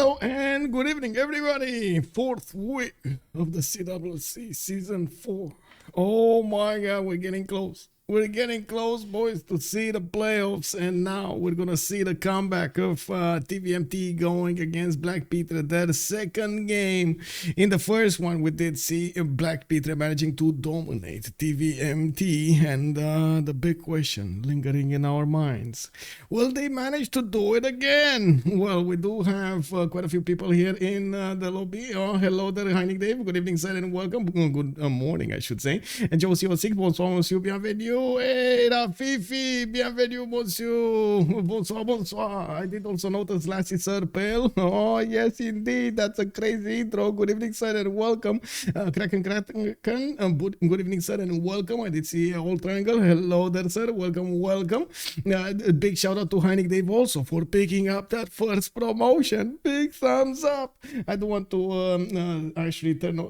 Hello and good evening, everybody. Fourth week of the CWC Season 4. Oh my God, we're getting close. We're getting close, boys, to see the playoffs, and now we're gonna see the comeback of TVMT going against BlackPitre. Their second game. In the first one, we did see BlackPitre managing to dominate TVMT, and the big question lingering in our minds: will they manage to do it again? Well, we do have quite a few people here in the lobby. Oh, hello there, Heinig Dave. Good evening, sir, and welcome. Good morning, I should say. And Josie 06, bonsoir, monsieur, bienvenue. Hey, la Fifi, bienvenue, monsieur. Bonsoir, bonsoir. I did also notice Lassie Sir Pale. Oh, yes, indeed. That's a crazy intro. Good evening, sir, and welcome. Kraken, good evening, sir, and welcome. I did see a whole triangle. Hello there, sir. Welcome, welcome. A big shout out to Heinig Dave also for picking up that first promotion. Big thumbs up. I don't want to actually turn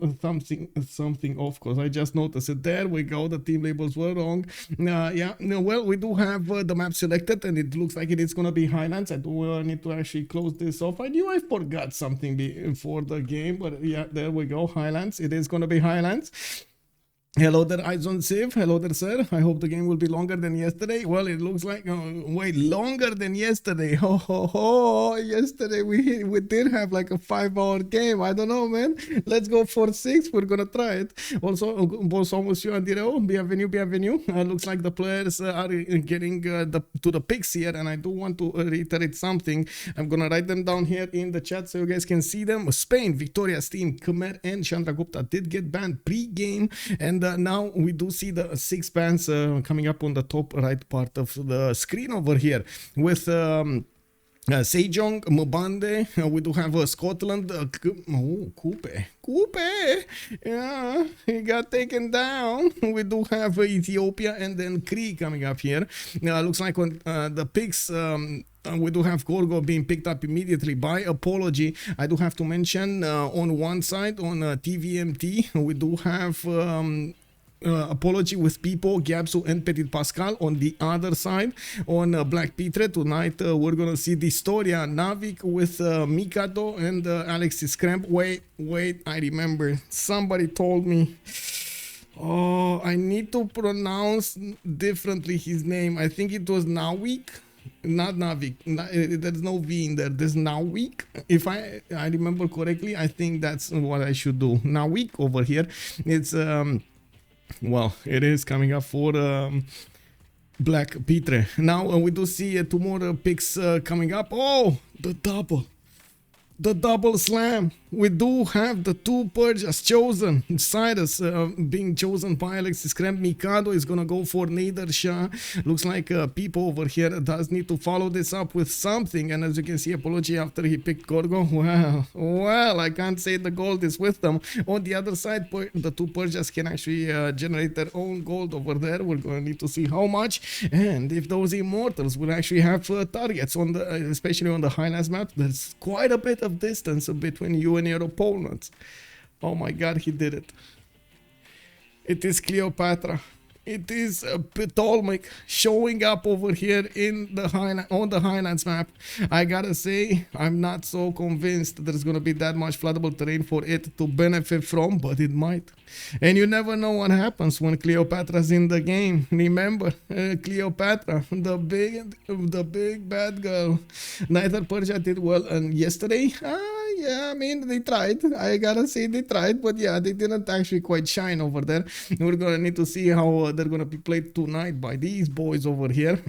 something off because I just noticed it. There we go. The team labels were wrong. Yeah, no, well, we do have the map selected, and it looks like it is going to be Highlands. I do need to actually close this off. I knew I forgot something before the game, but yeah, there we go. Highlands. It is going to be Highlands. Hello there, Eyes on Civ. Hello there, sir. I hope the game will be longer than yesterday. Well, it looks like, wait, longer than yesterday. Yesterday we did have like a 5-hour game. I don't know, man. Let's go for 6. We're gonna try it. Also, bonsoir, monsieur Andiro. Bienvenue, bienvenue. Looks like the players are getting to the picks here, and I do want to reiterate something. I'm gonna write them down here in the chat so you guys can see them. Spain, Victoria's team, Khmer and Chandragupta did get banned pre-game, and now we do see the 6 bans coming up on the top right part of the screen over here with Sejong, Mbande. We do have Scotland. Coupe. Yeah, he got taken down. We do have Ethiopia and then Cree coming up here. Looks like on the picks. We do have Gorgo being picked up immediately by Apology. I do have to mention on one side, on TVMT, we do have Apology with Pipo, Gabzou and Ptitpascal. On the other side, on BlackPitre, tonight we're gonna see dISTORIA, Nawyk with Mikado and Alexis Krempp. Wait, I remember. Somebody told me. Oh, I need to pronounce differently his name. I think it was Nawyk. Not Nawyk. There's no V in there. There's Nawyk. If I remember correctly, I think that's what I should do. Nawyk over here. It's well, it is coming up for BlackPitre. Now we do see 2 more picks coming up. Oh, the double slam. We do have the 2 Persias chosen. Cyrus being chosen by Alexis. Krempp. Mikado is gonna go for Nader Shah. Looks like Pipo over here does need to follow this up with something, and as you can see, Apology after he picked Gorgo. Well, I can't say the gold is with them. On the other side, the 2 Persias can actually generate their own gold over there. We're gonna need to see how much, and if those immortals will actually have targets on the, especially on the Highlands map. There's quite a bit of distance between you and your opponents. Oh my God, he did it. It is Cleopatra. It is Ptolmeic showing up over here in the on the Highlands map. I gotta say, I'm not so convinced there's gonna be that much floodable terrain for it to benefit from, but it might. And you never know what happens when Cleopatra's in the game. Remember, Cleopatra, the big bad girl. Neither Persia did well, and yesterday, yeah, I mean, they tried. I gotta say they tried, but yeah, they didn't actually quite shine over there. We're gonna need to see how they're gonna be played tonight by these boys over here.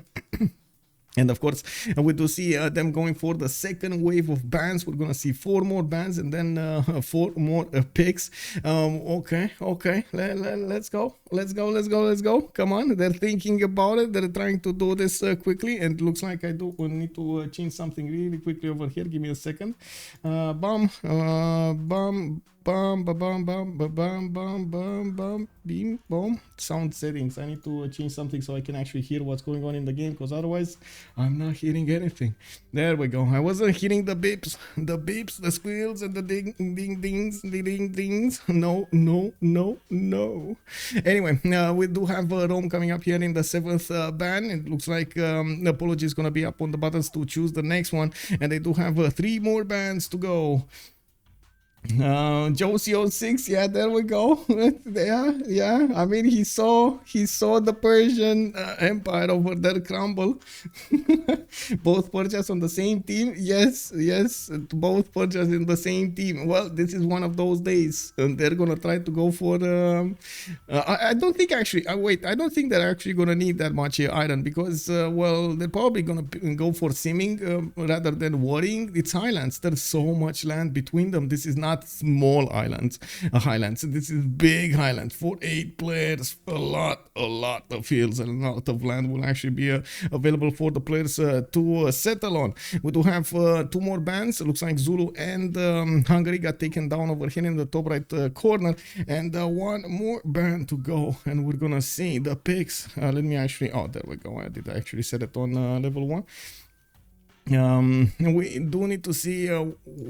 And of course, we do see them going for the second wave of bans. We're gonna see 4 more bans and then 4 more picks. Okay, let's go. Come on, they're thinking about it. They're trying to do this quickly, and it looks like I do need to change something really quickly over here. Give me a second. bum, ba bum, bum, ba bum, bum, bum, bum, beam, boom. Sound settings. I need to change something so I can actually hear what's going on in the game, because otherwise I'm not hearing anything. There we go. I wasn't hearing the beeps, the squeals, and the ding, ding, dings, the ding, dings. No, no, no, no. Anyway, we do have Rome coming up here in the 7th ban. It looks like Apology is going to be up on the buttons to choose the next one, and they do have 3 more bans to go. Josie06, yeah, there we go. yeah. I mean, he saw the Persian Empire over there crumble. Both Persias on the same team. Yes, both Persias in the same team. Well, this is one of those days, and they're gonna try to go for. I don't think actually. Wait, I don't think they're actually gonna need that much iron, because well, they're probably gonna go for simming rather than worrying. It's highlands. There's so much land between them. This is not small highlands. This is big highlands for 8 players. A lot of fields and a lot of land will actually be available for the players to settle on. We do have 2 more bans. It looks like Zulu and Hungary got taken down over here in the top right corner, and 1 more ban to go, and we're gonna see the picks. Let me actually, oh, there we go. I did actually set it on level 1. We do need to see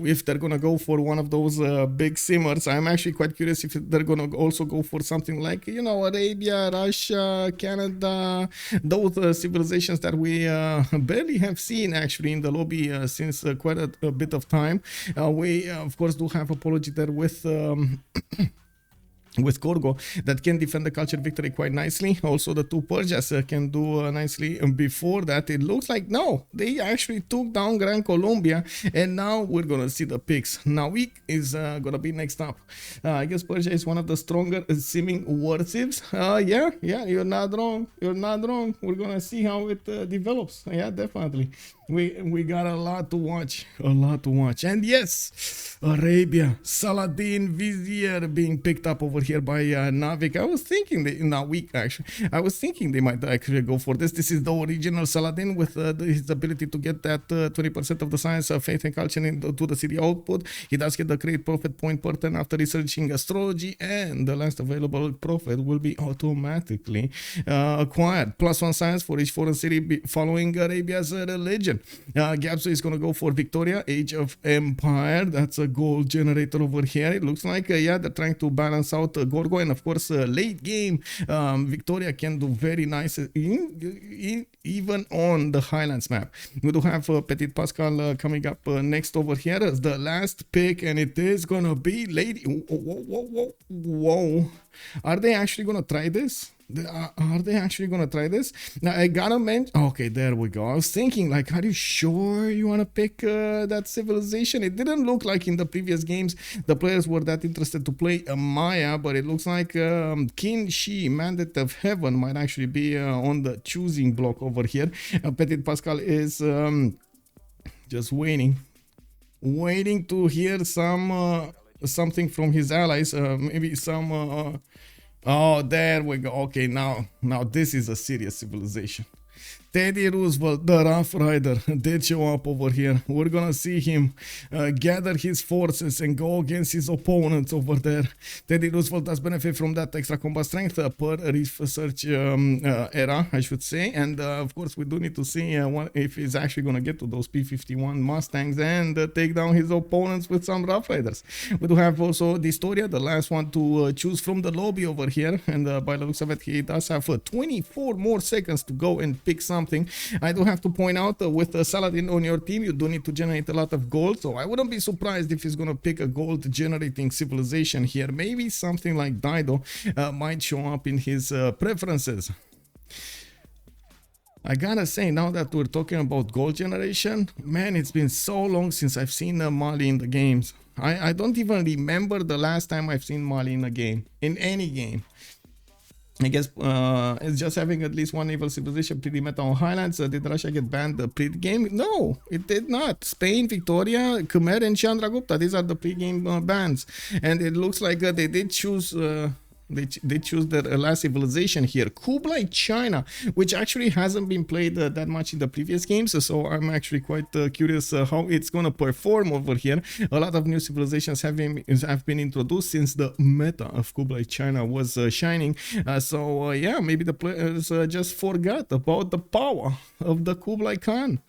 if they're gonna go for one of those big simmers. I'm actually quite curious if they're gonna also go for something like, you know, Arabia, Russia, Canada, those civilizations that we barely have seen actually in the lobby since quite a bit of time. We of course do have Apology there with with Gorgo that can defend the culture victory quite nicely. Also the 2 Persias can do nicely. Before that, it looks like no, they actually took down Gran Colombia, and now we're gonna see the picks. Nawyk is gonna be next up. I guess Persia is one of the stronger simming warcives. Yeah, you're not wrong. We're gonna see how it develops. Yeah, definitely. We got a lot to watch. And yes, Arabia, Saladin, Vizier being picked up over here by Nawyk. I was thinking I was thinking they might actually go for this. This is the original Saladin with his ability to get that 20% of the science, faith and culture into the city output. He does get the great profit point per turn after researching astrology, and the last available profit will be automatically acquired. +1 science for each foreign city following Arabia's religion. Gabzou is going to go for Victoria, Age of Empire. That's a gold generator over here. It looks like, yeah, they're trying to balance out Gorgo, and of course, late game, Victoria can do very nice, even on the Highlands map. We do have Ptitpascal coming up next over here as the last pick, and it is going to be Lady. Whoa. Are they actually going to try this? Are they actually gonna try this? Now I gotta mention. Okay, there we go. I was thinking, like, are you sure you wanna pick that civilization? It didn't look like in the previous games the players were that interested to play Maya, but it looks like King Shi, Mandate of Heaven, might actually be on the choosing block over here. Ptitpascal is just waiting to hear something from his allies. Maybe some. Oh, there we go. Okay, now this is a serious civilization. Teddy Roosevelt, the Rough Rider, did show up over here. We're gonna see him gather his forces and go against his opponents over there. Teddy Roosevelt does benefit from that extra combat strength per research era, I should say. And of course, we do need to see if he's actually gonna get to those P-51 Mustangs and take down his opponents with some Rough Riders. We do have also dISTORIA, the last one to choose from the lobby over here. And by the looks of it, he does have 24 more seconds to go and pick something. I do have to point out with Saladin on your team, you do need to generate a lot of gold, so I wouldn't be surprised if he's gonna pick a gold generating civilization here. Maybe something like Dido might show up in his preferences. I gotta say, now that we're talking about gold generation, man, it's been so long since I've seen Mali in the games. I don't even remember the last time I've seen Mali in a game, in any game. I guess it's just having at least one naval civilization pretty meta on Highlands. Did Russia get banned the pre-game? No, it did not. Spain, Victoria, Khmer, and Chandragupta. These are the pre-game bans. And it looks like they did choose They choose the last civilization here. Kublai, China, which actually hasn't been played that much in the previous games. So I'm actually quite curious how it's going to perform over here. A lot of new civilizations have been introduced since the meta of Kublai, China was shining. So yeah, maybe the players just forgot about the power of the Kublai Khan.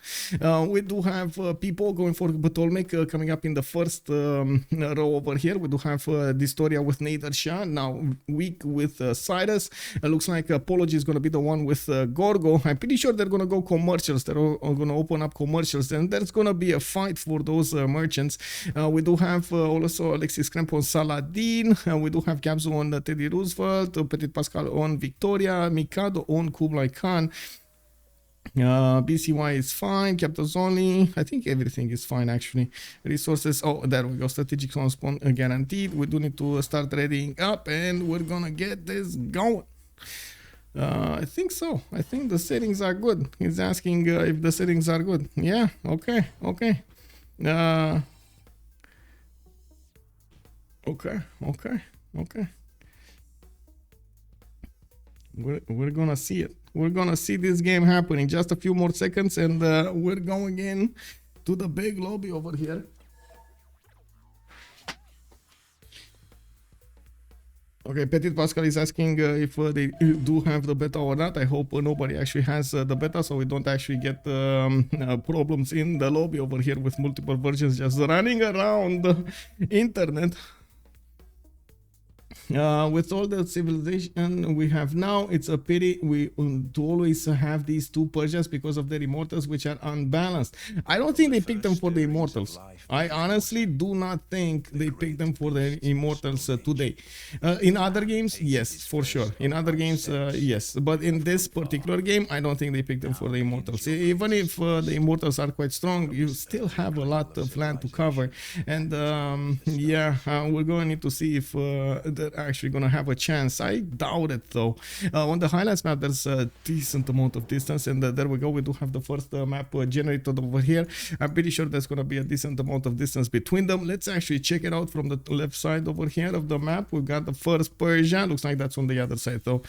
We do have Pipo going for Ptolmeic coming up in the first row over here. We do have dISTORIA with Nader Shah, Nawyk with Cyrus. Looks like Apology is going to be the one with Gorgo. I'm pretty sure they're going to go commercials. They're going to open up commercials, and there's going to be a fight for those merchants. We do have also Alexis Krempp on Saladin. We do have Gabzou on Teddy Roosevelt, Ptitpascal on Victoria, Mikado on Kublai Khan. BCY is fine, capitals only. I think everything is fine actually. Resources, oh, there we go. Strategic spawn guaranteed. We do need to start readying up, and we're gonna get this going. I think so. I think the settings are good. He's asking if the settings are good. Yeah, okay. Okay. We're gonna see it. We're gonna see this game happening. Just a few more seconds, and we're going in to the big lobby over here. Okay, Ptitpascal is asking if they do have the beta or not. I hope nobody actually has the beta, so we don't actually get problems in the lobby over here with multiple versions just running around the internet. With all the civilization we have now, it's a pity we to always have these two Persias because of their immortals, which are unbalanced. I don't think they picked them for the immortals. I honestly do not think they picked them for the immortals today. In other games, yes, for sure. In other games, yes. But in this particular game, I don't think they picked them for the immortals. Even if the immortals are quite strong, you still have a lot of land to cover. And yeah, we're going to need to see if they're actually gonna have a chance. I doubt it though. On the highlights map, there's a decent amount of distance, and there we go. We do have the first map generated over here. I'm pretty sure there's gonna be a decent amount of distance between them. Let's actually check it out from the left side over here of the map. We've got the first Persia. Looks like that's on the other side though.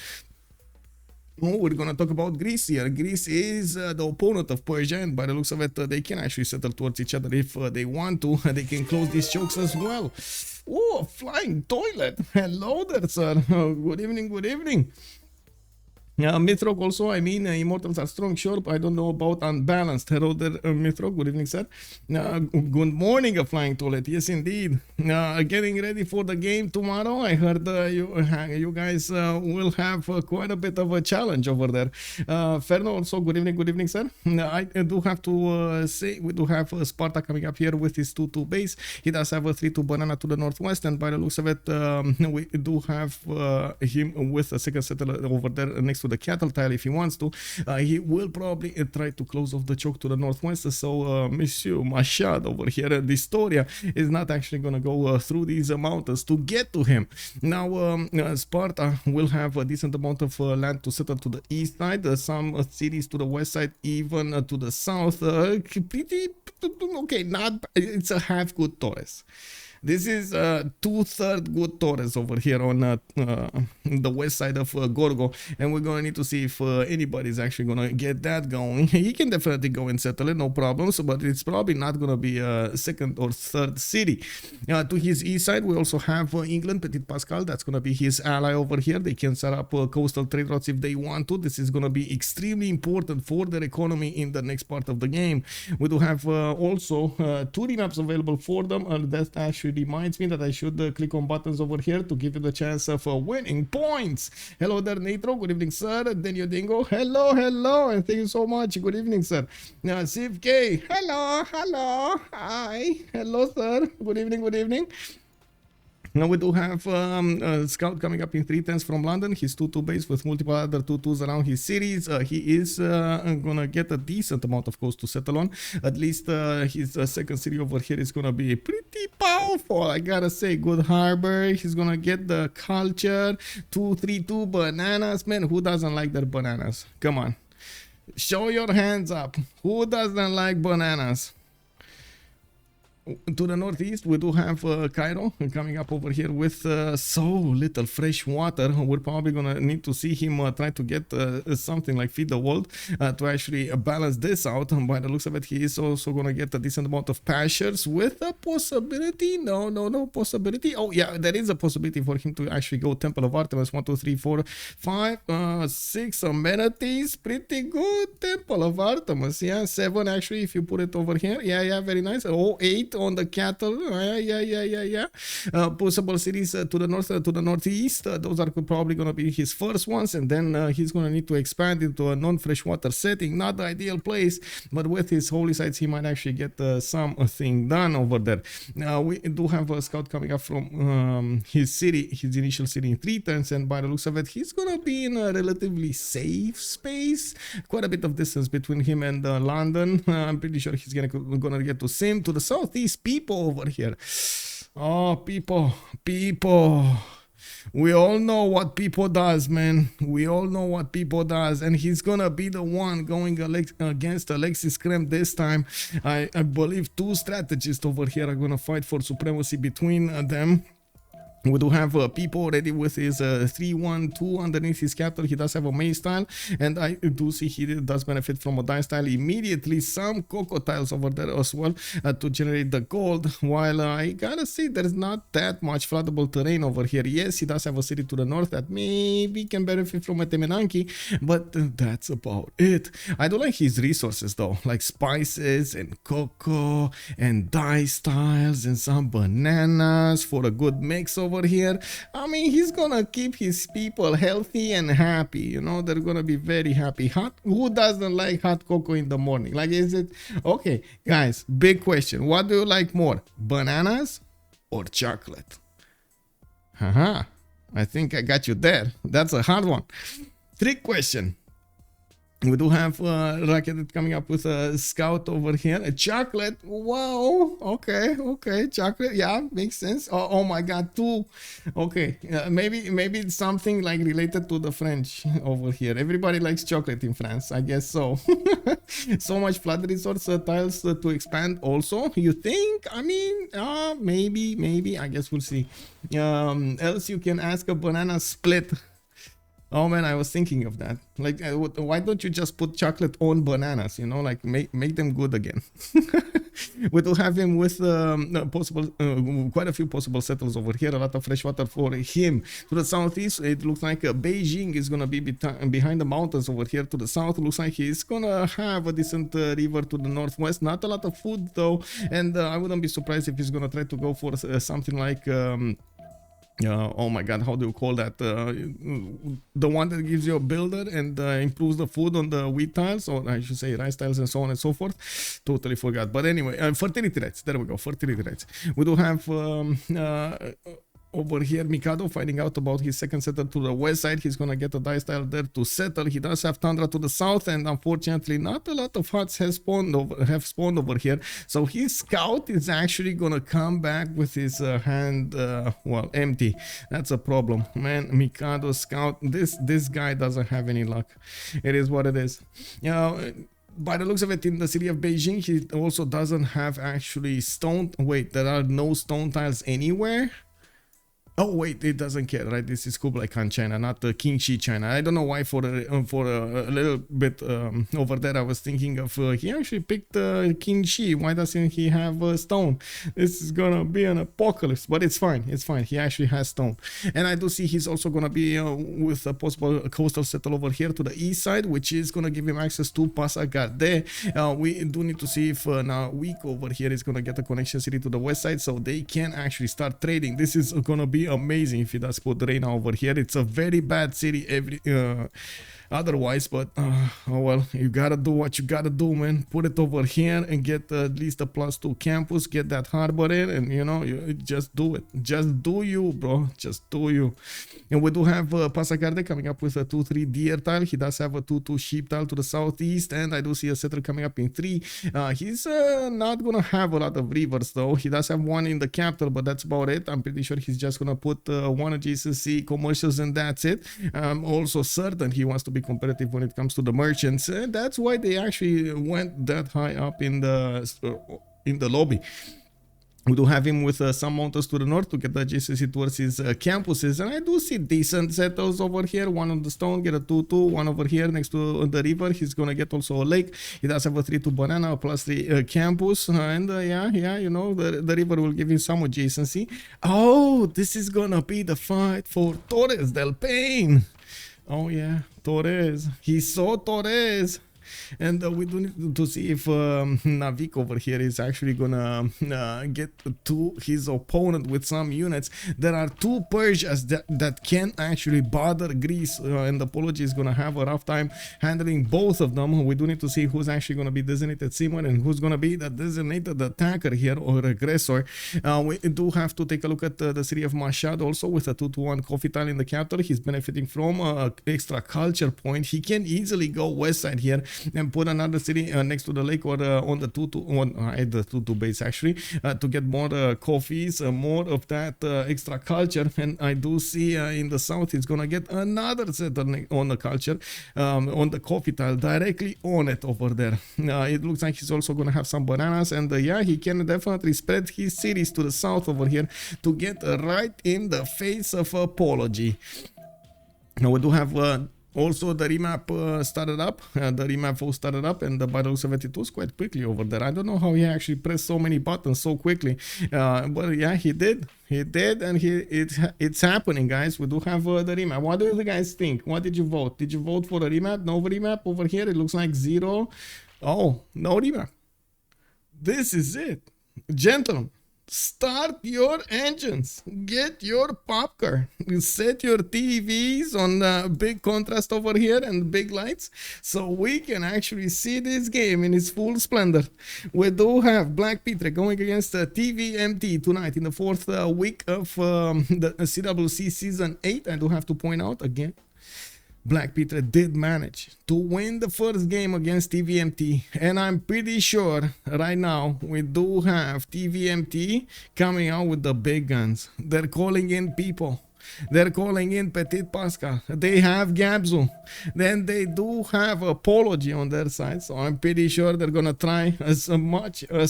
Oh, we're gonna talk about Greece here. Greece is the opponent of Persia, and by the looks of it, they can actually settle towards each other if they want to. They can close these chokes as well. Oh, a flying toilet. Hello there, sir. Good evening, good evening. Mithrok also, I mean, immortals are strong, sure, but I don't know about unbalanced. Hello there, Mithrok, good evening, sir. Good morning, a flying toilet, yes indeed. Getting ready for the game tomorrow. I heard you guys will have quite a bit of a challenge over there. Ferno also, good evening, sir. I do have to say, we do have Sparta coming up here with his 2-2 base. He does have a 3-2 banana to the northwest, and by the looks of it, we do have him with a second settler over there next to the cattle tile if he wants to. He will probably try to close off the choke to the northwest. So Monsieur Mashad over here at dISTORIA is not actually going to go through these mountains to get to him. Now Sparta will have a decent amount of land to settle to the east side, some cities to the west side, even to the south. Pretty okay, not, it's a half good Torres. This is 2/3 good Torres over here on the west side of Gorgo, and we're going to need to see if anybody's actually going to get that going. He can definitely go and settle it, no problems, but it's probably not going to be a second or third city. To his east side, we also have England, Ptitpascal. That's going to be his ally over here. They can set up coastal trade routes if they want to. This is going to be extremely important for their economy in the next part of the game. We do have also 2 remaps available for them, and that actually reminds me that I should click on buttons over here to give you the chance of winning points. Hello there, Nitro. Good evening, sir. Denio Dingo. Hello, and thank you so much. Good evening, sir. Civ6. Hello. Hi. Hello, sir. Good evening. Now we do have Scout coming up in 310s from London. His 2-2 base with multiple other 2-2s around his series. He is gonna get a decent amount of coast to settle on. At least his second city over here is gonna be pretty powerful, I gotta say. Good harbor. He's gonna get the culture. 2-3-2 bananas. Man, who doesn't like their bananas? Come on, show your hands up. Who doesn't like bananas? to the northeast, we do have Cairo coming up over here with so little fresh water. We're probably gonna need to see him try to get something like Feed the World to actually balance this out. By the looks of it, he is also gonna get a decent amount of pastures with a possibility. No possibility. Oh yeah, there is a possibility for him to actually go Temple of Artemis. 1, 2, 3, 4, 5, 6 amenities. Pretty good. Temple of Artemis. Yeah, 7 actually if you put it over here. Yeah, very nice. Oh, 8 on the cattle. Yeah. Possible cities to the north, to the northeast. Those are probably gonna be his first ones, and then he's gonna need to expand into a non-freshwater setting. Not the ideal place, but with his holy sites, he might actually get something done over there. We do have a scout coming up from his city, his initial city in 3 turns, and by the looks of it, he's gonna be in a relatively safe space. Quite a bit of distance between him and London. I'm pretty sure he's gonna get to Sim. To the southeast, Pipo over here. Oh, Pipo. We all know what Pipo does, man. We all know what Pipo does, and he's gonna be the one going against Alexis Krempp this time. I believe 2 strategists over here are gonna fight for supremacy between them. We do have Pipo already with his 3-1-2 underneath his capital. He does have a maze tile, and I do see he does benefit from a dice tile immediately. Some cocoa tiles over there as well to generate the gold, while I gotta say there's not that much floodable terrain over here. Yes, he does have a city to the north that maybe can benefit from a Temenanki, but that's about it. I do like his resources though, like spices and cocoa and dice tiles and some bananas for a good mix over here. I mean, he's gonna keep his people healthy and happy, you know. They're gonna be very happy. Who doesn't like hot cocoa in the morning? Like, is it okay, guys? Big question. What do you like more, bananas or chocolate? Haha, I think I got you there. That's a hard one. Trick question. We do have Rocket coming up with a scout over here. A chocolate. Wow. Okay. Chocolate. Yeah, makes sense. Oh my God. 2. Okay. Maybe it's something like related to the French over here. Everybody likes chocolate in France. I guess so. So much flood resource tiles to expand also. You think? I mean, maybe. I guess we'll see. Else you can ask a banana split. Oh man, I was thinking of that. Like, why don't you just put chocolate on bananas, you know, like make them good again. We do have him with quite a few possible settles over here, a lot of fresh water for him. To the southeast, it looks like Beijing is gonna be behind the mountains over here. To the south, it looks like he's gonna have a decent river to the northwest. Not a lot of food though, and I wouldn't be surprised if he's gonna try to go for something like oh my God, how do you call that? The one that gives you a builder and improves the food on the wheat tiles, or I should say rice tiles and so on and so forth. Totally forgot. But anyway, fertility rates. There we go, fertility rates. We do have over here Mikado finding out about his second settler to the west side. He's gonna get a dice tile there to settle. He does have tundra to the south, and unfortunately not a lot of huts have spawned over here. So his scout is actually gonna come back with his hand well, empty. That's a problem, man. Mikado scout, this guy doesn't have any luck. It is what it is. You know, by the looks of it, in the city of Beijing, he also doesn't have actually stone. Wait, there are no stone tiles anywhere. Oh wait, it doesn't care, right? This is Kublai Khan China, not Qingxi China. I don't know why for a little bit over there I was thinking of he actually picked Qingxi. Why doesn't he have stone? This is gonna be an apocalypse, but it's fine. It's fine. He actually has stone, and I do see he's also gonna be with a possible coastal settle over here to the east side, which is gonna give him access to Passagarde. We do need to see if Nawyk over here is gonna get a connection city to the west side, so they can actually start trading. This is gonna be amazing if he does put Reina over here. It's a very bad city otherwise, but oh well, you gotta do what you gotta do, man. Put it over here and get at least a +2 campus, get that harbor in, and you know, you just do it. Just do you, bro. Just do you. And we do have Passagarde coming up with a 2-3 deer tile. He does have a 2-2 sheep tile to the southeast, and I do see a settler coming up in 3. He's not gonna have a lot of rivers though. He does have one in the capital, but that's about it. I'm pretty sure he's just gonna put one adjacency commercials, and that's it. I'm also certain he wants to be competitive when it comes to the merchants, and that's why they actually went that high up in the lobby. We do have him with some mountains to the north to get the adjacency towards his campuses, and I do see decent settles over here. One on the stone, get a 2-2. One over here next to the river, he's gonna get also a lake. He does have a 3-2 banana, a +3 campus, and yeah, you know, the river will give him some adjacency. Oh, this is gonna be the fight for Torres del Paine. Oh yeah, Torres. He saw Torres. And we do need to see if Nawyk over here is actually gonna get to his opponent with some units. There are two Persias that can actually bother Greece, and the Apology is gonna have a rough time handling both of them. We do need to see who's actually gonna be designated Simon and who's gonna be the designated attacker here or aggressor. We do have to take a look at the city of Mashhad also with a 2-1 coffee tile in the capital. He's benefiting from extra culture point. He can easily go west side here and put another city next to the lake or on the 2-2 at the 2-2 base actually to get more coffees, more of that extra culture. And I do see in the south he's gonna get another set on the culture, on the coffee tile directly on it over there. It looks like he's also gonna have some bananas, and yeah, he can definitely spread his cities to the south over here to get right in the face of Apology. Now we do have also the remap started up, the remap vote started up, and the Battle 72 is quite quickly over there. I don't know how he actually pressed so many buttons so quickly, but yeah, he did, and it's happening, guys. We do have the remap. What do you guys think? What did you vote? Did you vote for a remap? No remap over here. It looks like 0. Oh, no remap. This is it, gentlemen. Start your engines, get your popcorn, set your TVs on big contrast over here and big lights so we can actually see this game in its full splendor. We do have BlackPitre going against TVMT tonight in the 4th week of the CWC Season 8. I do have to point out again, BlackPitre did manage to win the first game against TVMT, and I'm pretty sure right now we do have TVMT coming out with the big guns. They're calling in Pipo. They're calling in Ptitpascal. They have Gabzou. Then they do have Apology on their side. So I'm pretty sure they're going to try as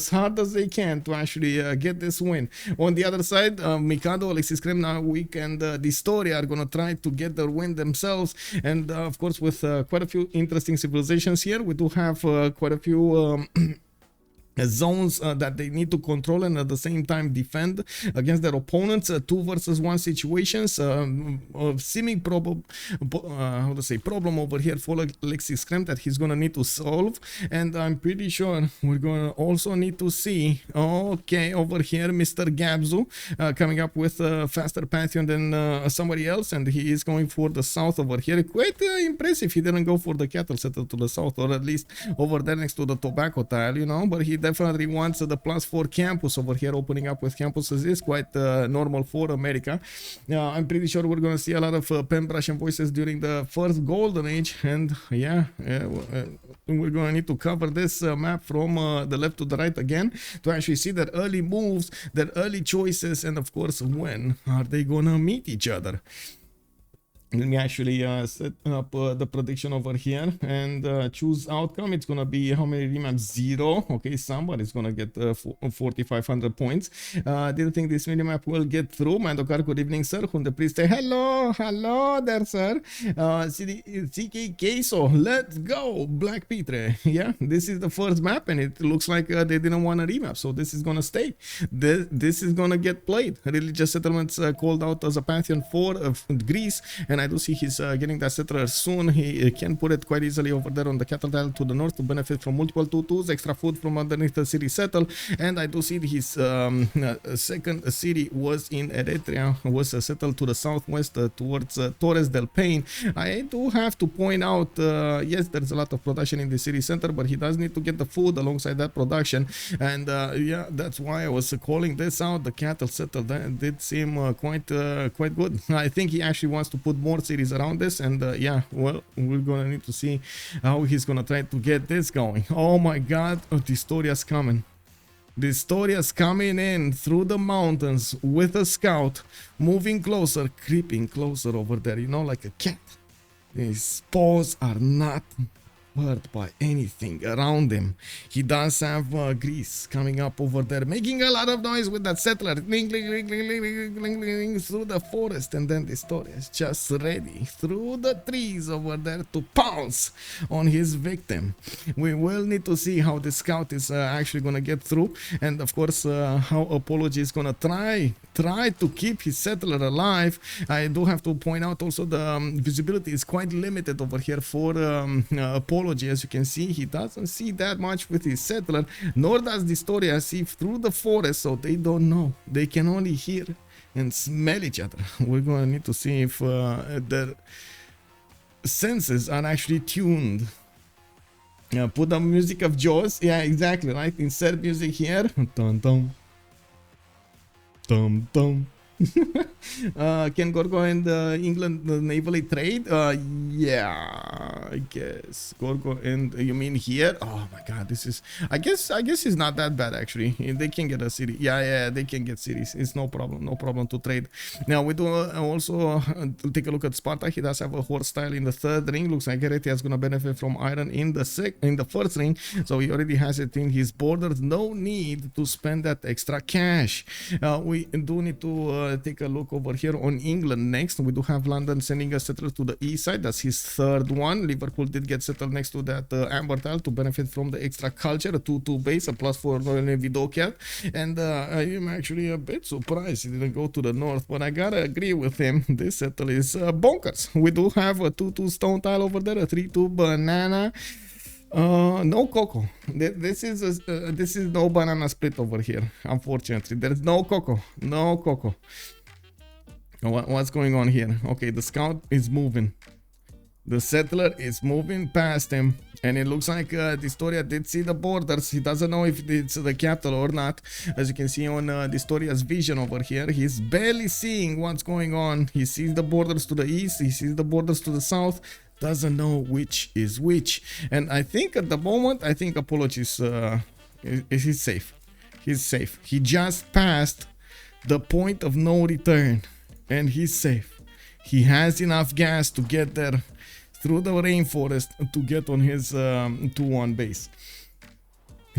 hard as they can to actually get this win. On the other side, Mikado, Alexis, Krempp, Nawyk, and dISTORIA are going to try to get their win themselves. And of course, with quite a few interesting civilizations here, we do have quite a few zones that they need to control and at the same time defend against their opponents. 2 versus 1 situations, seeming problem over here for Alexis Krempp that he's gonna need to solve. And I'm pretty sure we're gonna also need to see, okay, over here Mr. Gabzou coming up with a faster pantheon than somebody else, and he is going for the south over here. Quite impressive. He didn't go for the cattle settle to the south, or at least over there next to the tobacco tile, you know, but he definitely wants the +4 campus over here. Opening up with campuses is quite normal for America. I'm pretty sure we're going to see a lot of pen Russian voices during the first golden age, and yeah, we're going to need to cover this map from the left to the right again to actually see their early moves, their early choices, and of course when are they going to meet each other. Let me actually set up the prediction over here and choose outcome. It's going to be how many remaps? 0. Okay, somebody's going to get 4,500 points. Didn't think this minimap will get through. Mandokar, good evening, sir. Hunde, please say hello there, sir. CK so let's go. BlackPitre. Yeah, this is the first map, and it looks like they didn't want a remap, so this is going to stay. This is going to get played. Religious settlements called out as a pantheon for Greece, and I do see he's getting that settler soon. He can put it quite easily over there on the cattle tile to the north to benefit from multiple 2-2s, extra food from underneath the city settle. And I do see his second city was in Eritrea, was settled to the southwest towards Torres del Paine. I do have to point out, yes, there's a lot of production in the city center, but he does need to get the food alongside that production. And yeah, that's why I was calling this out. The cattle settle that did seem quite good. I think he actually wants to put more cities around this, and yeah, well, we're gonna need to see how he's gonna try to get this going. Oh my god, dISTORIA's coming. dISTORIA's coming in through the mountains with a scout, moving closer, creeping closer over there, you know, like a cat. His paws are not hurt by anything around him. He does have Greece coming up over there, making a lot of noise with that settler, through the forest, and then dISTORIA is just ready through the trees over there to pounce on his victim. We will need to see how the scout is actually gonna get through, and of course how Apology is gonna try to keep his settler alive. I do have to point out also the visibility is quite limited over here for Apology. As you can see, he doesn't see that much with his settler, nor does dISTORIA see through the forest, so they don't know. They can only hear and smell each other. We're gonna need to see if their senses are actually tuned. Put the music of Jaws. Yeah, exactly, right? Insert music here. Dun dun. Dum dum. Can Gorgo and England navally trade? Yeah, I guess Gorgo and you mean here? Oh my God, this is. I guess it's not that bad actually. They can get a city. Yeah, they can get cities. It's no problem to trade. Now we do also take a look at Sparta. He does have a horse style in the third ring. Looks like Eretia is gonna benefit from iron in the first ring, so he already has it in his borders. No need to spend that extra cash. We do need to take a look over here on England next. We do have London sending a settler to the east side. That's his third one. Liverpool did get settled next to that amber tile to benefit from the extra culture, a 2-2 base, a +4 Vidokia. And I'm actually a bit surprised he didn't go to the north, but I gotta agree with him. This settle is bonkers. We do have a 2-2 stone tile over there, a 3-2 banana. No cocoa. This is no banana split over here. Unfortunately, there's no cocoa. No cocoa. What's going on here? Okay, the scout is moving. The settler is moving past him, and it looks like dISTORIA did see the borders. He doesn't know if it's the capital or not. As you can see on dISTORIA's vision over here, he's barely seeing what's going on. He sees the borders to the east, he sees the borders to the south, doesn't know which is which. And I think at the moment, Apology is he's safe. He's safe. He just passed the point of no return, and he's safe. He has enough gas to get there through the rainforest to get on his 2-1 base.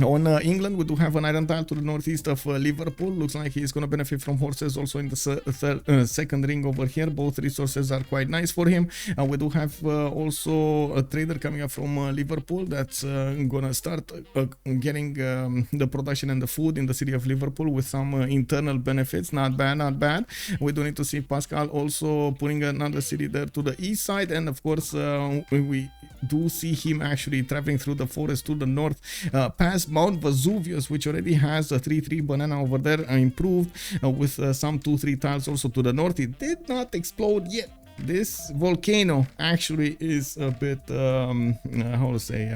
On England, we do have an iron tile to the northeast of Liverpool. Looks like he's going to benefit from horses also in the second ring over here. Both resources are quite nice for him. We do have also a trader coming up from Liverpool that's going to start getting the production and the food in the city of Liverpool with some internal benefits. Not bad, not bad. We do need to see Pascal also putting another city there to the east side. And of course, we do see him actually traveling through the forest to the north, past Mount Vesuvius, which already has a 3-3 banana over there, improved with some 2-3 tiles also to the north. It did not explode yet. This volcano actually is a bit how to say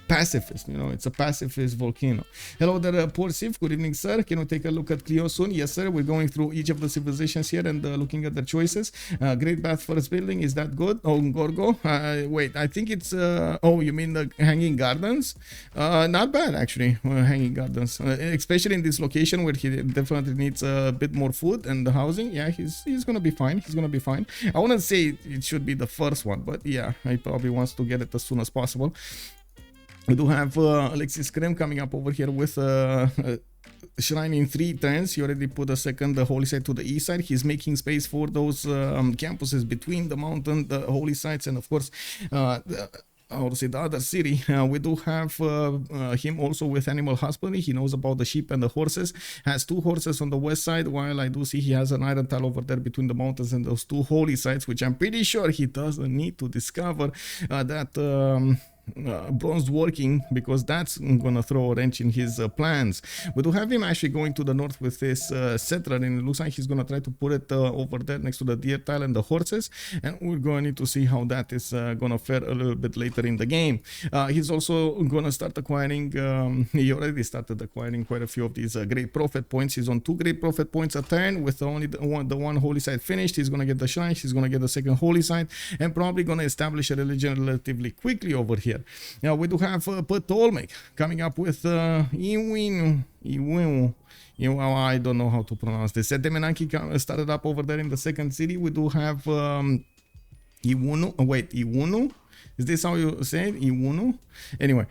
pacifist. You know, it's a pacifist volcano. Hello there, poor Civ. Good evening, sir. Can we take a look at Clio soon? Yes, sir. We're going through each of the civilizations here and looking at the choices. Great Bath Forest building, is that good? Oh, Gorgo. Wait, I think it's oh, you mean the hanging gardens? Not bad actually. Hanging gardens, especially in this location where he definitely needs a bit more food and the housing. Yeah, he's gonna be fine. He's gonna be fine. I want to say it should be the first one, but yeah, he probably wants to get it as soon as possible. We do have Alexis Krempp coming up over here with shrine in 3 turns. He already put a second holy site to the east side. He's making space for those campuses between the mountain, the holy sites, and of course how to say the other city. We do have him also with animal husbandry. He knows about the sheep and the horses. Has 2 horses on the west side, while I do see he has an iron tile over there between the mountains and those 2 holy sites, which I'm pretty sure he doesn't need to discover that bronze working, because that's gonna throw a wrench in his plans. We do have him actually going to the north with this settler, and it looks like he's gonna try to put it over there next to the deer tile and the horses, and we're going to need to see how that is gonna fare a little bit later in the game. He's also gonna start acquiring, he already started acquiring quite a few of these great prophet points. He's on 2 great prophet points a turn with only the one holy site finished. He's gonna get the shrine, he's gonna get the second holy site, and probably gonna establish a religion relatively quickly over here. Now we do have Ptolmeic coming up with Iwinu. I don't know how to pronounce this. Setemenanki started up over there in the second city. We do have Iwunu. Wait, Iwunu. Is this how you say it? I1? Anyway,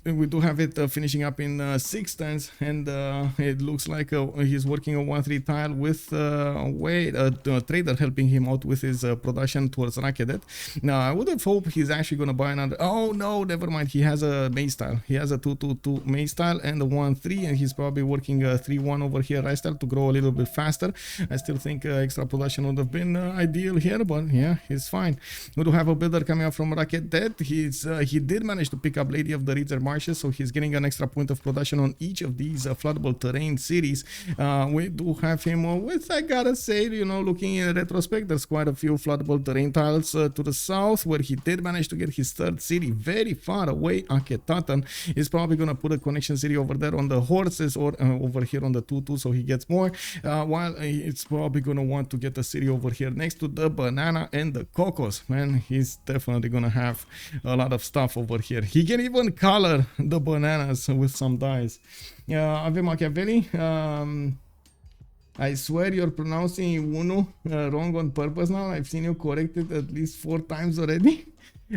we do have it finishing up in 6 turns, and it looks like he's working a 1-3 tile with a trader helping him out with his production towards Rakedet. Now, I would have hoped he's actually going to buy another. Oh, no, never mind. He has a maze tile. He has a 2-2-2 maze tile and a 1-3, and he's probably working a 3-1 over here rice tile to grow a little bit faster. I still think extra production would have been ideal here, but yeah, he's fine. We do have a builder coming up from Rakedet. He did manage to pick up Lady of the Rizer Marshes, so he's getting an extra point of production on each of these floodable terrain cities. We do have him with, I gotta say, you know, looking in retrospect, there's quite a few floodable terrain tiles to the south, where he did manage to get his 3rd city very far away. Aketatan is probably gonna put a connection city over there on the horses, or over here on the 2-2, so he gets more, while it's probably gonna want to get a city over here next to the banana and the cocos. Man, he's definitely gonna have a lot of stuff over here. He can even color the bananas with some dyes. Avem Machiavelli. I swear you're pronouncing Uno wrong on purpose now. I've seen you correct it at least 4 times already.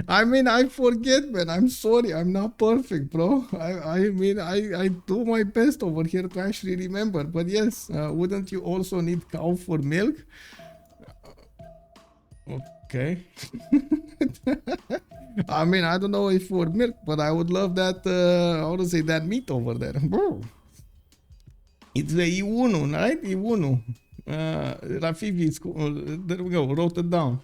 I mean, I forget, man. I'm sorry. I'm not perfect, bro. I mean, I do my best over here to actually remember. But yes, wouldn't you also need cow for milk? Okay. I mean, I don't know if for milk, but I would love that, how to say, that meat over there. Bro. It's the I1, right? I1. Rafivi, there we go, wrote it down.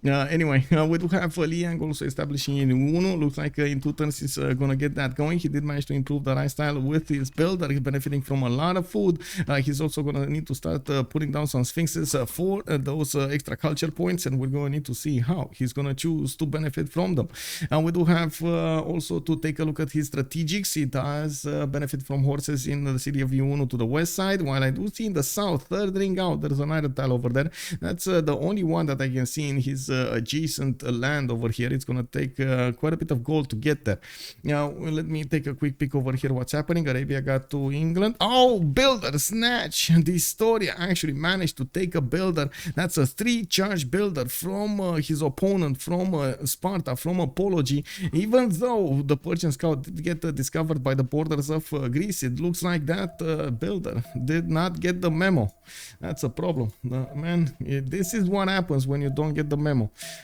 Anyway, we do have Liang also establishing in Uno. Looks like in 2 turns he's gonna get that going. He did manage to improve the rice style with his builder. He's benefiting from a lot of food. He's also gonna need to start putting down some sphinxes for those extra culture points, and we're gonna need to see how he's gonna choose to benefit from them. And we do have also to take a look at his strategics. He does benefit from horses in the city of Uno to the west side, while I do see in the south, 3rd ring out, there's an iron tile over there. That's the only one that I can see in his adjacent land over here. It's gonna take quite a bit of gold to get there. Now let me take a quick peek over here what's happening. Arabia got to England. Oh, builder snatch. dISTORIA actually managed to take a builder. That's a 3 charge builder from his opponent, from Sparta, from Apology. Even though the Persian scout did get discovered by the borders of Greece, it looks like that builder did not get the memo. That's a problem, man. This is what happens when you don't get the memo.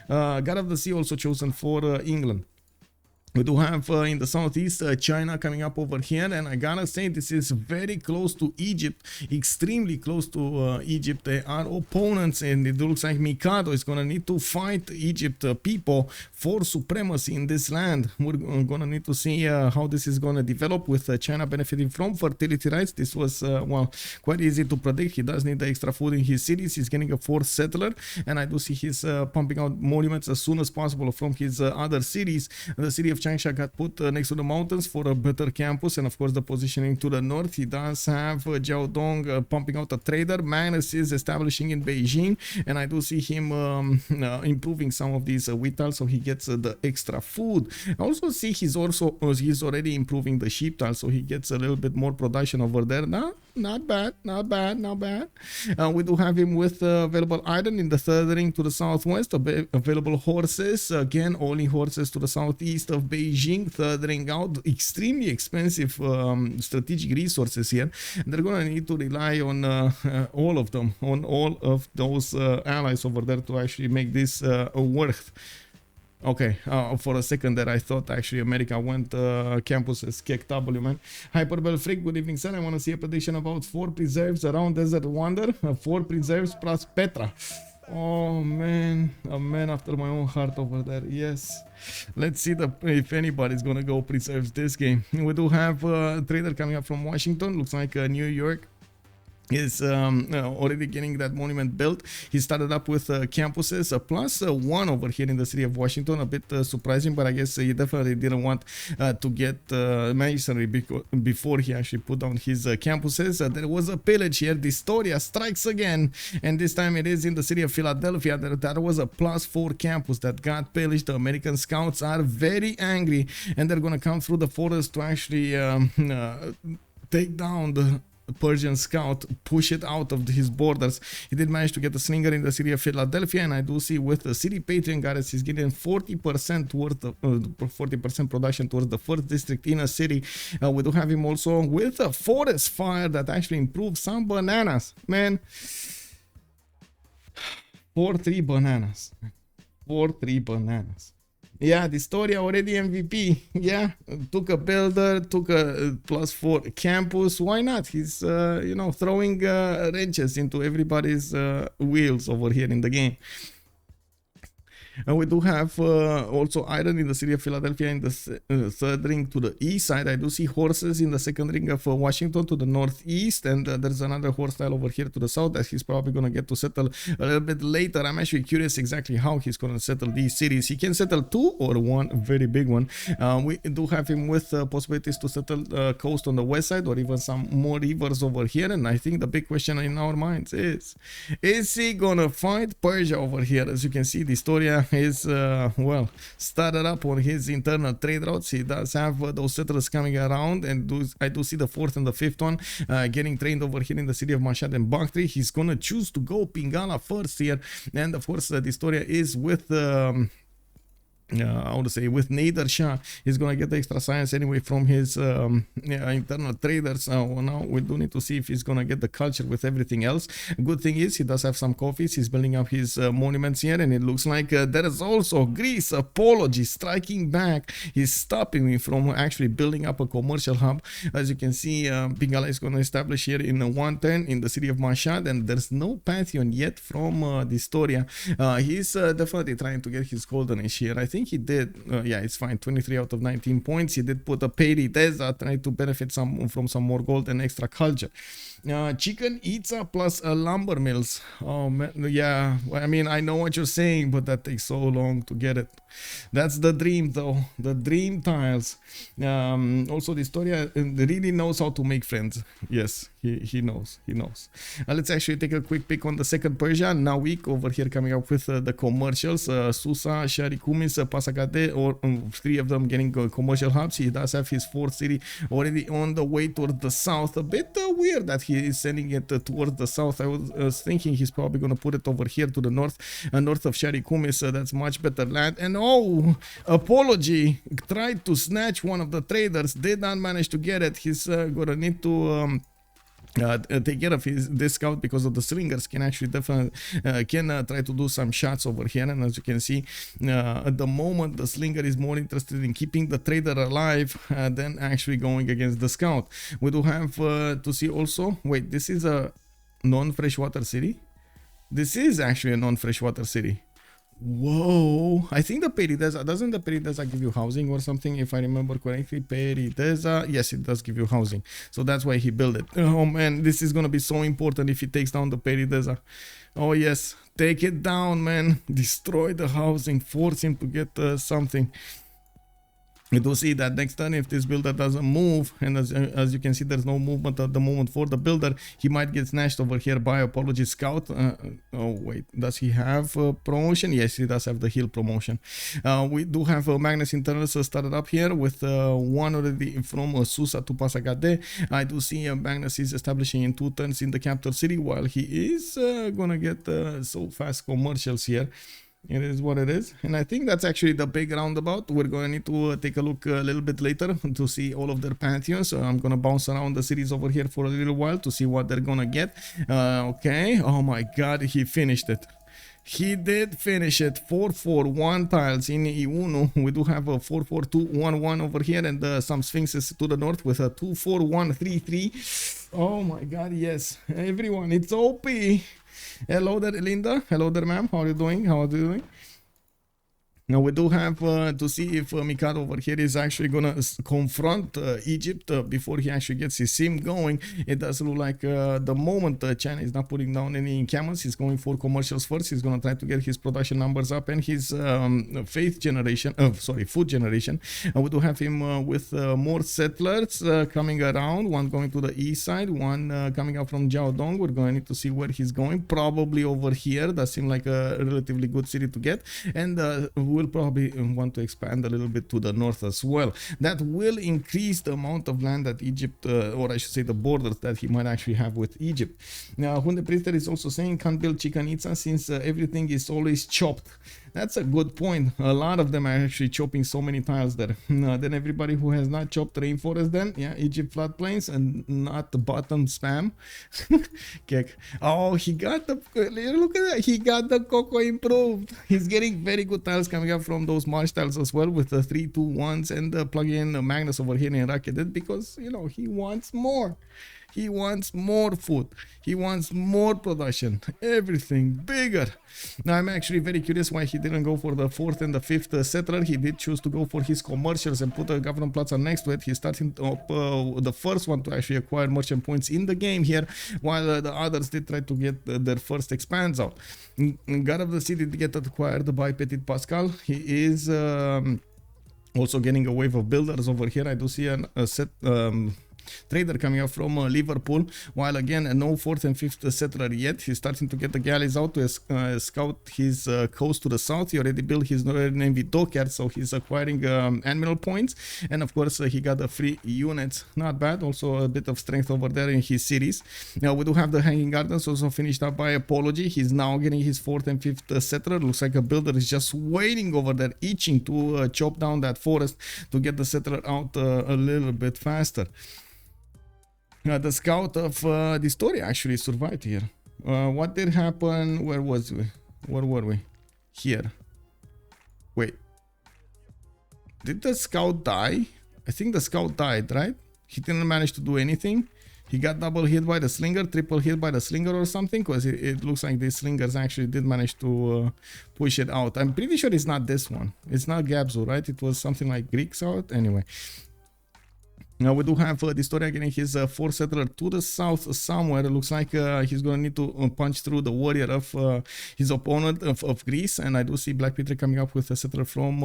God of the Sea also chosen for England. We do have in the southeast China coming up over here, and I gotta say this is very close to Egypt, extremely close to Egypt. They are opponents, and it looks like Mikado is gonna need to fight Egypt Pipo for supremacy in this land. We're gonna need to see how this is gonna develop, with China benefiting from fertility rights. This was well, quite easy to predict. He does need the extra food in his cities. He's getting a 4th settler, and I do see he's pumping out monuments as soon as possible from his other cities. The city of Changsha got put next to the mountains for a better campus, and of course the positioning to the north. He does have Jiaodong pumping out a trader. Magnus is establishing in Beijing, and I do see him improving some of these wheat tiles, so he gets the extra food. I also see he's already improving the sheep tiles, so he gets a little bit more production over there. Not bad. We do have him with available iron in the 3rd ring to the southwest, available horses, again only horses to the southeast of Beijing. 3rd ring out, extremely expensive strategic resources here. They're gonna need to rely on all of them, on all of those allies over there to actually make this worth. Okay, for a second there I thought actually America went campus as KW, man. Hyperbell Freak, good evening sir. I want to see a prediction about 4 preserves around Desert Wonder. 4 preserves plus Petra. Oh man, a man after my own heart over there. Yes, let's see if anybody's gonna go preserves this game. We do have a trader coming up from Washington. Looks like New York is already getting that monument built. He started up with campuses, a +1 over here in the city of Washington. A bit surprising, but I guess he definitely didn't want to get masonry before he actually put down his campuses. There was a pillage here. dISTORIA strikes again, and this time it is in the city of Philadelphia. There was a +4 campus that got pillaged. The American scouts are very angry, and they're gonna come through the forest to actually take down the Persian scout push it out of his borders. He did manage to get a slinger in the city of Philadelphia, and I do see with the city Patreon goddess, he's getting 40% worth of 40% production towards the first district in a city. We do have him also with a forest fire that actually improves some bananas, man. 4-3 bananas. 4-3 bananas. Yeah, dISTORIA already MVP. Yeah, took a builder, took a +4 campus. Why not? He's, you know, throwing wrenches into everybody's wheels over here in the game. And we do have also iron in the city of Philadelphia in the third ring to the east side. I do see horses in the second ring of Washington to the northeast, and there's another horse tile over here to the south that he's probably going to get to settle a little bit later. I'm actually curious exactly how he's going to settle these cities. He can settle 2 or 1 very big one. We do have him with possibilities to settle coast on the west side or even some more rivers over here, and I think the big question in our minds is he going to fight Persia over here? As you can see, dISTORIA is well started up on his internal trade routes. He does have those settlers coming around, and I do see the 4th and the 5th one getting trained over here in the city of Mashhad and Bakhtri. He's gonna choose to go Pingala first here, and of course dISTORIA is with I would say with Nader Shah. He's gonna get the extra science anyway from his internal traders. Now we do need to see if he's gonna get the culture with everything else. Good thing is he does have some coffees. He's building up his monuments here, and it looks like there is also Greece apology striking back. He's stopping me from actually building up a commercial hub. As you can see, Pingala is gonna establish here in 110 in the city of Mashhad, and there's no pantheon yet from dISTORIA. He's definitely trying to get his golden age here. I think he did, yeah, it's fine, 23 out of 19 points. He did put a Peri Deza, trying to benefit from some more gold and extra culture. Chicken Itza plus lumber mills. Oh man, yeah, I mean, I know what you're saying, but that takes so long to get it. That's the dream though, the dream tiles. Also dISTORIA really knows how to make friends. Yes, he knows. Let's actually take a quick pick on the second Persia. Nawyk over here coming up with the commercials. Susa, Sharikumis, Pasakade, or 3 of them getting commercial hubs. He does have his 4th city already on the way towards the south. A bit weird that he is sending it towards the south. I was thinking he's probably going to put it over here to the north, north of Sharikumis. That's much better land. And oh, apology, tried to snatch one of the traders, did not manage to get it. He's gonna need to take care of this scout because of the slingers can actually definitely try to do some shots over here. And as you can see, at the moment the slinger is more interested in keeping the trader alive than actually going against the scout. We do have to see also, wait, this is a non-freshwater city. This is actually a non-freshwater city. Whoa, I think the Peri Deza, doesn't the Peri Deza give you housing or something, if I remember correctly? Peri Deza, yes, it does give you housing, so that's why he built it. Oh man, this is gonna be so important if he takes down the Peri Deza. Oh yes, take it down, man, destroy the housing, force him to get something. You do see that next turn, if this builder doesn't move, and as you can see, there's no movement at the moment for the builder, he might get snatched over here by Apology Scout. Oh wait, does he have promotion? Yes, he does have the heal promotion. We do have Magnus Internals started up here with one already from Susa to Pasakade. I do see Magnus is establishing in 2 turns in the capital city, while he is gonna get so fast commercials here. It is what it is, and I think that's actually the big roundabout. We're going to need to take a look a little bit later to see all of their pantheons. So I'm going to bounce around the cities over here for a little while to see what they're going to get. Okay, oh my god, he finished it. He did finish it. 4-4-1 tiles in E1. We do have a 4-4-2-1-1 over here, and some sphinxes to the north with a 2-4-1-3-3. Oh my god, yes, everyone, it's OP. Hello there, Linda. Hello there, ma'am. How are you doing? How are you doing? Now we do have to see if Mikado over here is actually gonna confront Egypt before he actually gets his sim going. It does look like the moment China is not putting down any encampments, he's going for commercials first. He's gonna try to get his production numbers up and his food generation. We do have him with more settlers coming around. One going to the east side, one coming out from Jiaodong. We're going to need to see where he's going. Probably over here. That seems like a relatively good city to get. And will probably want to expand a little bit to the north as well. That will increase the amount of land that Egypt, or I should say the borders that he might actually have with Egypt. Now, Hundepriester is also saying can't build Chichen Itza since everything is always chopped. That's a good point. A lot of them are actually chopping so many tiles there. Then everybody who has not chopped rainforest, then yeah, Egypt floodplains and not the bottom spam. Oh, he got the, look at that, he got the cocoa improved. He's getting very good tiles coming up from those marsh tiles as well, with the 3-2-1s and plugging in Magnus over here in Rocketed, because you know he wants more. He wants more food. He wants more production. Everything bigger. Now, I'm actually very curious why he didn't go for the 4th and the 5th settler. He did choose to go for his commercials and put a government plaza next to it. He's starting up the first one to actually acquire merchant points in the game here, while the others did try to get their first expands out. God of the City did get acquired by Ptitpascal. He is also getting a wave of builders over here. I do see a set... trader coming up from Liverpool, while again no 4th and 5th settler yet. He's starting to get the galleys out to scout his coast to the south. He already built his Navy dockyard, so he's acquiring admiral points, and of course he got the free units. Not bad. Also a bit of strength over there in his cities. Now we do have the Hanging Gardens also finished up by Apology. He's now getting his 4th and 5th settler. Looks like a builder is just waiting over there, itching to chop down that forest to get the settler out a little bit faster. The scout of dISTORIA actually survived here. What did happen? Where was we? Where were we? Here. Wait. Did the scout die? I think the scout died, right? He didn't manage to do anything. He got double hit by the slinger, triple hit by the slinger or something, because it looks like these slingers actually did manage to push it out. I'm pretty sure it's not this one. It's not Gabzou, right? It was something like Greek scout. Anyway. Now we do have dISTORIA getting his 4th settler to the south somewhere. It looks like he's going to need to punch through the warrior of his opponent of Greece. And I do see BlackPitre coming up with a settler from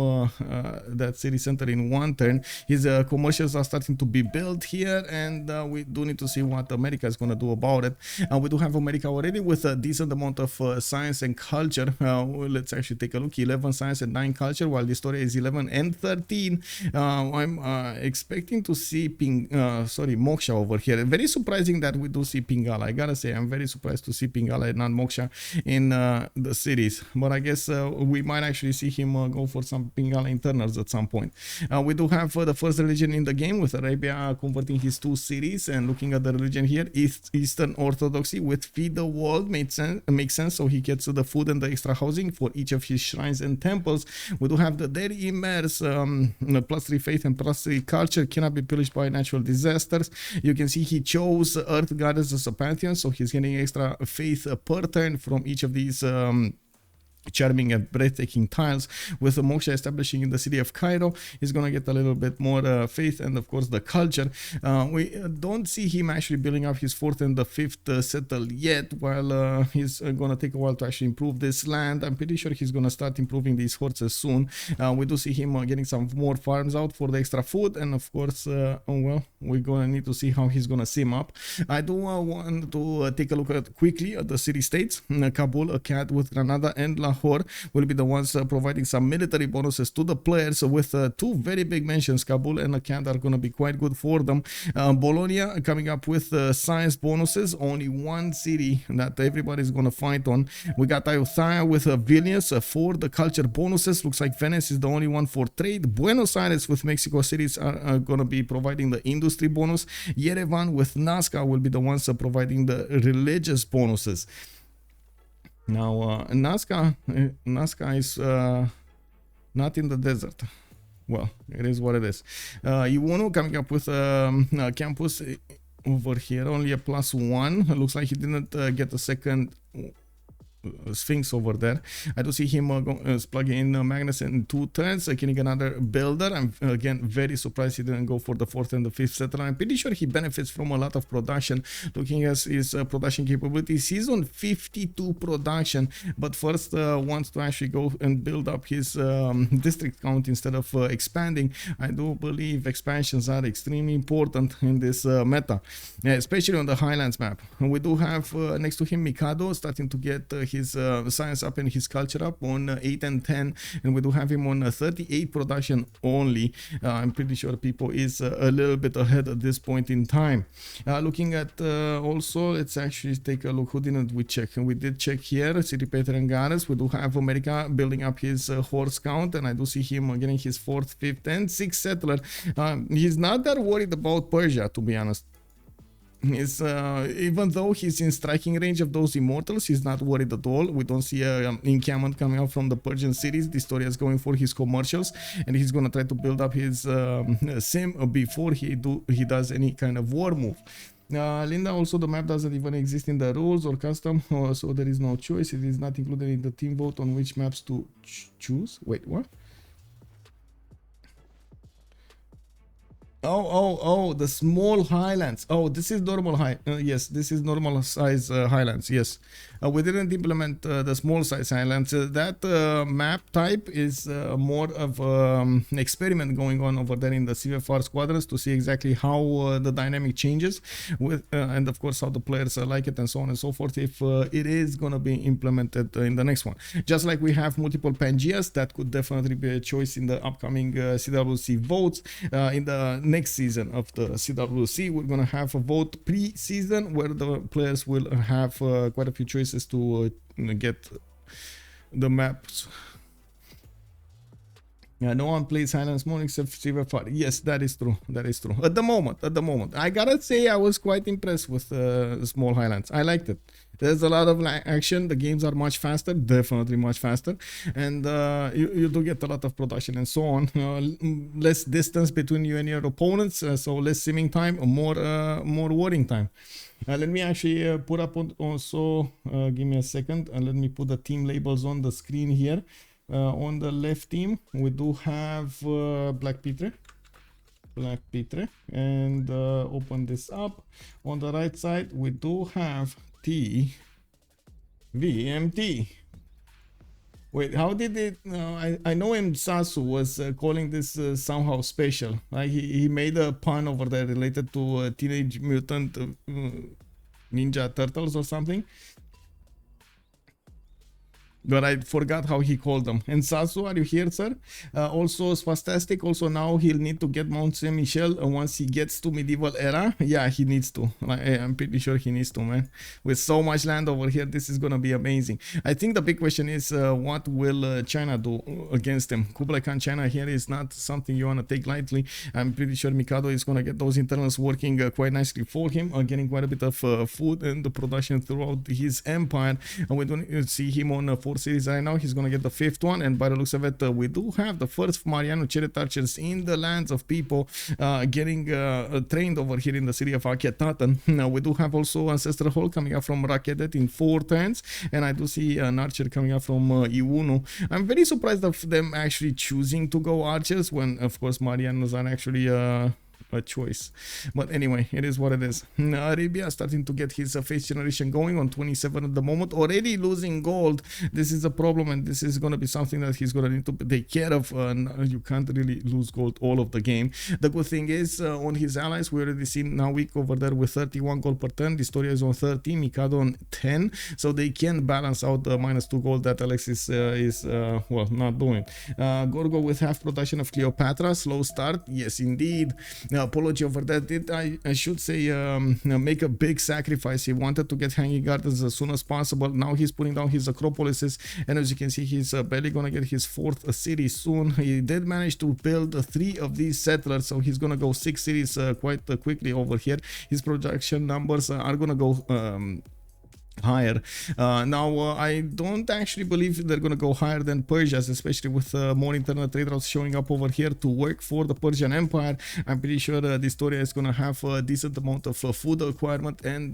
that city center in one turn. His commercials are starting to be built here, and we do need to see what America is going to do about it. We do have America already with a decent amount of science and culture. Let's actually take a look. 11 science and 9 culture, while dISTORIA is 11 and 13. I'm expecting to see Moksha over here. Very surprising that we do see Pingala. I gotta say, I'm very surprised to see Pingala and not Moksha in the series. But I guess we might actually see him go for some Pingala internals at some point. We do have the first religion in the game, with Arabia converting his 2 cities. And looking at the religion here, Eastern Orthodoxy with Feed the World makes sense. So he gets the food and the extra housing for each of his shrines and temples. We do have the Dairy Immerse, +3 faith and +3 culture, cannot be pillaged by natural disasters. You can see he chose Earth Goddess as a pantheon, so he's getting extra faith per turn from each of these charming and breathtaking tiles. With the Moksha establishing in the city of Cairo, he's gonna get a little bit more faith and of course the culture. We don't see him actually building up his 4th and the 5th settle yet, while he's gonna take a while to actually improve this land. I'm pretty sure he's gonna start improving these horses soon. We do see him getting some more farms out for the extra food, and of course well, we're gonna need to see how he's gonna sim up. I do want to take a look at quickly at the city states. Kabul, Akkad with Granada and Lahore will be the ones providing some military bonuses to the players, with 2 very big mentions. Kabul and Akkad are going to be quite good for them. Bologna coming up with science bonuses, only 1 city that everybody's going to fight on. We got Ayutthaya with Vilnius for the culture bonuses. Looks like Venice is the only one for trade. Buenos Aires with Mexico cities are going to be providing the industry bonus. Yerevan with Nazca will be the ones providing the religious bonuses. Now, Nazca is not in the desert. Well, it is what it is. Iwano coming up with campus over here, only a +1. It looks like he didn't get a second Sphinx over there. I do see him plugging in Magnus in 2 turns, getting another builder. I'm again very surprised he didn't go for the 4th and the 5th settler. I'm pretty sure he benefits from a lot of production. Looking at his production capabilities, he's on 52 production, but first wants to actually go and build up his district count instead of expanding. I do believe expansions are extremely important in this meta, especially on the Highlands map. We do have next to him Mikado starting to get his science up and his culture up on 8 and 10, and we do have him on 38 production only. I'm pretty sure Pipo is a little bit ahead at this point in time. Looking at also, let's actually take a look. Who didn't we check? And we did check here, City Peter and Gares. We do have America building up his horse count, and I do see him getting his 4th, 5th, and 6th settler. He's not that worried about Persia, to be honest. He's, even though he's in striking range of those immortals, he's not worried at all. We don't see an encampment coming out from the Persian cities. dISTORIA is going for his commercials, and he's gonna try to build up his sim before he does any kind of war move. Linda, also the map doesn't even exist in the rules or custom, so there is no choice. It is not included in the team vote on which maps to choose. Wait, what? Oh, the small highlands. Oh, this is normal yes, this is normal size highlands. Yes, we didn't implement the small size highlands. That map type is more of an experiment going on over there in the CFR squadrons to see exactly how the dynamic changes with and of course how the players like it and so on and so forth, if it is going to be implemented in the next one. Just like we have multiple Pangeas, that could definitely be a choice in the upcoming CWC votes. In the next season of the CWC, we're gonna have a vote pre-season where the players will have quite a few choices to get the maps. Yeah, no one plays Highlands more except Civ6. Yes, that is true. That is true. At the moment, I gotta say I was quite impressed with Small Highlands. I liked it. There's a lot of action. The games are much faster, definitely much faster, and you do get a lot of production and so on. Less distance between you and your opponents, so less simming time, more warring time. Let me actually put up on also. Give me a second, and let me put the team labels on the screen here. On the left team, we do have BlackPitre, and open this up. On the right side, we do have VMT. Wait, how did it? I know Sasu was calling this somehow special. Like he made a pun over there related to Teenage Mutant Ninja Turtles or something. But I forgot how he called them. And Sasu, are you here, sir? Also, Spastastic. Also, now he'll need to get Mount Saint Michel once he gets to medieval era. Yeah, he needs to. I'm pretty sure he needs to, man. With so much land over here, this is gonna be amazing. I think the big question is, what will China do against him? Kublai Khan China here is not something you wanna take lightly. I'm pretty sure Mikado is gonna get those internals working quite nicely for him, getting quite a bit of food and the production throughout his empire. And we don't see him on 4 series right now. He's gonna get the 5th one, and by the looks of it, we do have the first Mariano Chariot Archers in the lands of Pipo getting trained over here in the city of Akhetatan. We do have also Ancestral Hall coming up from Rakedet in 4 turns, and I do see an archer coming up from Iunu. I'm very surprised of them actually choosing to go archers when, of course, Marianos are actually a choice. But anyway, it is what it is. Arabia starting to get his face generation going on 27 at the moment, already losing gold. This is a problem, and this is going to be something that he's going to need to take care of. You can't really lose gold all of the game. The good thing is on his allies, we already seen Nawyk over there with 31 gold per turn. dISTORIA is on 13, Mikado on 10, so they can balance out the -2 gold that Alexis is well, not doing. Gorgo with half production of Cleopatra, slow start. Yes, indeed. Apology over that. Did I should say make a big sacrifice. He wanted to get hanging gardens as soon as possible. Now he's putting down his acropolises, and as you can see, he's barely gonna get his 4th city soon. He did manage to build 3 of these settlers, so he's gonna go 6 cities quite quickly over here. His production numbers are gonna go higher. Now I don't actually believe they're gonna go higher than Persia's, especially with more internal trade routes showing up over here to work for the Persian Empire. I'm pretty sure dISTORIA is gonna have a decent amount of food requirement and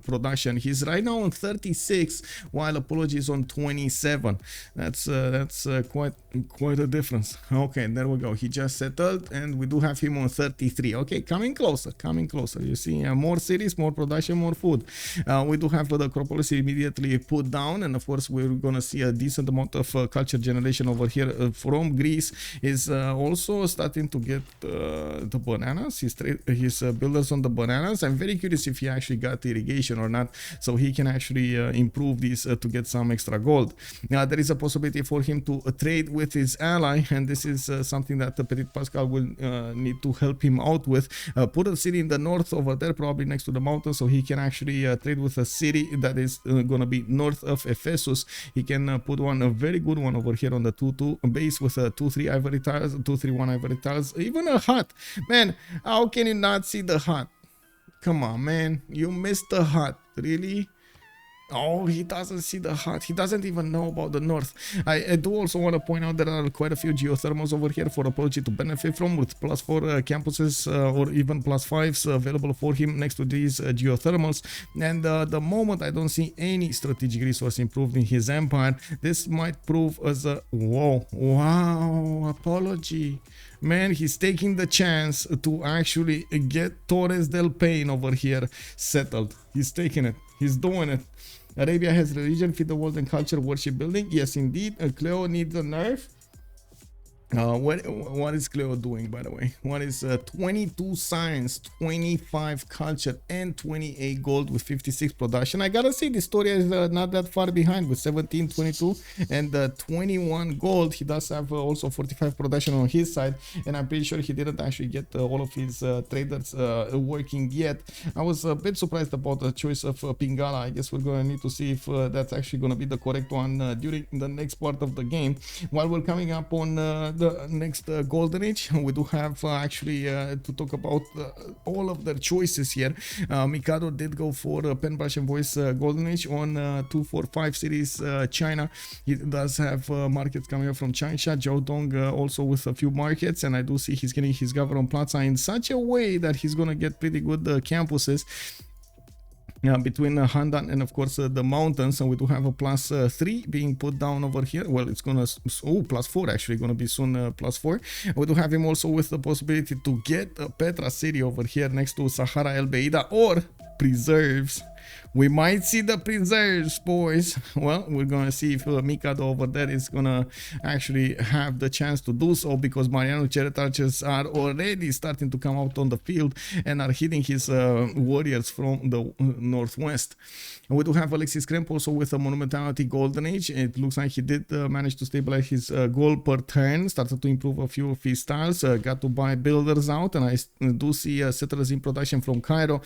production. He's right now on 36, while Apology is on 27. That's quite Quite a difference. Okay, there we go. He just settled, and we do have him on 33. Okay, coming closer, coming closer. You see, more cities, more production, more food. We do have the Acropolis immediately put down, and of course, we're gonna see a decent amount of culture generation over here from Greece. Is also starting to get the bananas. His builders on the bananas. I'm very curious if he actually got irrigation or not, so he can actually improve these to get some extra gold. There is a possibility for him to trade with his ally, and this is something that Ptitpascal will need to help him out with. Put a city in the north over there, probably next to the mountain, so he can actually trade with a city that is gonna be north of Ephesus. He can put one, a very good one over here on the 2-2 base with a 2-3 ivory tiles, 2-3-1 ivory tiles, even a hut. Man, how can you not see the hut? Come on, man, you missed the hut, really? Oh, he doesn't see the hut. He doesn't even know about the north. I do also want to point out there are quite a few geothermals over here for Apology to benefit from, with +4 campuses or even +5s available for him next to these geothermals. And the moment I don't see any strategic resource improved in his empire, this might prove as a... Whoa, wow, Apology. Man, he's taking the chance to actually get Torres del Paine over here settled. He's taking it. He's doing it. Arabia has religion, feed the world, and culture, worship building. Yes, indeed. Cleo needs a nerf. What is Cleo doing, by the way? What is 22 science, 25 culture, and 28 gold with 56 production? I gotta say, dISTORIA is not that far behind with 17, 22, and 21 gold. He does have also 45 production on his side, and I'm pretty sure he didn't actually get all of his traders working yet. I was a bit surprised about the choice of Pingala. I guess we're gonna need to see if that's actually gonna be the correct one during the next part of the game. While we're coming up on the next golden age, we do have actually to talk about all of their choices here. Mikado did go for pen brush and voice golden age on 245 series China. He does have markets coming up from Changsha, Jiaodong also with a few markets, and I do see he's getting his government plaza in such a way that he's gonna get pretty good campuses between Handan and of course the mountains. And we do have a +3 being put down over here. Well, it's gonna +4 actually, gonna be soon +4. We do have him also with the possibility to get a Petra city over here next to Sahara El Beida or preserves. We might see the preserves, boys. Well, we're gonna see if Mikado over there is gonna actually have the chance to do so, because Mariano chariot archers are already starting to come out on the field and are hitting his warriors from the northwest. And we do have Alexis Krempp also with a monumentality golden age. It looks like he did manage to stabilize his goal per turn, started to improve a few of his styles, got to buy builders out, and I do see settlers in production from Cairo.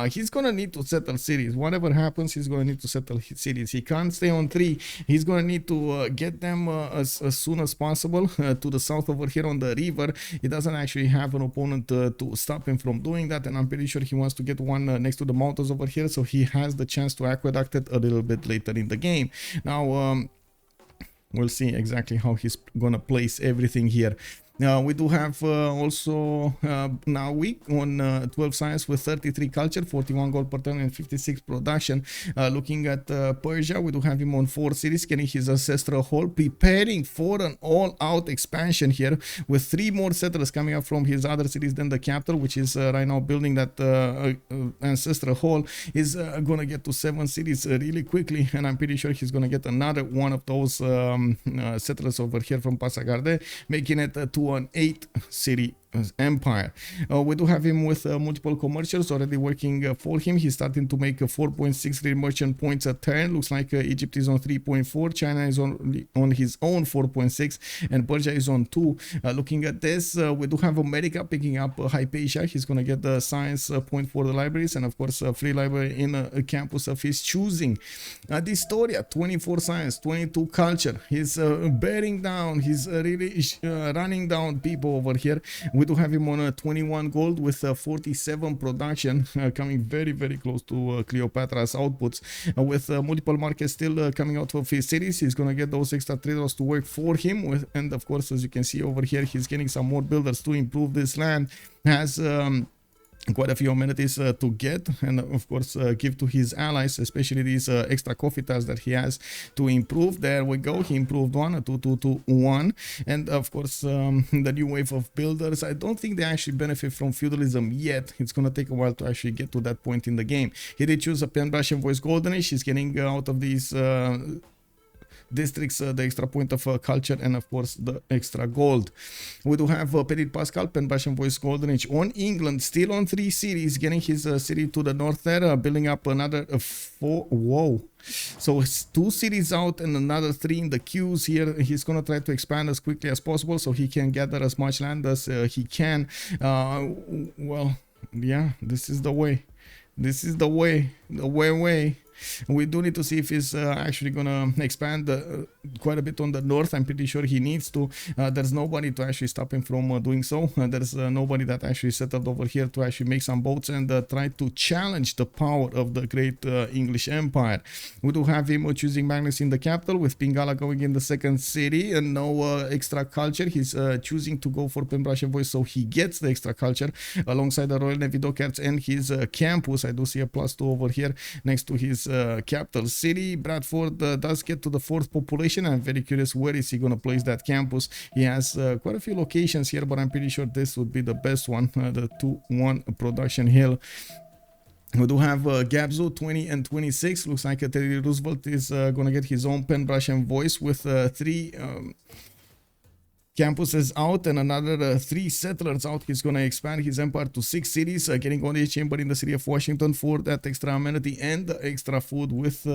He's gonna need to settle cities. Whatever happens, he's going to need to settle his cities. He can't stay on 3. He's going to need to get them as soon as possible to the south over here on the river. He doesn't actually have an opponent to stop him from doing that, and I'm pretty sure he wants to get one next to the mountains over here, so he has the chance to aqueduct it a little bit later in the game. Now, we'll see exactly how he's gonna place everything here. We do have also Nawyk on 12 science with 33 culture, 41 gold per turn, and 56 production. Looking at Persia, we do have him on 4 cities, getting his ancestral hall, preparing for an all-out expansion here, with 3 more settlers coming up from his other cities than the capital, which is right now building that ancestral hall. Is gonna get to 7 cities really quickly, and I'm pretty sure he's gonna get another one of those settlers over here from Pasagarde, making it to an 8 city empire. We do have him with multiple commercials already working for him. He's starting to make 4.63 merchant points a turn. Looks like Egypt is on 3.4, China is on his own 4.6, and Persia is on 2. Looking at this, we do have America picking up Hypatia. He's gonna get the science point for the libraries, and of course a free library in a campus of his choosing. dISTORIA, 24 science, 22 culture. He's bearing down, he's really running down people over here. We do have him on 21 gold with 47 production, coming very close to Cleopatra's outputs, with multiple markets still coming out of his cities. He's gonna get those extra traders to work for him, and of course, as you can see over here, he's getting some more builders to improve this land. Has quite a few amenities to get, and of course give to his allies, especially these extra coffee tiles that he has to improve. There we go, he improved one, a 2-2-2-1, and of course the new wave of builders. I don't think they actually benefit from feudalism yet. It's gonna take a while to actually get to that point in the game. He did choose a pen brush and voice golden age. He's getting out of these districts the extra point of culture and of course the extra gold. We do have Ptitpascal, pen brush and voice golden age on England, still on 3 cities, getting his city to the north there, building up another 4. Whoa, so 2 cities out and another 3 in the queues here. He's gonna try to expand as quickly as possible so he can gather as much land as he can. Well, yeah, this is the way. This is the way. We do need to see if he's actually gonna expand quite a bit on the north. I'm pretty sure he needs to. There's nobody to actually stop him from doing so. There's nobody that actually settled over here to actually make some boats and try to challenge the power of the great English Empire. We do have him choosing Magnus in the capital, with Pingala going in the second city, and no extra culture. He's choosing to go for Pembroke Voice, so he gets the extra culture alongside the Royal Navy dockyards and his campus. I do see a +2 over here next to his capital city. Bradford does get to the 4th population. I'm very curious where is he going to place that campus. He has quite a few locations here, but I'm pretty sure this would be the best one, the 2-1 production hill. We do have Gabzou 20 and 26. Looks like Teddy Roosevelt is going to get his own pen, brush and voice with 3 campuses out and another 3 settlers out. He's going to expand his empire to 6 cities, getting on his chamber in the city of Washington for that extra amenity and extra food with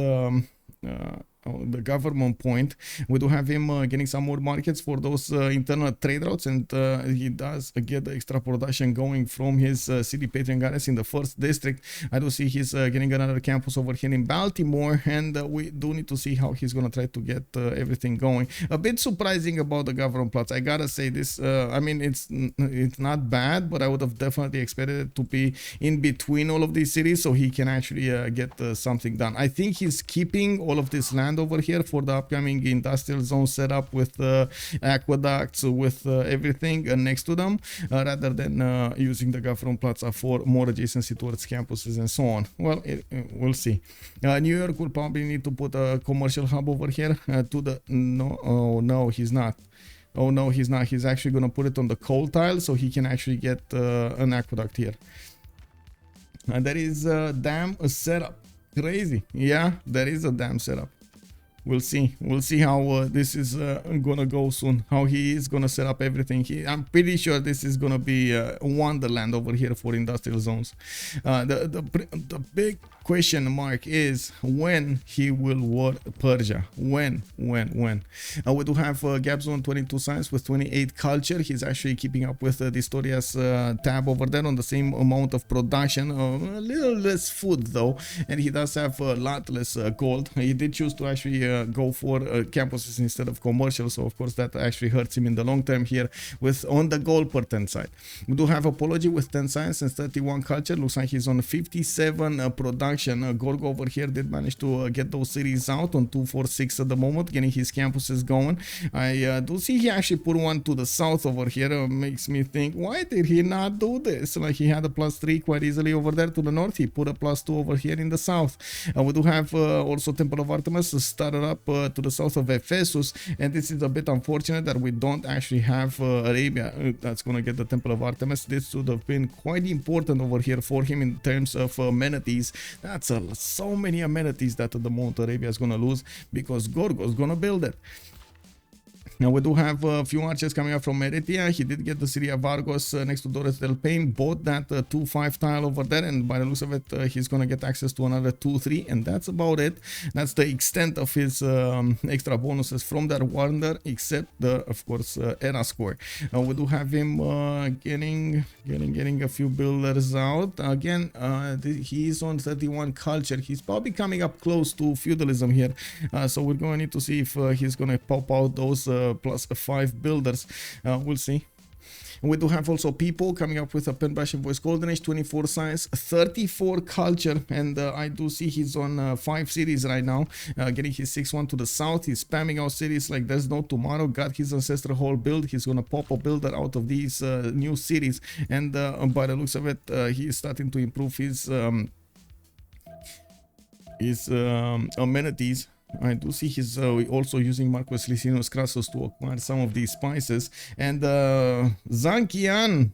the government point. We do have him getting some more markets for those internal trade routes, and he does get the extra production going from his city patron goddess in the 1st district. I do see he's getting another campus over here in Baltimore, and we do need to see how he's gonna try to get everything going. A bit surprising about the government plots, I gotta say this. I mean, it's not bad, but I would have definitely expected it to be in between all of these cities so he can actually get something done. I think he's keeping all of this land over here for the upcoming industrial zone setup with aqueducts, with everything next to them, rather than using the government plaza for more adjacency towards campuses and so on. Well, we'll see. New York will probably need to put a commercial hub over here to the no, he's not. Oh no, he's not. He's actually going to put it on the coal tile so he can actually get an aqueduct here. And that is damn a setup. Crazy. Yeah, that is a damn setup. We'll see. We'll see how this is gonna go soon. How he is gonna set up everything. I'm pretty sure this is gonna be wonderland over here for industrial zones. The big question mark is when he will war Persia. When? We do have Gabzou on 22 science with 28 culture. He's actually keeping up with dISTORIA's tab over there on the same amount of production. A little less food though, and he does have a lot less gold. He did choose to actually go for campuses instead of commercial, so of course that actually hurts him in the long term here with on the gold per 10 side. We do have Apology with 10 science and 31 culture. Looks like he's on 57 production. Gorgo over here did manage to get those cities out on 246 at the moment, getting his campuses going. I do see he actually put one to the south over here. Makes me think, why did he not do this? Like, he had a +3 quite easily over there to the north. He put a +2 over here in the south. We do have also Temple of Artemis started up to the south of Ephesus, and this is a bit unfortunate that we don't actually have Arabia that's gonna get the Temple of Artemis. This would have been quite important over here for him in terms of amenities. That's so many amenities that the moment Arabia is gonna lose because Gorgo is gonna build it. Now we do have a few archers coming up from Eretia. He did get the city of Argos next to Doris del Pain, bought that 2-5 tile over there, and by the looks of it he's gonna get access to another 2-3, and that's about it. That's the extent of his extra bonuses from that wonder, except the, of course, era score. We do have him getting a few builders out. Again, he's on 31 culture. He's probably coming up close to feudalism here, so we're going to need to see if he's gonna pop out those +5 builders. We'll see. And we do have also Pipo coming up with a pen brush and voice golden age, 24 science, 34 culture, and I do see he's on 5 cities right now, getting his 6-1 to the south. He's spamming out cities like there's no tomorrow. Got his ancestral hall build. He's gonna pop a builder out of these new cities, and by the looks of it, he is starting to improve his amenities. I do see he's also using Marcus Licinius Crassus to acquire some of these spices. And Zankian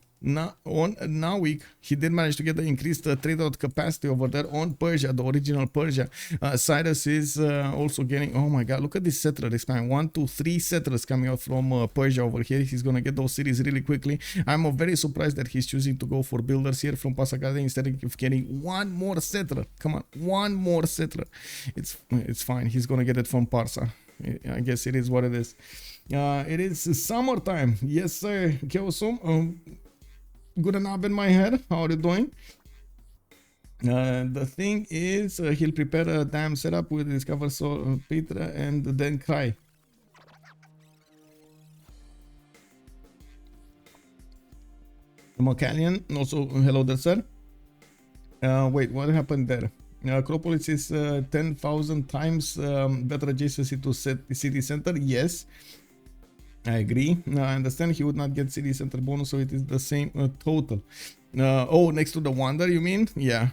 on Nawyk, he did manage to get the increased trade out capacity over there on Persia, the original Persia. Cyrus is also getting, oh my god, look at this settler this time. 1, 2, 3 settlers coming out from Persia over here. He's gonna get those cities really quickly. I'm very surprised that he's choosing to go for builders here from Pasacade instead of getting one more settler. Come on, one more settler. It's fine. He's gonna get it from Parsa. I guess it is what it is. It is summertime. Yes, sir. Keosum. Good enough in my head. How are you doing? The thing is, he'll prepare a damn setup with discover Petra and then cry. Macallian, also hello there, sir. Wait, what happened there? Acropolis is 10,000 times better adjacency to city center. Yes. I agree. I understand he would not get city center bonus, so it is the same total. Oh, next to the wonder, you mean? Yeah.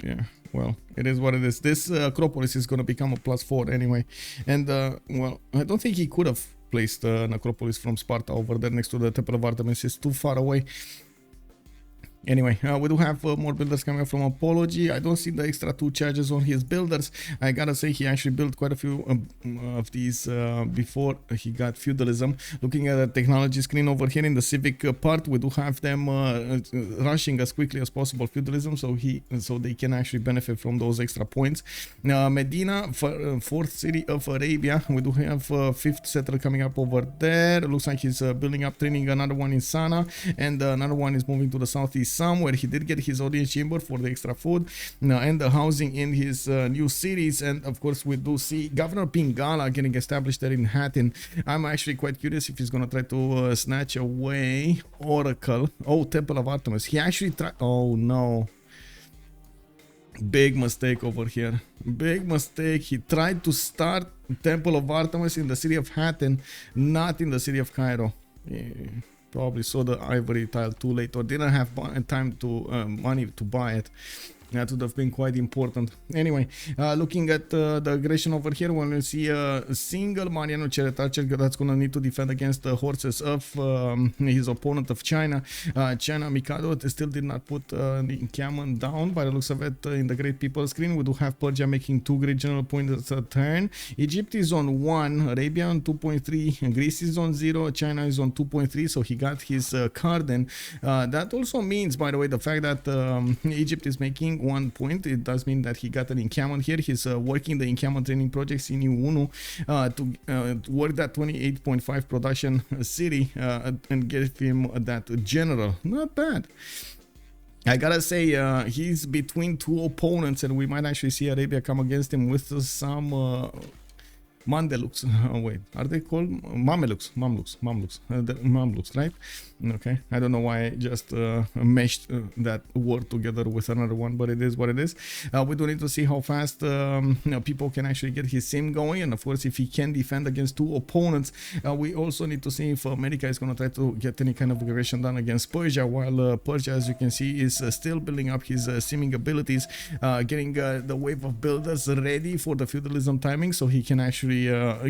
Yeah, well, it is what it is. This Acropolis is going to become a +4 anyway. And, well, I don't think he could have placed an Acropolis from Sparta over there next to the Temple of Artemis. It's too far away. Anyway, we do have more builders coming up from Apology. I don't see the extra 2 charges on his builders. I gotta say he actually built quite a few of these before he got feudalism. Looking at the technology screen over here in the civic part, we do have them rushing as quickly as possible feudalism, so they can actually benefit from those extra points. Medina, 4th city of Arabia. We do have 5th settler coming up over there. It looks like he's building up, training another one in Sana, and another one is moving to the southeast somewhere. He did get his audience chamber for the extra food and the housing in his new cities. And of course we do see Governor Pingala getting established there in Hattin. I'm actually quite curious if he's gonna try to snatch away Oracle. Oh, Temple of Artemis. He actually tried. Oh no, big mistake over here. Big mistake. He tried to start Temple of Artemis in the city of Hattin, not in the city of Cairo. Yeah. Probably saw the ivory tile too late, or didn't have time to money to buy it. That would have been quite important. Anyway, looking at the aggression over here, when we see a single Mariano Ceretacher that's going to need to defend against the horses of his opponent of China. China Mikado still did not put the encampment down by the looks of it in the Great People screen. We do have Persia making 2 great general points a turn. Egypt is on 1, Arabia on 2.3, Greece is on 0, China is on 2.3, so he got his card in. That also means, by the way, the fact that Egypt is making 1 point, it does mean that he got an encampment here. He's working the encampment training projects in Unu to work that 28.5 production city and give him that general. Not bad. I gotta say, he's between 2 opponents, and we might actually see Arabia come against him with some Mandeluks. Oh wait, are they called Mamelukes? Mamluks, right? Okay, I don't know why I just meshed that word together with another one, but it is what it is. We do need to see how fast people can actually get his sim going, and of course if he can defend against 2 opponents. We also need to see if America is going to try to get any kind of aggression done against Persia, while Persia, as you can see, is still building up his simming abilities, getting the wave of builders ready for the feudalism timing, so he can actually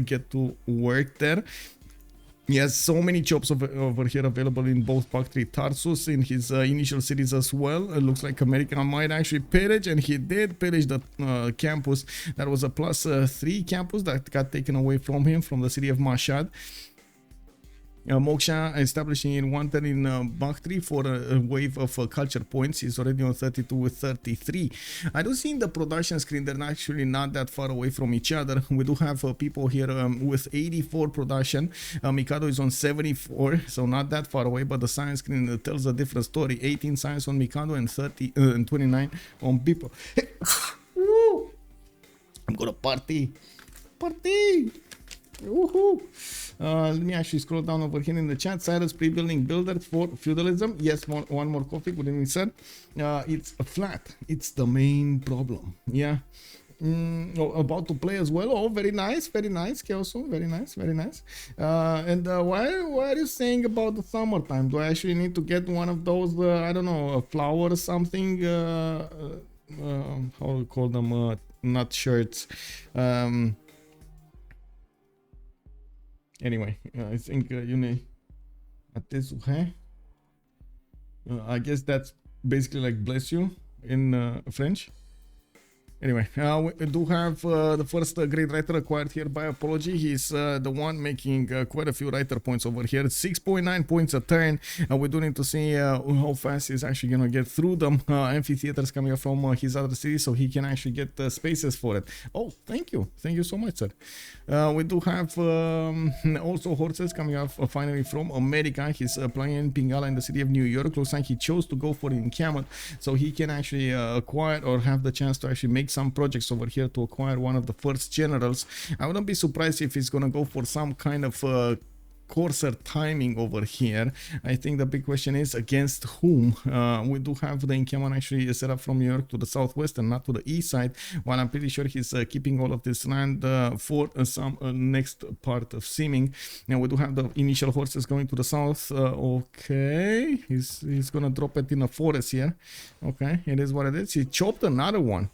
get to work there. He has so many jobs over here available in both Bactri Tarsus, in his initial cities as well. It looks like America might actually pillage, and he did pillage the campus. That was a +3 campus that got taken away from him from the city of Mashhad. Moksha establishing in 110 in Bactri for a wave of culture points. He's already on 32 with 33. I do see in the production screen they're actually not that far away from each other. We do have people here with 84 production. Mikado is on 74, so not that far away, but the science screen tells a different story. 18 science on Mikado and 29 on Pipo. I'm gonna party. Woohoo! Let me actually scroll down over here in the chat. Cyrus pre-building builder for feudalism. Yes, one more coffee. Good evening, sir. It's flat. It's the main problem. Yeah. About to play as well. Oh, very nice, Kelso. Very nice. And why are you saying about the summertime? Do I actually need to get one of those? I don't know, a flower or something. How do you call them? Not shirts. Anyway, I think you need. I guess that's basically like bless you in French. Anyway, we do have the first great writer acquired here by Apology. He's the one making quite a few writer points over here. 6.9 points a turn. We do need to see how fast he's actually going to get through them. Amphitheaters coming up from his other cities, so he can actually get spaces for it. Oh, thank you. Thank you so much, sir. We do have also horses coming up finally from America. He's playing in Pingala in the city of New York. Looks like he chose to go for the encampment, so he can actually acquire or have the chance to actually make some projects over here to acquire one of the first generals. I wouldn't be surprised if he's gonna go for some kind of coarser timing over here. I think the big question is against whom. We do have the encampment actually set up from New York to the southwest and not to the east side, while I'm pretty sure he's keeping all of this land for some next part of seaming. Now we do have the initial horses going to the south. Okay, he's gonna drop it in a forest here. Okay, it is what it is. He chopped another one.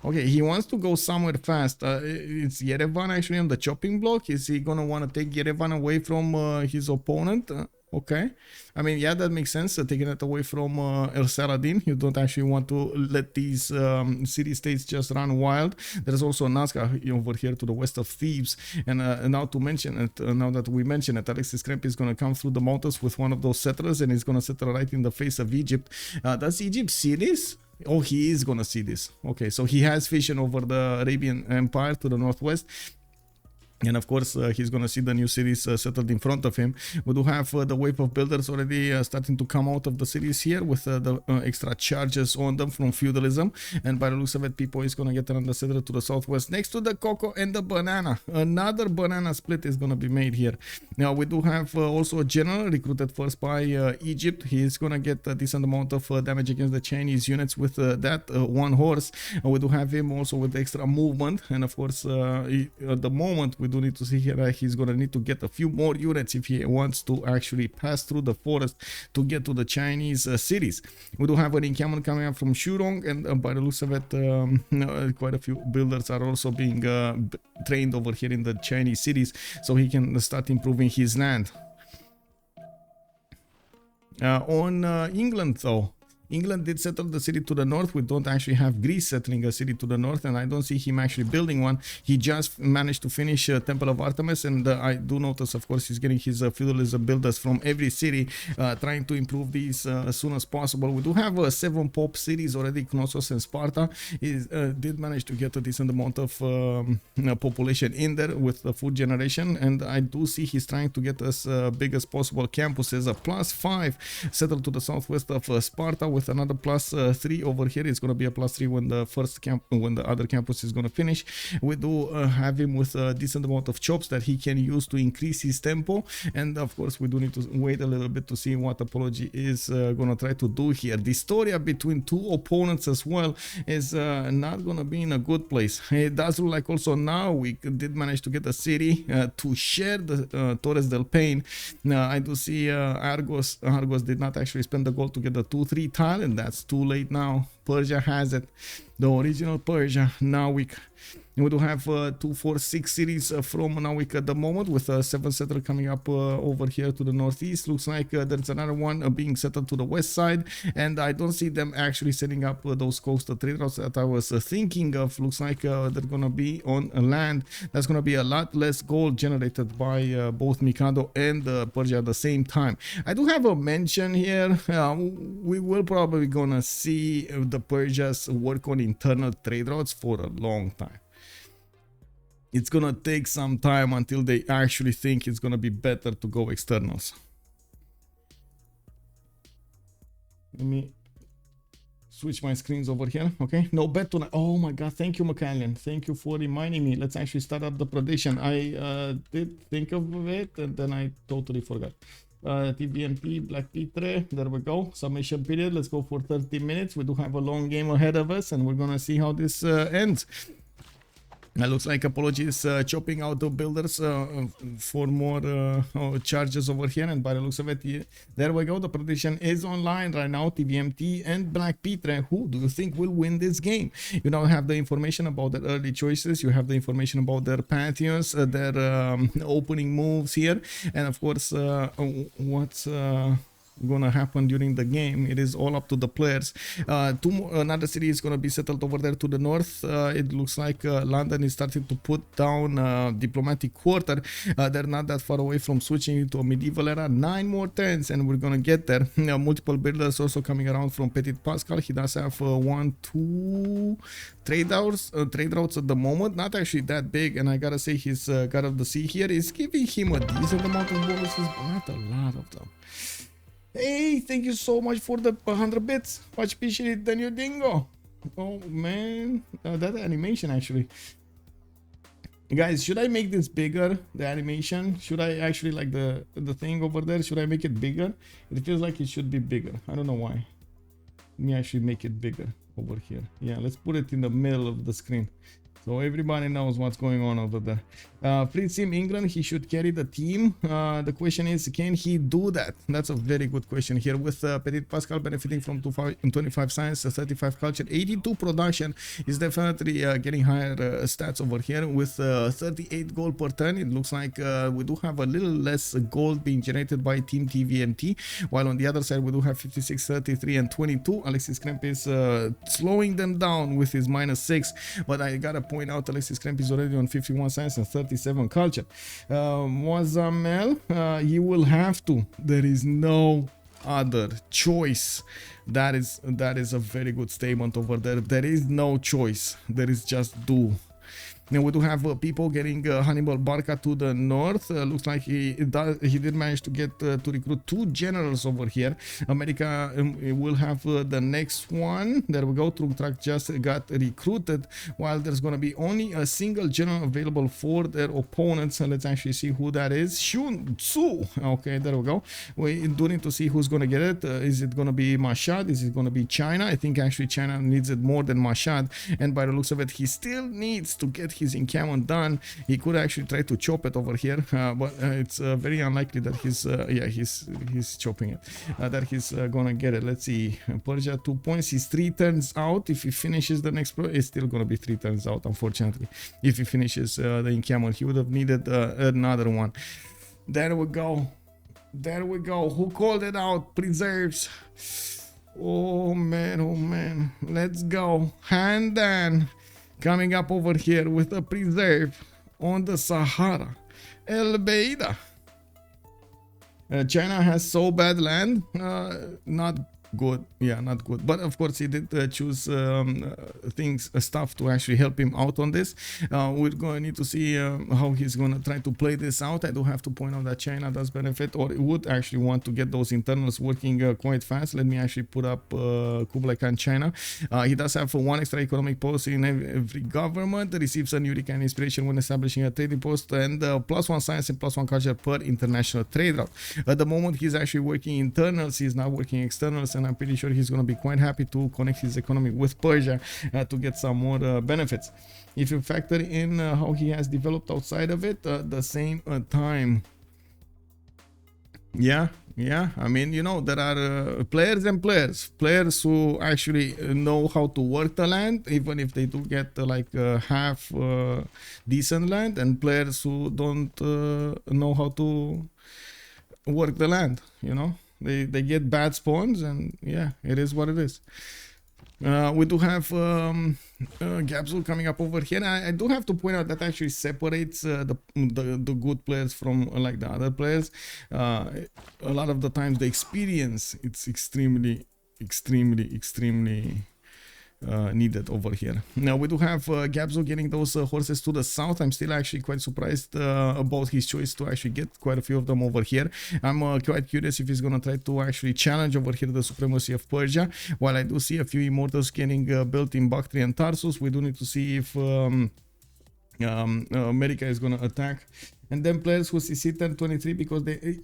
Okay, he wants to go somewhere fast. It's Yerevan actually on the chopping block. Is he gonna want to take Yerevan away from his opponent? Okay, I mean, yeah, that makes sense. Taking it away from El Saladin. You don't actually want to let these city-states just run wild. There's also Nazca over here to the west of Thebes. And now to mention it, now that we mention it, Alexis Krempp is going to come through the mountains with one of those settlers, and he's going to settle right in the face of Egypt. Does Egypt see this? Oh, he is gonna see this. Okay, so he has vision over the Arabian Empire to the northwest. And of course, he's going to see the new cities settled in front of him. We do have the wave of builders already starting to come out of the cities here with the extra charges on them from feudalism. And by the looks of it, Pipo is going to get another settler to the southwest next to the cocoa and the banana. Another banana split is going to be made here. Now, we do have also a general recruited first by Egypt. He's going to get a decent amount of damage against the Chinese units with that one horse. We do have him also with extra movement. And of course, at the moment, we do need to see here that he's going to need to get a few more units if he wants to actually pass through the forest to get to the Chinese cities. We do have an encampment coming up from Shurong, and by the looks of it, quite a few builders are also being trained over here in the Chinese cities, so he can start improving his land. On England, though, England did settle the city to the north. We don't actually have Greece settling a city to the north, and I don't see him actually building one. He just managed to finish Temple of Artemis, and I do notice, of course, he's getting his feudalism builders from every city, trying to improve these as soon as possible. We do have 7 Pope cities already, Knossos and Sparta. He did manage to get a decent amount of population in there with the food generation, and I do see he's trying to get as big as possible campuses. A +5 settled to the southwest of Sparta, with another +3 over here. It's going to be a +3 when the other campus is going to finish. We do have him with a decent amount of chops that he can use to increase his tempo, and of course we do need to wait a little bit to see what Apology is going to try to do here. dISTORIA between 2 opponents as well is not going to be in a good place. It does look like also now we did manage to get a city to share the Torres del Paine. I do see Argos did not actually spend the gold to get the 2-3 tile, and that's too late now. Persia has it, the original Persia, Nawyk. And we do have 2, 4, 6 cities from Nawyk at the moment, with a 7 settler coming up over here to the northeast. Looks like there's another one being settled to the west side, and I don't see them actually setting up those coastal trade routes that I was thinking of. Looks like they're gonna be on land. That's gonna be a lot less gold generated by both Mikado and Persia at the same time. I do have a mention here. We will probably gonna see the Persians work on internal trade routes for a long time. It's gonna take some time until they actually think it's gonna be better to go externals. Let me switch my screens over here. Okay, no bet tonight. Oh my god, thank you, McCallion. Thank you for reminding me. Let's actually start up the prediction. I did think of it and then I totally forgot. TBNP, BlackPitre, there we go. Submission period. Let's go for 30 minutes. We do have a long game ahead of us and we're gonna see how this ends. It looks like Apology is chopping out the builders for more charges over here, and by the looks of it, there we go. The prediction is online right now. TVMT and BlackPitre. Who do you think will win this game? You now have the information about their early choices. You have the information about their pantheons, their opening moves here, and of course, what's gonna happen during the game. It is all up to the players. Another city is gonna be settled over there to the north. It looks like London is starting to put down diplomatic quarter. They're not that far away from switching into a medieval era. 9 more turns and we're gonna get there. Multiple builders also coming around from Ptitpascal. He does have 1, 2 trade routes at the moment. Not actually that big, and I gotta say his God of the Sea here is giving him a decent amount of bonuses, but not a lot of them. Hey, thank you so much for the 100 bits. Much appreciated, Daniel Dingo. Oh man, that animation actually. Guys, should I make this bigger? The animation? Should I actually like the thing over there? Should I make it bigger? It feels like it should be bigger. I don't know why. Let me actually make it bigger over here. Yeah, let's put it in the middle of the screen, so everybody knows what's going on over there. Fleet Sim England, he should carry the team. The question is, can he do that? That's a very good question here. With Ptitpascal benefiting from 25 science, 35 culture, 82 production, is definitely getting higher stats over here. With 38 gold per turn, it looks like we do have a little less gold being generated by Team TVNT, while on the other side we do have 56, 33, and 22. Alexis Krempp is slowing them down with his -6, but I gotta point out Alexis Krempp is already on 51 science and 37 culture. Moazamel, you will have to. There is no other choice. That is a very good statement over there. There is no choice. There is just do. Now we do have people getting Hannibal Barca to the north. Looks like he did manage to get to recruit 2 generals over here. America will have the next one. There we go. Truk just got recruited, while there's going to be only a single general available for their opponents. Let's actually see who that is. Shun Tzu. Okay, there we go. We do need to see who's going to get it. Is it going to be Mashhad? Is it going to be China? I think actually China needs it more than Mashhad, and by the looks of it, he still needs to get his encampment done. He could actually try to chop it over here, but it's very unlikely that he's chopping it, that he's gonna get it. Let's see. Persia 2 points. He's 3 turns out. If he finishes the next pro, it's still gonna be 3 turns out, unfortunately. If he finishes the encampment, he would have needed another one. There we go. There we go. Who called it out? Preserves. Oh man, oh man. Let's go. Handan coming up over here with a preserve on the Sahara. El Beida. China has so bad land. Not good. Yeah, not good. But of course he did choose stuff to actually help him out on this. We're going to need to see how he's going to try to play this out. I do have to point out that China does benefit, or would actually want to get those internals working quite fast. Let me actually put up Kublai Khan China. He does have 1 extra economic post in every government, receives a new and inspiration when establishing a trading post, and +1 science and +1 culture per international trade route. At the moment he's actually working internals, he's not working externals, and I'm pretty sure he's going to be quite happy to connect his economy with Persia to get some more benefits. If you factor in how he has developed outside of it, the same time. Yeah, I mean, you know, there are players and players who actually know how to work the land, even if they do get like half decent land, and players who don't know how to work the land, you know. They get bad spawns, and yeah, it is what it is. We do have Gabzou coming up over here. I do have to point out that actually separates the good players from like the other players. A lot of the times the experience, it's extremely needed over here. Now we do have Gabzou getting those horses to the south. I'm still actually quite surprised about his choice to actually get quite a few of them over here. I'm quite curious if he's gonna try to actually challenge over here the supremacy of Persia. While I do see a few immortals getting built in Bactria and Tarsus, we do need to see if America is gonna attack. And then players who see turn 23 because they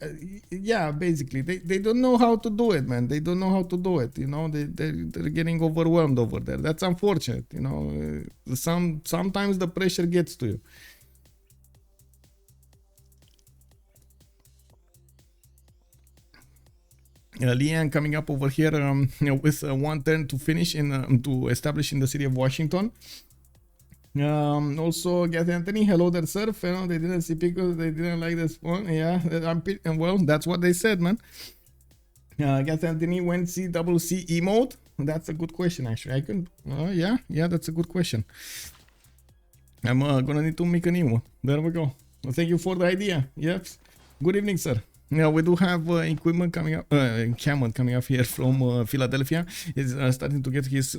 yeah, basically they don't know how to do it, man. They don't know how to do it, you know. They're getting overwhelmed over there. That's unfortunate, you know. Sometimes the pressure gets to you. Lian coming up over here with one turn to finish in to establish in the city of Washington. Also Gath Anthony, hello there, surf. You know, they didn't see because they didn't like this one. Yeah, well, that's what they said, man. Gath Anthony, when CWC emote? That's a good question, actually. I can, yeah, that's a good question. I'm gonna need to make an emote. There we go. Well, thank you for the idea. Yep. Good evening, sir. Now we do have equipment coming up, Cameron coming up here from Philadelphia. He's starting to get his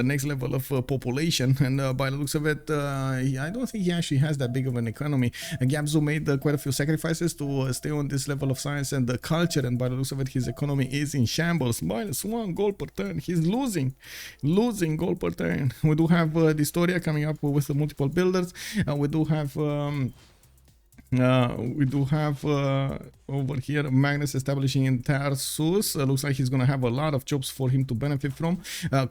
next level of population, and by the looks of it, I don't think he actually has that big of an economy. Gabzou made quite a few sacrifices to stay on this level of science and the culture, and by the looks of it, his economy is in shambles. -1 gold per turn. He's losing gold per turn. We do have dISTORIA coming up with multiple builders. We do have over here Magnus establishing in Tarsus. Looks like he's gonna have a lot of jobs for him to benefit from.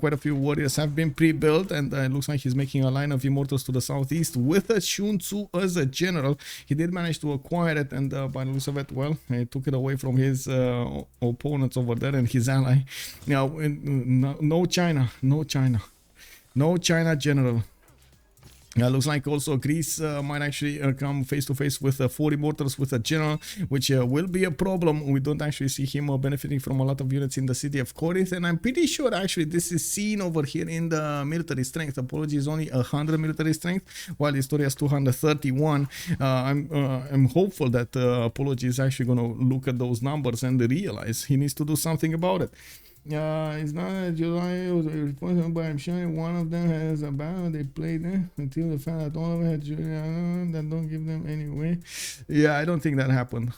Quite a few warriors have been pre-built, and it looks like he's making a line of immortals to the southeast with a Shun Tzu as a general. He did manage to acquire it, and by the looks of it, well, he took it away from his opponents over there and his ally. Now, no China general. Looks like also Greece might actually come face to face with 4 immortals with a general, which will be a problem. We don't actually see him benefiting from a lot of units in the city of Corinth, and I'm pretty sure actually this is seen over here in the military strength. Apology is only 100 military strength, while dISTORIA is 231. I'm hopeful that Apology is actually going to look at those numbers and realize he needs to do something about it. It's not July, but I'm sure one of them has a battle they played there until the fact that all of them had Julia that don't give them any way. Yeah, I don't think that happened.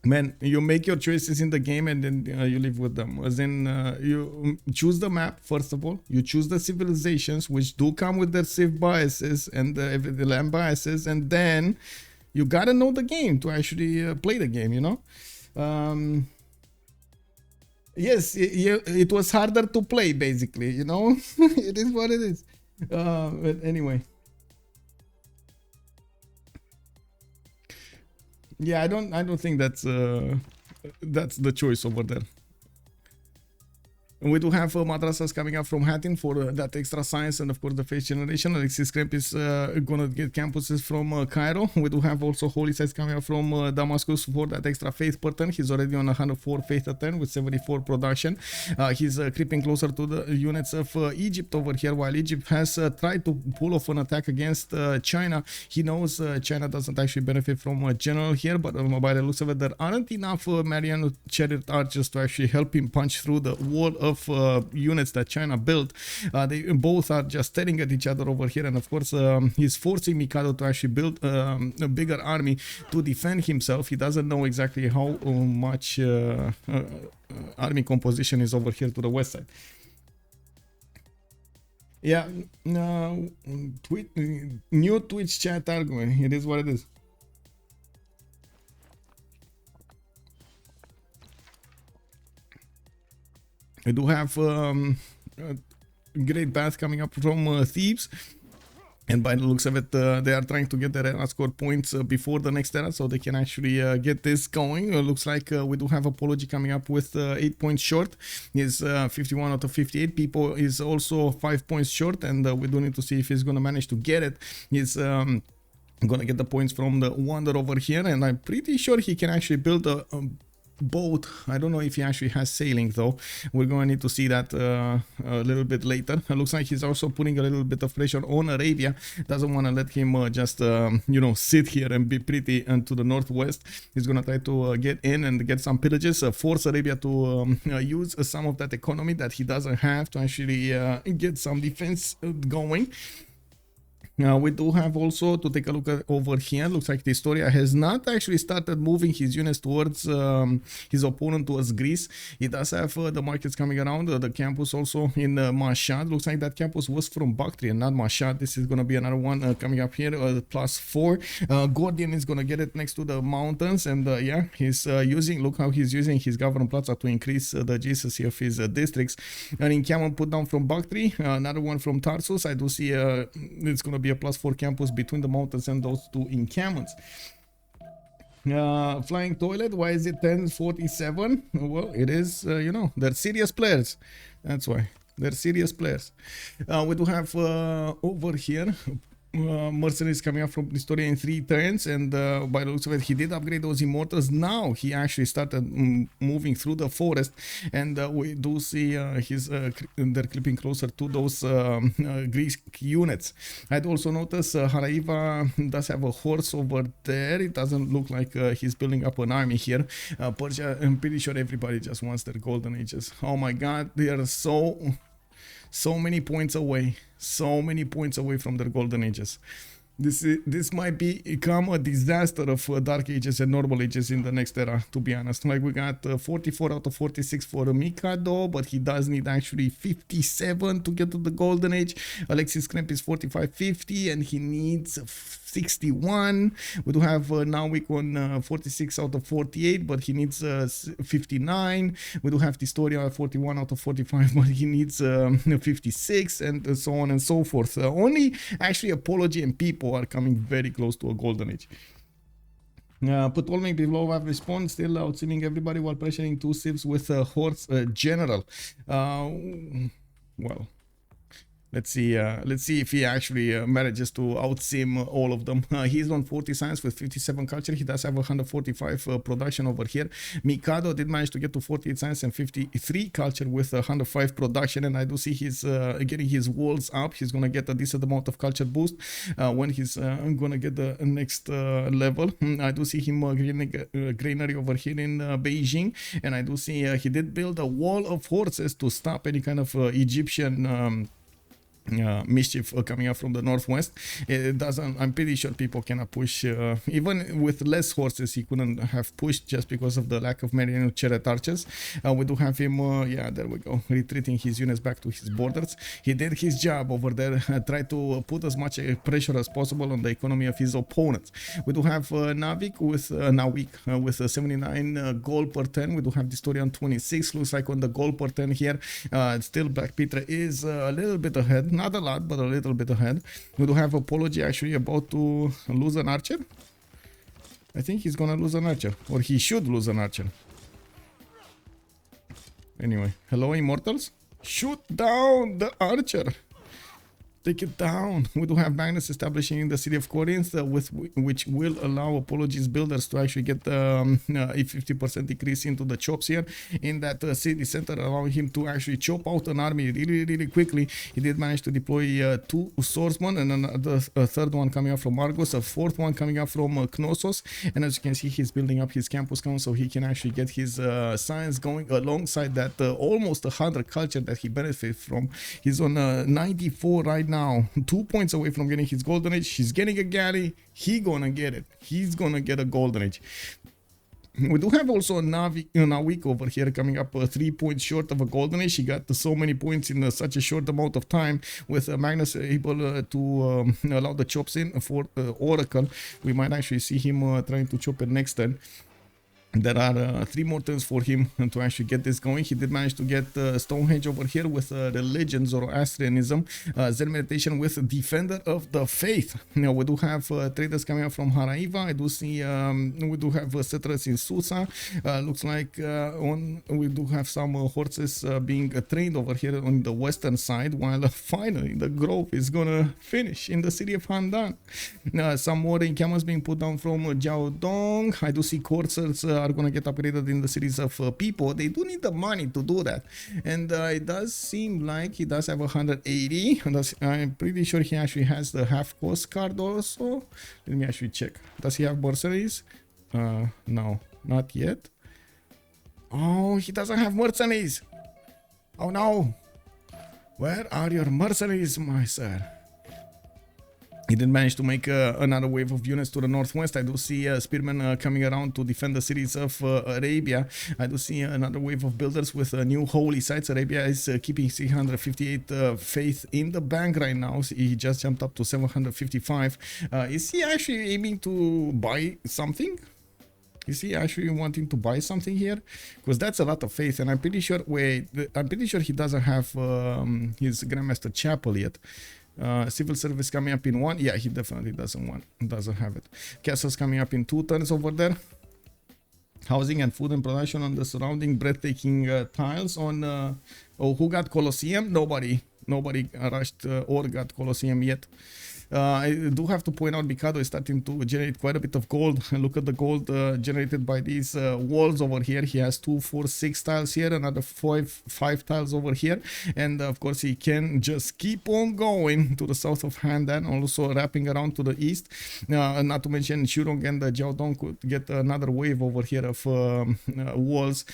Man, you make your choices in the game and then you live with them. As in, you choose the map, first of all. You choose the civilizations, which do come with their civ biases and the land biases. And then you gotta know the game to actually play the game, you know? Yes, it was harder to play, basically, you know? It is what it is. But anyway. Yeah, I don't think that's the choice over there. And we do have madrasas coming up from Hattin for that extra science and of course the faith generation. Alexis Krempp is gonna get campuses from Cairo. We do have also holy sites coming up from Damascus for that extra faith per turn. He's already on 104 faith a turn with 74 production. He's creeping closer to the units of Egypt over here, while Egypt has tried to pull off an attack against China. He knows China doesn't actually benefit from a general here, but by the looks of it, there aren't enough Mariano chariot archers to actually help him punch through the wall of units that China built. They both are just staring at each other over here, and of course he's forcing Mikado to actually build a bigger army to defend himself. He doesn't know exactly how much army composition is over here to the west side. Yeah, new Twitch chat argument. It is what it is. We do have great bath coming up from Thebes, and by the looks of it, they are trying to get their era score points before the next era, so they can actually get this going. Looks like we do have Apology coming up with 8 points short. He's 51 out of 58. Pipo is also 5 points short, and we do need to see if he's gonna manage to get it. He's gonna get the points from the Wonder over here, and I'm pretty sure he can actually build a boat. I don't know if he actually has sailing though. We're going to need to see that a little bit later. It looks like he's also putting a little bit of pressure on Arabia. Doesn't want to let him just you know, sit here and be pretty and to the northwest. He's going to try to get in and get some pillages, force Arabia to use some of that economy that he doesn't have to actually get some defense going. We do have also to take a look at over here. Looks like dISTORIA has not actually started moving his units towards his opponent, towards Greece. He does have the markets coming around, the campus also in Mashhad. Looks like that campus was from Bactria and not Mashhad. This is going to be another one coming up here, +4. Gordian is going to get it next to the mountains, and yeah, he's using, look how he's using his government plaza to increase the GCC of his districts. An encampment put down from Bactria, another one from Tarsus. I do see it's going to be a +4 campus between the mountains and those two encampments. Flying toilet, why is it 1047? Well, it is, you know, they're serious players. That's why. They're serious players. We do have over here mercenaries coming up from dISTORIA in 3 turns, and by the looks of it, he did upgrade those immortals. Now he actually started moving through the forest, and we do see they're clipping closer to those Greek units. I'd also notice Haraiva does have a horse over there. It doesn't look like he's building up an army here. Persia, I'm pretty sure everybody just wants their golden ages. Oh my god, they are so many points away, so many points away from their golden ages. This might become a disaster of dark ages and normal ages in the next era, to be honest. Like, we got 44 out of 46 for Mikado, but he does need actually 57 to get to the golden age. Alexis Krempp is 45-50 and he needs 61. We do have Nawyk on 46 out of 48, but he needs 59. We do have dISTORIA 41 out of 45, but he needs 56, and so on and so forth. Only actually Apology and Pipo are coming very close to a golden age. Ptolmeic below have respawned, still outsinging everybody while pressuring 2 Civs with a horse general. Well, let's see if he actually manages to outsim all of them. He's on 40 science with 57 culture. He does have 145 production over here. Mikado did manage to get to 48 science and 53 culture with 105 production, and I do see he's getting his walls up. He's gonna get a decent amount of culture boost when he's gonna get the next level. I do see him getting a granary over here in Beijing, and I do see he did build a wall of horses to stop any kind of Egyptian mischief coming up from the northwest. It doesn't, I'm pretty sure people cannot push even with less horses. He couldn't have pushed just because of the lack of Merino chariot archers. We do have him yeah, there we go, retreating his units back to his borders. He did his job over there, tried to put as much pressure as possible on the economy of his opponents. We do have Nawyk with 79 gold per turn. We do have dISTORIA on 26. Looks like on the gold per turn here, still BlackPitre is a little bit ahead. Not a lot, but a little bit ahead. We do have Apology actually about to lose an archer. I think he's gonna lose an archer, or he should lose an archer. Anyway, hello immortals, shoot down the archer. Take it down. We do have Magnus establishing in the city of Corinth, which will allow Apology's builders to actually get a 50% increase into the chops here in that city center, allowing him to actually chop out an army really quickly. He did manage to deploy 2 swordsmen, and another third one coming up from Argos, a fourth one coming up from Knossos, and as you can see, he's building up his campus count so he can actually get his science going alongside that almost 100 culture that he benefits from. He's on 94 right now. 2 points away from getting his golden age. He's getting a galley. He's gonna get it. He's gonna get a golden age. We do have also a Nawyk over here coming up 3 points short of a golden age. He got so many points in such a short amount of time. With Magnus able to allow the chops in for Oracle, we might actually see him trying to chop it next turn. There are 3 more turns for him to actually get this going. He did manage to get Stonehenge over here with religion, Zoroastrianism, Zen meditation with Defender of the Faith. Now we do have traders coming up from Haraiva. I do see we do have settlers in Susa. Looks like we do have some horses being trained over here on the western side, while finally the grove is gonna finish in the city of Handan. Some more encampments being put down from Jiaodong. I do see coursers are gonna get upgraded in the series of Pipo. They do need the money to do that, and it does seem like he does have 180. I'm pretty sure he actually has the half cost card also. Let me actually check. Does he have mercenaries? No, not yet. Oh, he doesn't have mercenaries. Oh no. Where are your mercenaries, my sir? He did manage to make another wave of units to the northwest. I do see spearmen coming around to defend the cities of Arabia. I do see another wave of builders with new holy sites. Arabia is keeping 658 faith in the bank right now. He just jumped up to 755. Is he actually aiming to buy something? Is he actually wanting to buy something here? Because that's a lot of faith, and I'm pretty sure. Wait, I'm pretty sure he doesn't have his Grandmaster Chapel yet. Civil service coming up in 1. Yeah, he definitely doesn't have it. Castles coming up in 2 turns over there. Housing and food and production on the surrounding breathtaking tiles on oh, who got Colosseum? Nobody rushed or got Colosseum yet. I do have to point out Mikado is starting to generate quite a bit of gold. Look at the gold generated by these walls over here. He has 2, 4, 6 tiles here, another 5 tiles over here, and of course he can just keep on going to the south of Handan, also wrapping around to the east. Not to mention Shurong and Jiaodong could get another wave over here of walls.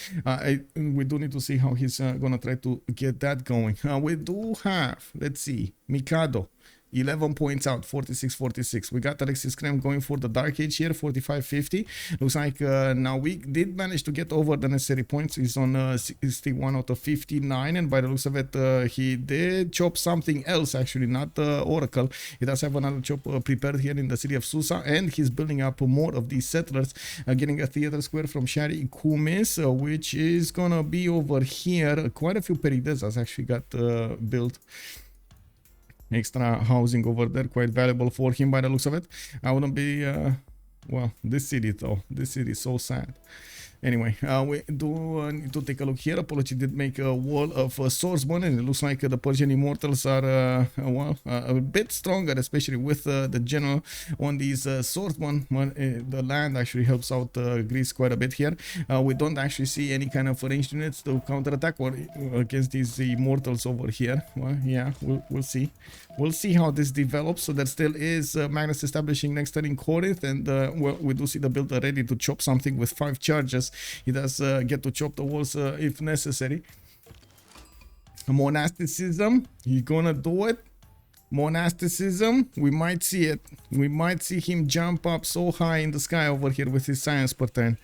We do need to see how he's gonna try to get that going. We do have, let's see, Mikado. 11 points out, 46-46. We got Alexis Krempp going for the Dark Age here, 45-50. Looks like Nawyk did manage to get over the necessary points. He's on 61 out of 59, and by the looks of it, he did chop something else, actually, not Oracle. He does have another chop prepared here in the city of Susa, and he's building up more of these settlers, getting a theater square from Shari Kumis, which is gonna be over here. Quite a few Peridesas actually got built. Extra housing over there, quite valuable for him by the looks of it. I wouldn't be well, this city though, this city is so sad. Anyway, we do need to take a look here. Apology did make a wall of swordsmen, and it looks like the Persian immortals are well, a bit stronger, especially with the general on these swordsmen. The land actually helps out Greece quite a bit here. We don't actually see any kind of ranged units to counterattack or against these immortals over here. Well, yeah, we'll see. We'll see how this develops. So there still is Magnus establishing next turn in Corinth, and well, we do see the builder ready to chop something with 5 charges. He does get to chop the walls if necessary. Monasticism, he's gonna do it. Monasticism, we might see it. We might see him jump up so high in the sky over here with his science per turn.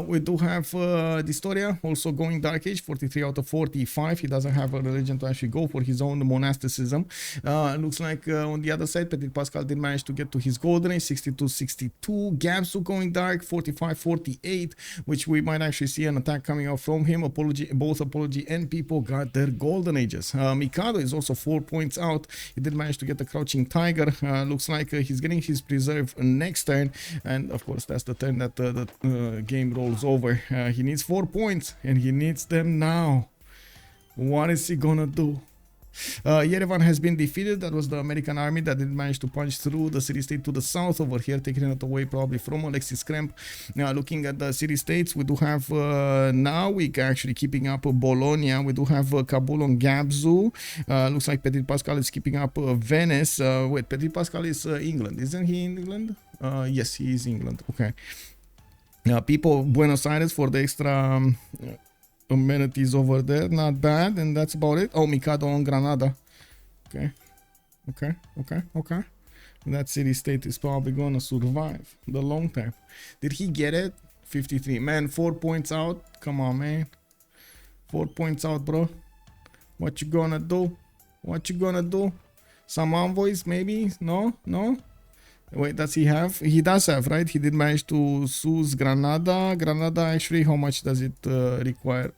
We do have dISTORIA also going Dark Age, 43 out of 45. He doesn't have a religion to actually go for his own monasticism. Looks like on the other side, Ptitpascal did manage to get to his golden age, 62-62. Gabzou going dark, 45-48, which we might actually see an attack coming out from him. Both Apology and Pipo got their golden ages. Mikado is also 4 points out. He did manage to get the Crouching Tiger. Looks like he's getting his preserve next turn, and of course that's the turn that the game rolls over. He needs 4 points, and he needs them now. What is he gonna do? Yerevan has been defeated. That was the American army that did manage to punch through the city-state to the south over here, taking it away probably from Alexis Krempp. Now looking at the city-states, we do have Nawyk actually keeping up Bologna. We do have Kabul on Gabzou. Looks like Ptitpascal is keeping up Venice. Wait, Ptitpascal is England. Isn't he in England? Yes, he is England. Okay. Pipo Buenos Aires for the extra amenities over there, not bad, and that's about it. Oh, Mikado on Granada. Okay. That city-state is probably gonna survive the long time. Did he get it? 53. Man, 4 points out. Come on, man. 4 points out, bro. What you gonna do? What you gonna do? Some envoys, maybe? No? Wait, does he have? He does have, right? He did manage to seize Granada. Granada, actually, how much does it require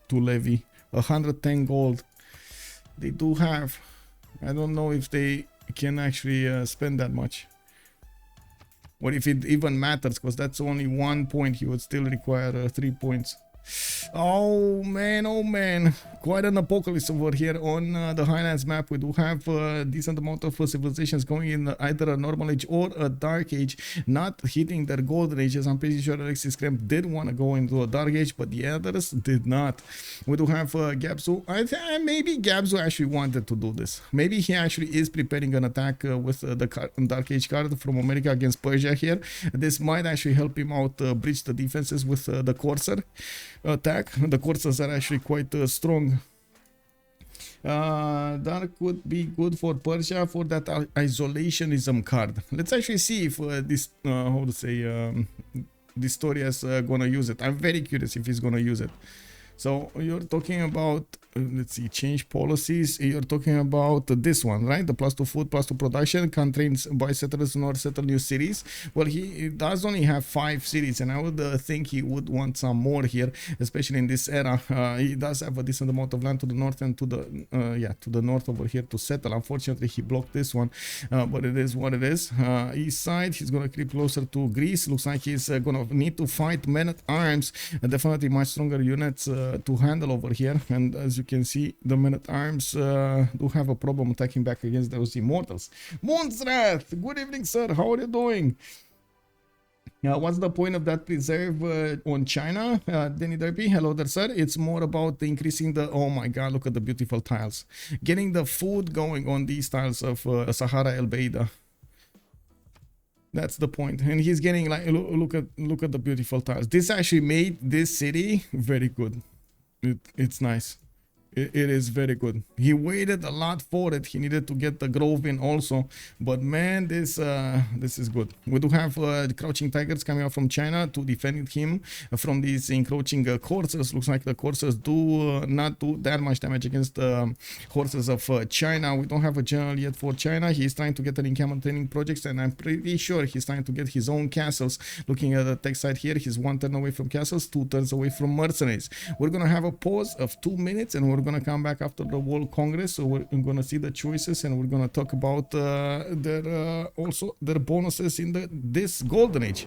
to levy? 110 gold. They do have. I don't know if they can actually spend that much. What if it even matters? Because that's only 1 point. He would still require 3 points. Oh man, quite an apocalypse over here on the Highlands map. We do have a decent amount of civilizations going in either a normal age or a dark age, not hitting their golden ages. I'm pretty sure Alexis Krempp did want to go into a dark age, but the others did not. We do have Gabzou. I think maybe Gabzou actually wanted to do this. Maybe he actually is preparing an attack with the dark age card from America against Persia here. This might actually help him out breach the defenses with the Corsair attack. The Corsairs are actually quite strong. That could be good for Persia for that isolationism card. Let's actually see if this how to say dISTORIA is gonna use it. I'm very curious if he's gonna use it. So you're talking about, let's see, change policies. You're talking about this one, right? The +2 food, +2 production, countries by settlers nor settle new cities. Well, he does only have 5 cities, and I would think he would want some more here, especially in this era. He does have a decent amount of land to the north and to the north over here to settle. Unfortunately, he blocked this one, but it is what it is. East side, he's gonna creep closer to Greece. Looks like he's gonna need to fight men at arms, definitely much stronger units to handle over here. And as you can see, the men-at-arms do have a problem attacking back against those immortals. Moonsrath, good evening, sir. How are you doing? What's the point of that preserve on China? Denny Derby, hello there, sir. It's more about increasing the, oh my god, look at the beautiful tiles. Getting the food going on these tiles of Sahara El Beida. That's the point. And he's getting like, look at the beautiful tiles. This actually made this city very good. It's nice. It is very good. He waited a lot for it. He needed to get the grove in also, but man, this is good. We do have crouching tigers coming out from China to defend him from these encroaching corsairs. Looks like the corsairs do not do that much damage against the horses of China. We don't have a general yet for China. He's trying to get an encampment training projects, and I'm pretty sure he's trying to get his own castles. Looking at the tech side here, he's 1 turn away from castles, 2 turns away from mercenaries. We're gonna have a pause of 2 minutes, and we're gonna come back after the World Congress. So we're gonna see the choices, and we're gonna talk about also their bonuses in this golden age.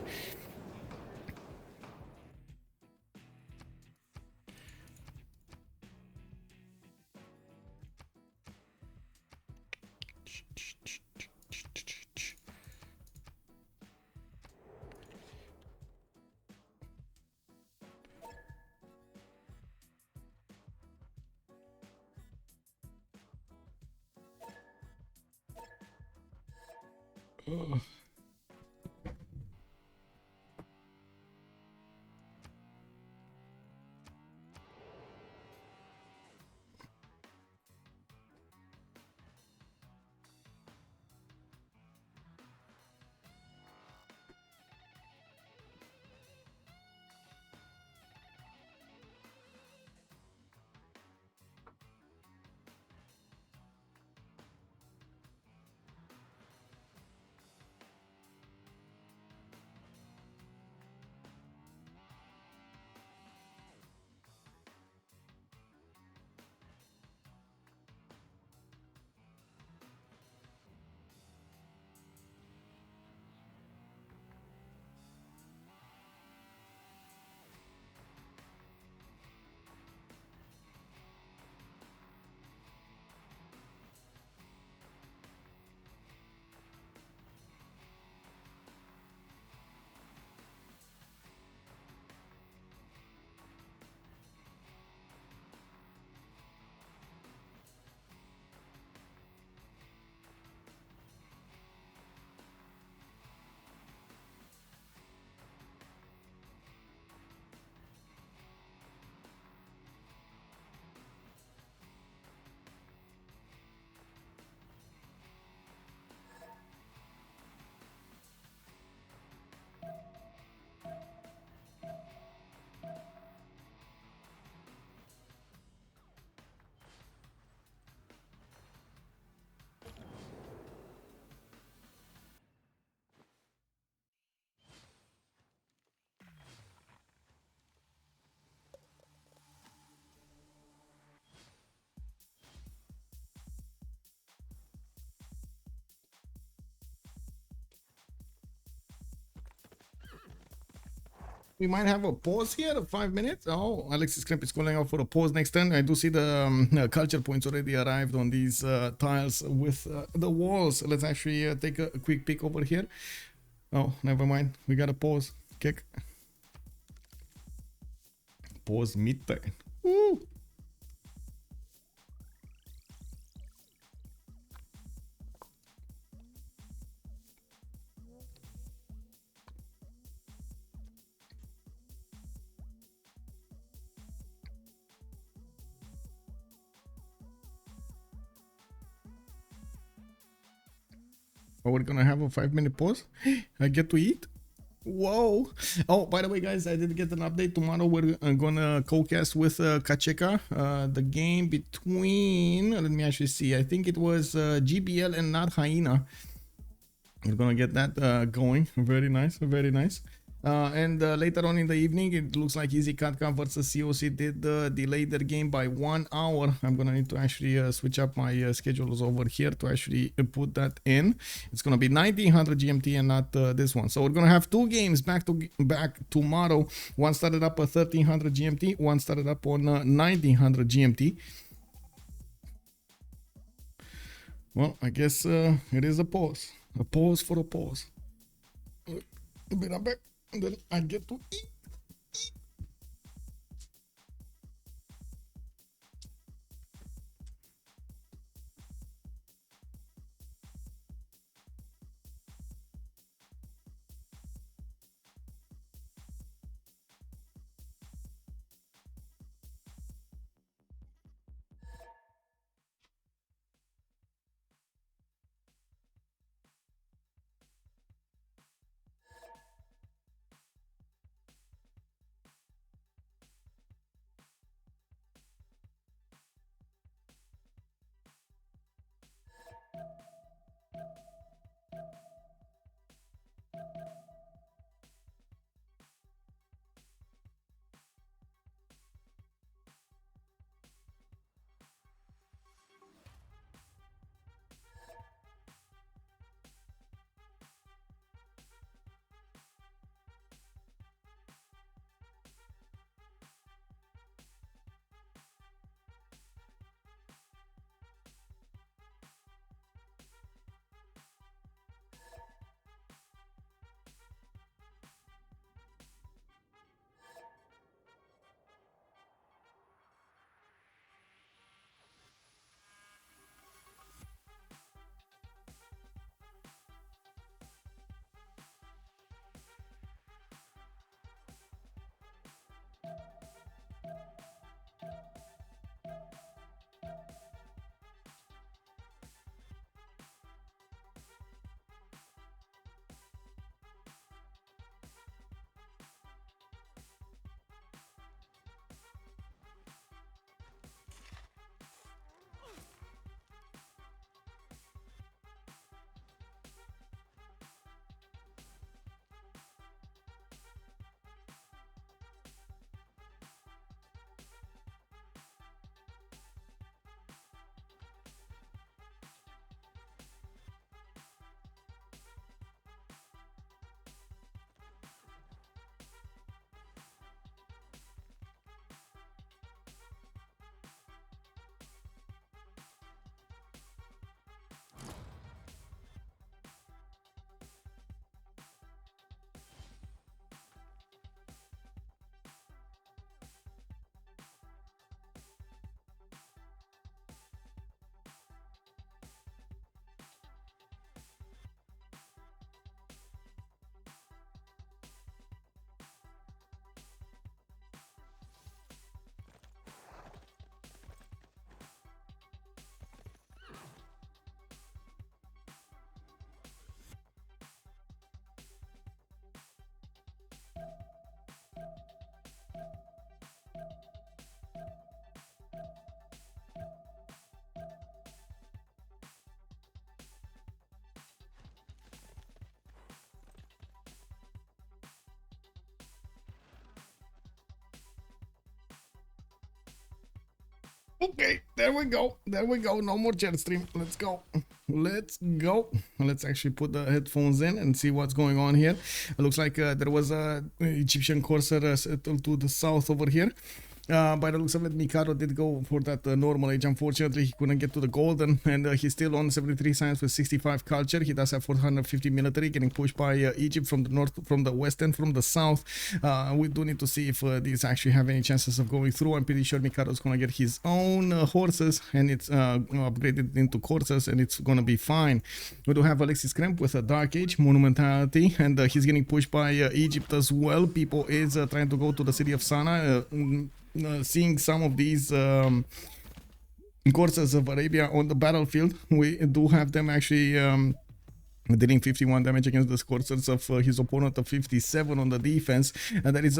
We might have a pause here of 5 minutes. Oh, Alexis Krempp is calling out for a pause next turn. I do see the culture points already arrived on these tiles with the walls. Let's actually take a quick peek over here. Oh, never mind. We got a pause. Kick. Pause mid-turn. Woo! Oh, we're gonna have a 5-minute pause. I get to eat. Whoa. Oh, by the way, guys, I did get an update. Tomorrow we're gonna co-cast with Kacheka, the game between, let me actually see, I think it was GBL and Not Hyena. We're gonna get that going. Very nice, very nice. And later on in the evening, it looks like Easy Katka versus COC did delay their game by 1 hour. I'm gonna need to actually switch up my schedules over here to actually put that in. It's gonna be 1900 GMT and not this one. So we're gonna have 2 games back to back tomorrow. One started up at 1300 GMT, one started up on 1900 GMT. Well, I guess it is a pause. A pause for a pause. I'll be right back. And then I get to eat. Okay, there we go. There we go. No more chat stream. Let's go. Let's go. Let's actually put the headphones in and see what's going on here. It looks like there was a Egyptian corsair settled to the south over here. By the looks of it, Mikado did go for that normal age. Unfortunately, he couldn't get to the golden, and he's still on 73 science with 65 culture. He does have 450 military, getting pushed by Egypt from the north, from the west, and from the south. We do need to see if these actually have any chances of going through. I'm pretty sure Mikado is going to get his own horses, and it's upgraded into coursers, and it's going to be fine. We do have Alexis Krempp with a Dark Age, Monumentality, and he's getting pushed by Egypt as well. Pipo is trying to go to the city of Sana. Seeing some of these coursers of Arabia on the battlefield, we do have them actually dealing 51 damage against the coursers of his opponent of 57 on the defense. And there is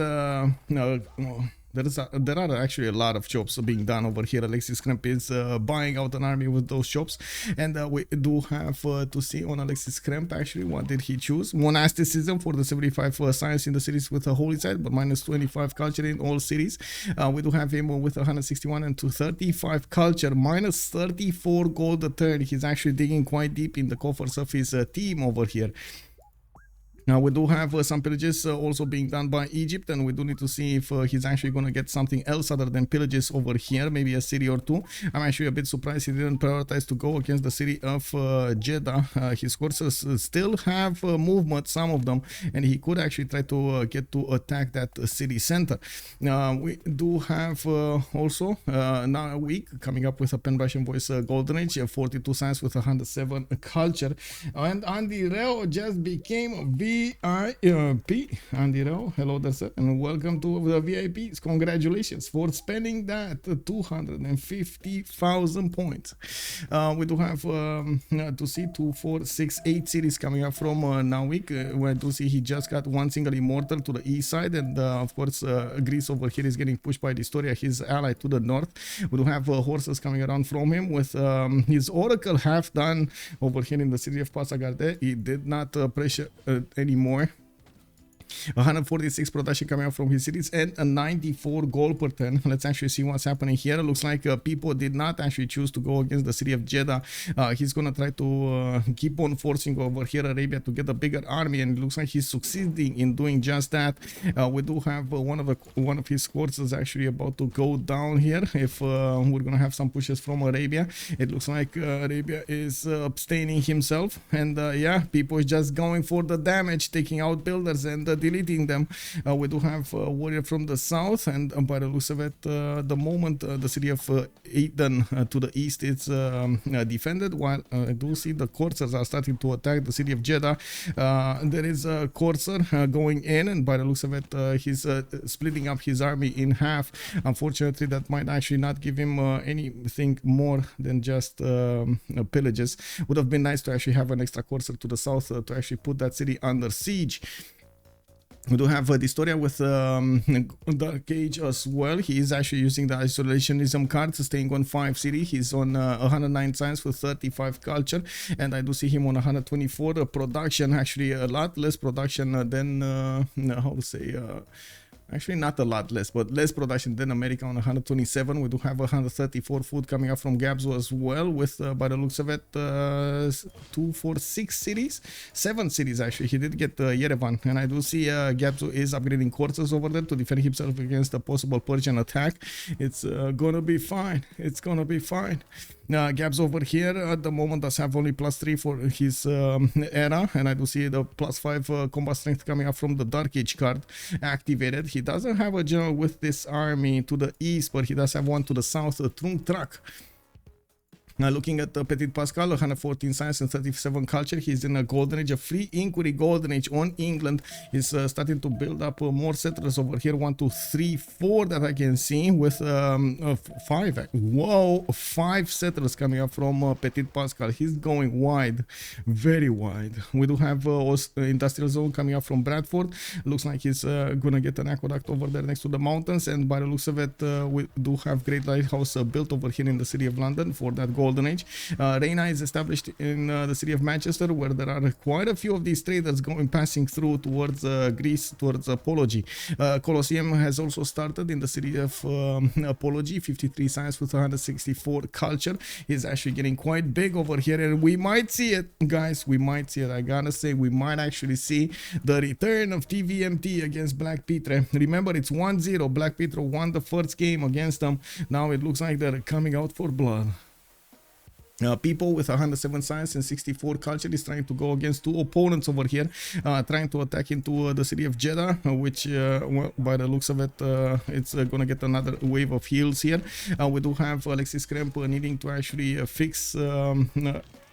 there are actually a lot of jobs being done over here. Alexis Krempp is buying out an army with those jobs, and we do have to see on Alexis Krempp actually what did he choose. Monasticism for the 75 science in the cities with a holy site, but minus 25 culture in all cities. We do have him with 161 and 235 culture, minus 34 gold a turn. He's actually digging quite deep in the coffers of his team over here. Now we do have some pillages also being done by Egypt, and we do need to see if he's actually going to get something else other than pillages over here, maybe a city or two. I'm actually a bit surprised he didn't prioritize to go against the city of Jeddah. His horses still have movement, some of them, and he could actually try to get to attack that city center. We do have also Nawyk coming up with a Penbashan voice golden age, 42 science with 107 culture, and Andy Reo just became VIP. Andy Rao, hello there, sir, and welcome to the VIPs. Congratulations for spending that 250,000 points. We do have to see 2, 4, 6, 8 cities coming up from Nawyk. Where to see he just got one single immortal to the east side, and of course Greece over here is getting pushed by dISTORIA, his ally, to the north. We do have horses coming around from him with his oracle half done over here in the city of Passagarde. He did not pressure anymore. 146 production coming out from his cities and a 94 gold per turn. Let's actually see what's happening here. It looks like Pipo did not actually choose to go against the city of Jeddah. He's gonna try to keep on forcing over here Arabia to get a bigger army, and it looks like he's succeeding in doing just that. We do have one of his horses actually about to go down here. If we're gonna have some pushes from Arabia, it looks like Arabia is abstaining himself, and yeah, Pipo is just going for the damage, taking out builders and deleting them. We do have a warrior from the south, and by the looks of it, the moment the city of Aden to the east is defended, while I do see the coursers are starting to attack the city of Jeddah. There is a courser going in, and by the looks of it, he's splitting up his army in half. Unfortunately, that might actually not give him anything more than just pillages. Would have been nice to actually have an extra courser to the south to actually put that city under siege. We do have dISTORIA with Dark Age as well. He is actually using the isolationism card, staying on 5 city. He's on 109 science with 35 culture, and I do see him on 124 production. Actually, a lot less production than how to say. Actually, not a lot less, but less production than America on 127. We do have 134 food coming up from Gabzou as well, with by the looks of it 2, 4, 6 cities, 7 cities actually. He did get Yerevan, and I do see Gabzou is upgrading courses over there to defend himself against a possible Persian attack. It's gonna be fine. It's gonna be fine. Gabzou over here at the moment does have only +3 for his era, and I do see the +5 combat strength coming up from the Dark Age card activated. He doesn't have a general with this army to the east, but he does have one to the south, Trung Trak. Now looking at Ptitpascal, 114 science and 37 culture. He's in a golden age, a free inquiry golden age on England. He's starting to build up more settlers over here. 1, 2, 3, 4 that I can see, with 5. Whoa, 5 settlers coming up from Ptitpascal. He's going wide, very wide. We do have industrial zone coming up from Bradford. Looks like he's gonna get an aqueduct over there next to the mountains, and by the looks of it, we do have great lighthouse built over here in the city of London for that gold golden age. Reina is established in the city of Manchester, where there are quite a few of these traders passing through towards Greece, towards Apology. Colosseum has also started in the city of Apology, 53 science with 164 culture. He's actually getting quite big over here, and we might see it, guys. We might see it. I gotta say, we might actually see the return of TVMT against BlackPitre. Remember, it's 1-0. BlackPitre won the first game against them. Now it looks like they're coming out for blood. Pipo with 107 science and 64 culture is trying to go against two opponents over here, trying to attack into the city of Jeddah, which well, by the looks of it, it's gonna get another wave of heals here. We do have Alexis Krempp needing to actually fix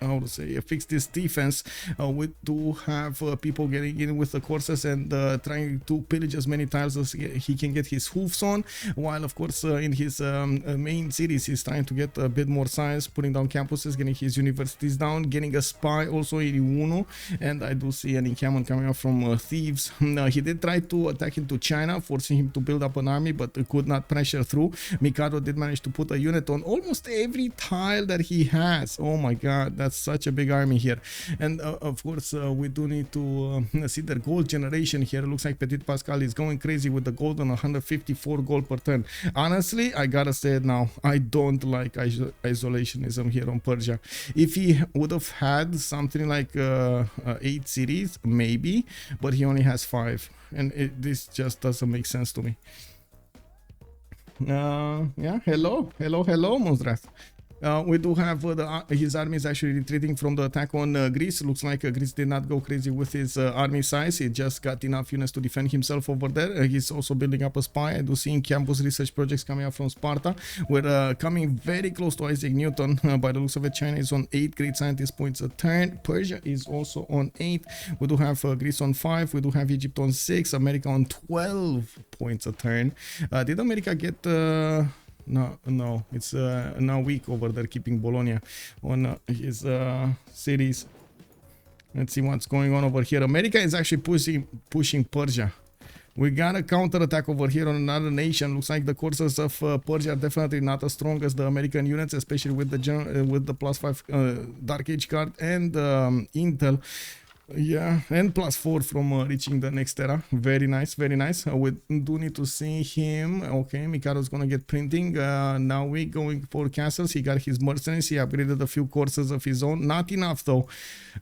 how to say, fix this defense. We do have people getting in with the courses and trying to pillage as many tiles as he can get his hoofs on, while of course in his main cities he's trying to get a bit more science, putting down campuses, getting his universities down, getting a spy also in Iwuno, and I do see an encampment coming up from thieves. He did try to attack into China, forcing him to build up an army, but could not pressure through. Mikado did manage to put a unit on almost every tile that he has. Oh my god, that's such a big army here. And of course we do need to see their gold generation here. It looks like Ptitpascal is going crazy with the gold on 154 gold per turn. Honestly, I gotta say it now, I don't like isolationism here on Persia. If he would have had something like 8 cities, maybe, but he only has 5, and this just doesn't make sense to me. Yeah, hello Monstrath. We do have his army is actually retreating from the attack on Greece. Looks like Greece did not go crazy with his army size. He just got enough units to defend himself over there. He's also building up a spy. I do see campus research projects coming up from Sparta. We're coming very close to Isaac Newton. By the looks of it, China is on 8 great scientist points a turn. Persia is also on 8. We do have Greece on 5. We do have Egypt on 6. America on 12 points a turn. Did America get... No, it's Nawyk over there keeping Bologna on his cities. Let's see what's going on over here. America is actually pushing Persia. We got a counter-attack over here on another nation. Looks like the courses of Persia are definitely not as strong as the American units, especially with the +5 Dark Age card and Intel. Yeah, and +4 from reaching the next era. Very nice, very nice. We do need to see him. Okay, Mikado's gonna get printing. Now we going for castles. He got his mercenaries. He upgraded a few courses of his own. Not enough though.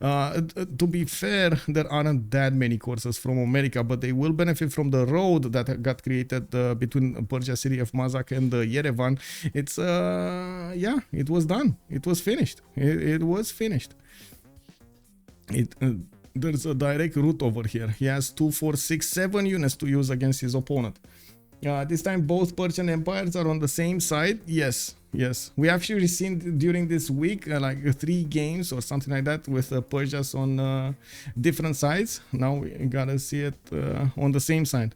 To be fair, there aren't that many courses from America, but they will benefit from the road that got created between Persia city of Mazak and Yerevan. It's yeah, it was done. It was finished. It was finished. There's a direct route over here. He has 2, 4, 6, 7 units to use against his opponent. This time both Persian empires are on the same side. Yes. We actually seen during this week like 3 games or something like that with Persians on different sides. Now we gotta see it on the same side.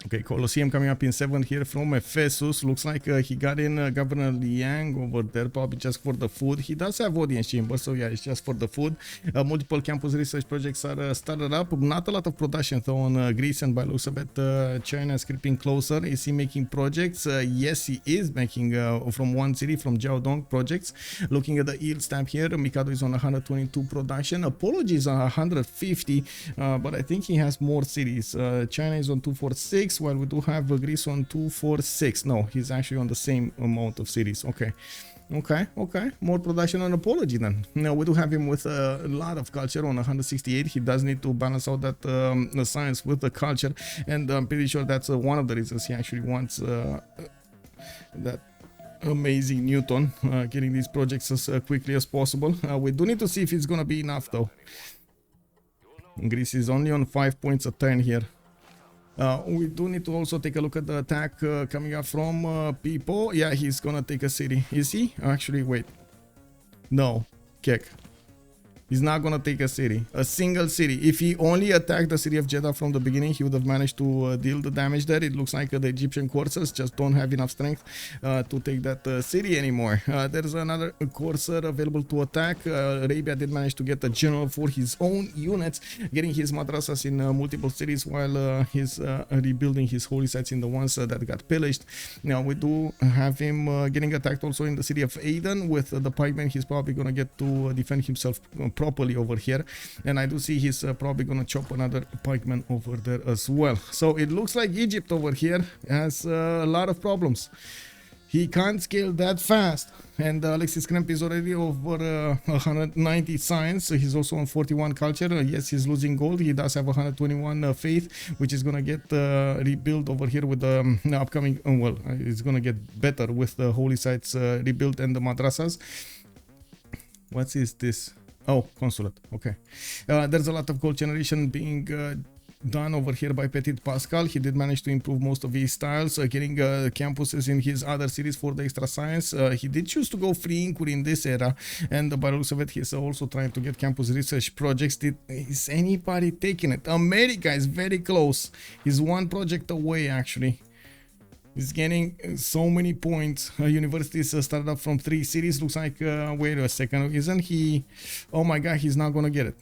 Okay, Colosseum coming up in 7th here from Ephesus. Looks like he got in Governor Liang over there, probably just for the food. He does have audience chamber, so yeah, it's just for the food. Multiple campus research projects are started up. Not a lot of production though on Greece, and by looks of it, China is creeping closer. Is he making projects? Yes, he is making from one city, from Jiaodong projects. Looking at the yield stamp here, Mikado is on 122 production. Apologies on 150, but I think he has more cities. China is on 246. While we do have Greece on 246. No, he's actually on the same amount of cities. Okay. More production on Apology then. Now we do have him with a lot of culture on 168. He does need to balance out that science with the culture, and I'm pretty sure that's one of the reasons he actually wants that amazing Newton, getting these projects as quickly as possible. We do need to see if it's gonna be enough though. Greece is only on 5 points a turn here. We do need to also take a look at the attack coming up from Pipo. Yeah, he's gonna take a city. Is he? Actually, wait. No. Kek. He's not gonna take a city, a single city. If he only attacked the city of Jeddah from the beginning, he would have managed to deal the damage there. It looks like the Egyptian coursers just don't have enough strength to take that city anymore. There's another courser available to attack. Arabia did manage to get a general for his own units, getting his madrasas in multiple cities while he's rebuilding his holy sites in the ones that got pillaged. Now we do have him getting attacked also in the city of Aden with the pikeman. He's probably gonna get to defend himself properly over here, and I do see he's probably gonna chop another pikeman over there as well. So it looks like Egypt over here has a lot of problems. He can't scale that fast, and Alexis Krempp is already over 190 science. So he's also on 41 culture. Yes, he's losing gold. He does have 121 faith, which is gonna get rebuilt over here with the upcoming. Well, it's gonna get better with the holy sites rebuilt and the madrasas. What is this? Oh, consulate. Okay. There's a lot of gold generation being done over here by Ptitpascal. He did manage to improve most of his styles, getting campuses in his other cities for the extra science. He did choose to go free inquiry in this era, and by the looks of it, he's also trying to get campus research projects. Is anybody taking it? America is very close. He's one project away, actually. He's getting so many points. Universities started up from 3 cities. Looks like, wait a second, isn't he? Oh my god, he's not gonna get it.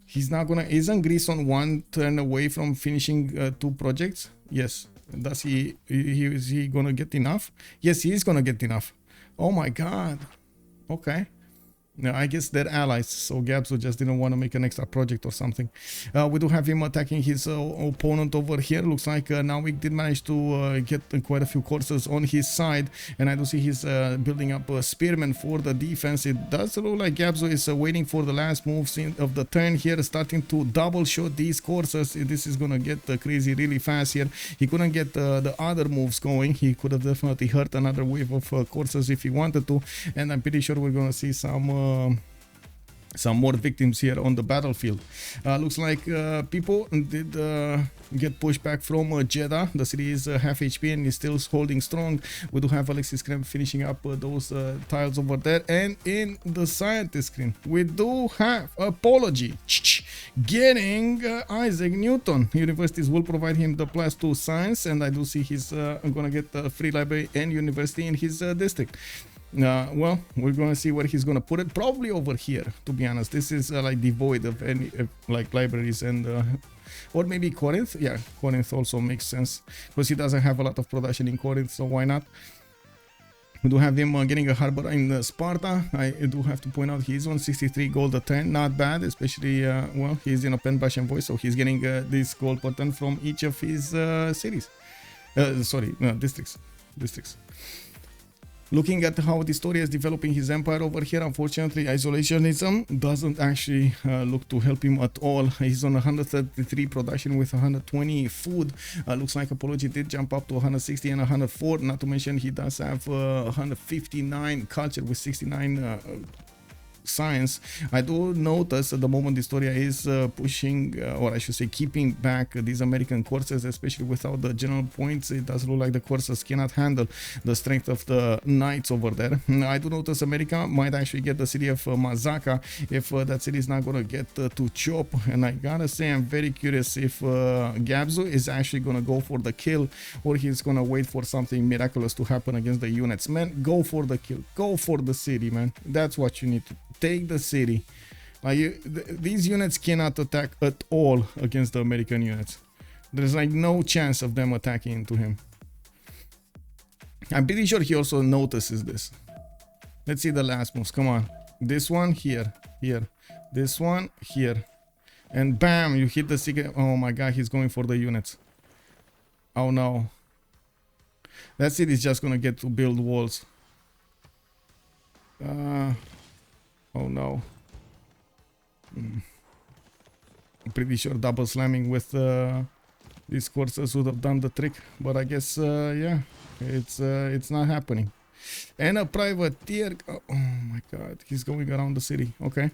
He's not gonna. Isn't Greece on 1 turn away from finishing 2 projects? Yes. Does is he gonna get enough? Yes, he is gonna get enough. Oh my god. Okay. No, I guess they're allies, so Gabzou just didn't want to make an extra project or something. We do have him attacking his opponent over here. Looks like Nawyk did manage to get quite a few courses on his side, and I do see he's building up spearmen for the defense. It does look like Gabzou is waiting for the last moves of the turn here, starting to double shot these courses. This is gonna get crazy really fast here. He couldn't get the other moves going. He could have definitely hurt another wave of courses if he wanted to, and I'm pretty sure we're gonna see some more victims here on the battlefield. Looks like Pipo did get pushed back from Jeddah. The city is half HP and is still holding strong. We do have Alexis Krempp finishing up those tiles over there. And in the scientist screen, we do have Apology getting Isaac Newton. Universities will provide him the +2 science, and I do see he's gonna get a free library and university in his district. Well, we're gonna see where he's gonna put it. Probably over here, to be honest. This is like devoid of any like libraries and or maybe Corinth. Yeah, Corinth also makes sense because he doesn't have a lot of production in Corinth, so why not? We do have him getting a harbor in Sparta. I do have to point out he's on 63 gold a turn. Not bad, especially well, he's in a Penbash envoy, so he's getting this gold per turn from each of his cities. Districts. Looking at how dISTORIA is developing his empire over here, unfortunately, isolationism doesn't actually look to help him at all. He's on 133 production with 120 food. Looks like Apology did jump up to 160 and 104. Not to mention he does have 159 culture with 69 science. I do notice at the moment dISTORIA is pushing, or I should say keeping back these American courses, especially without the general points. It does look like the courses cannot handle the strength of the knights over there. I do notice America might actually get the city of Mazaka if that city is not going to get to chop, and I gotta say I'm very curious if Gabzou is actually going to go for the kill or he's going to wait for something miraculous to happen against the units. Man, go for the kill, go for the city, man. That's what you need to take the city. These units cannot attack at all against the American units. There's like no chance of them attacking into him. I'm pretty sure he also notices this. Let's see the last moves. Come on. This one here. This one here. And bam, you hit the secret. Oh my god, he's going for the units. Oh no. That city is just gonna get to build walls. Oh no. I'm pretty sure double slamming with these courses would have done the trick, but I guess yeah, it's not happening. And a privateer. Oh my god, he's going around the city. Okay.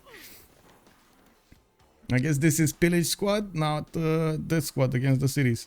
I guess this is pillage squad, not death squad against the cities.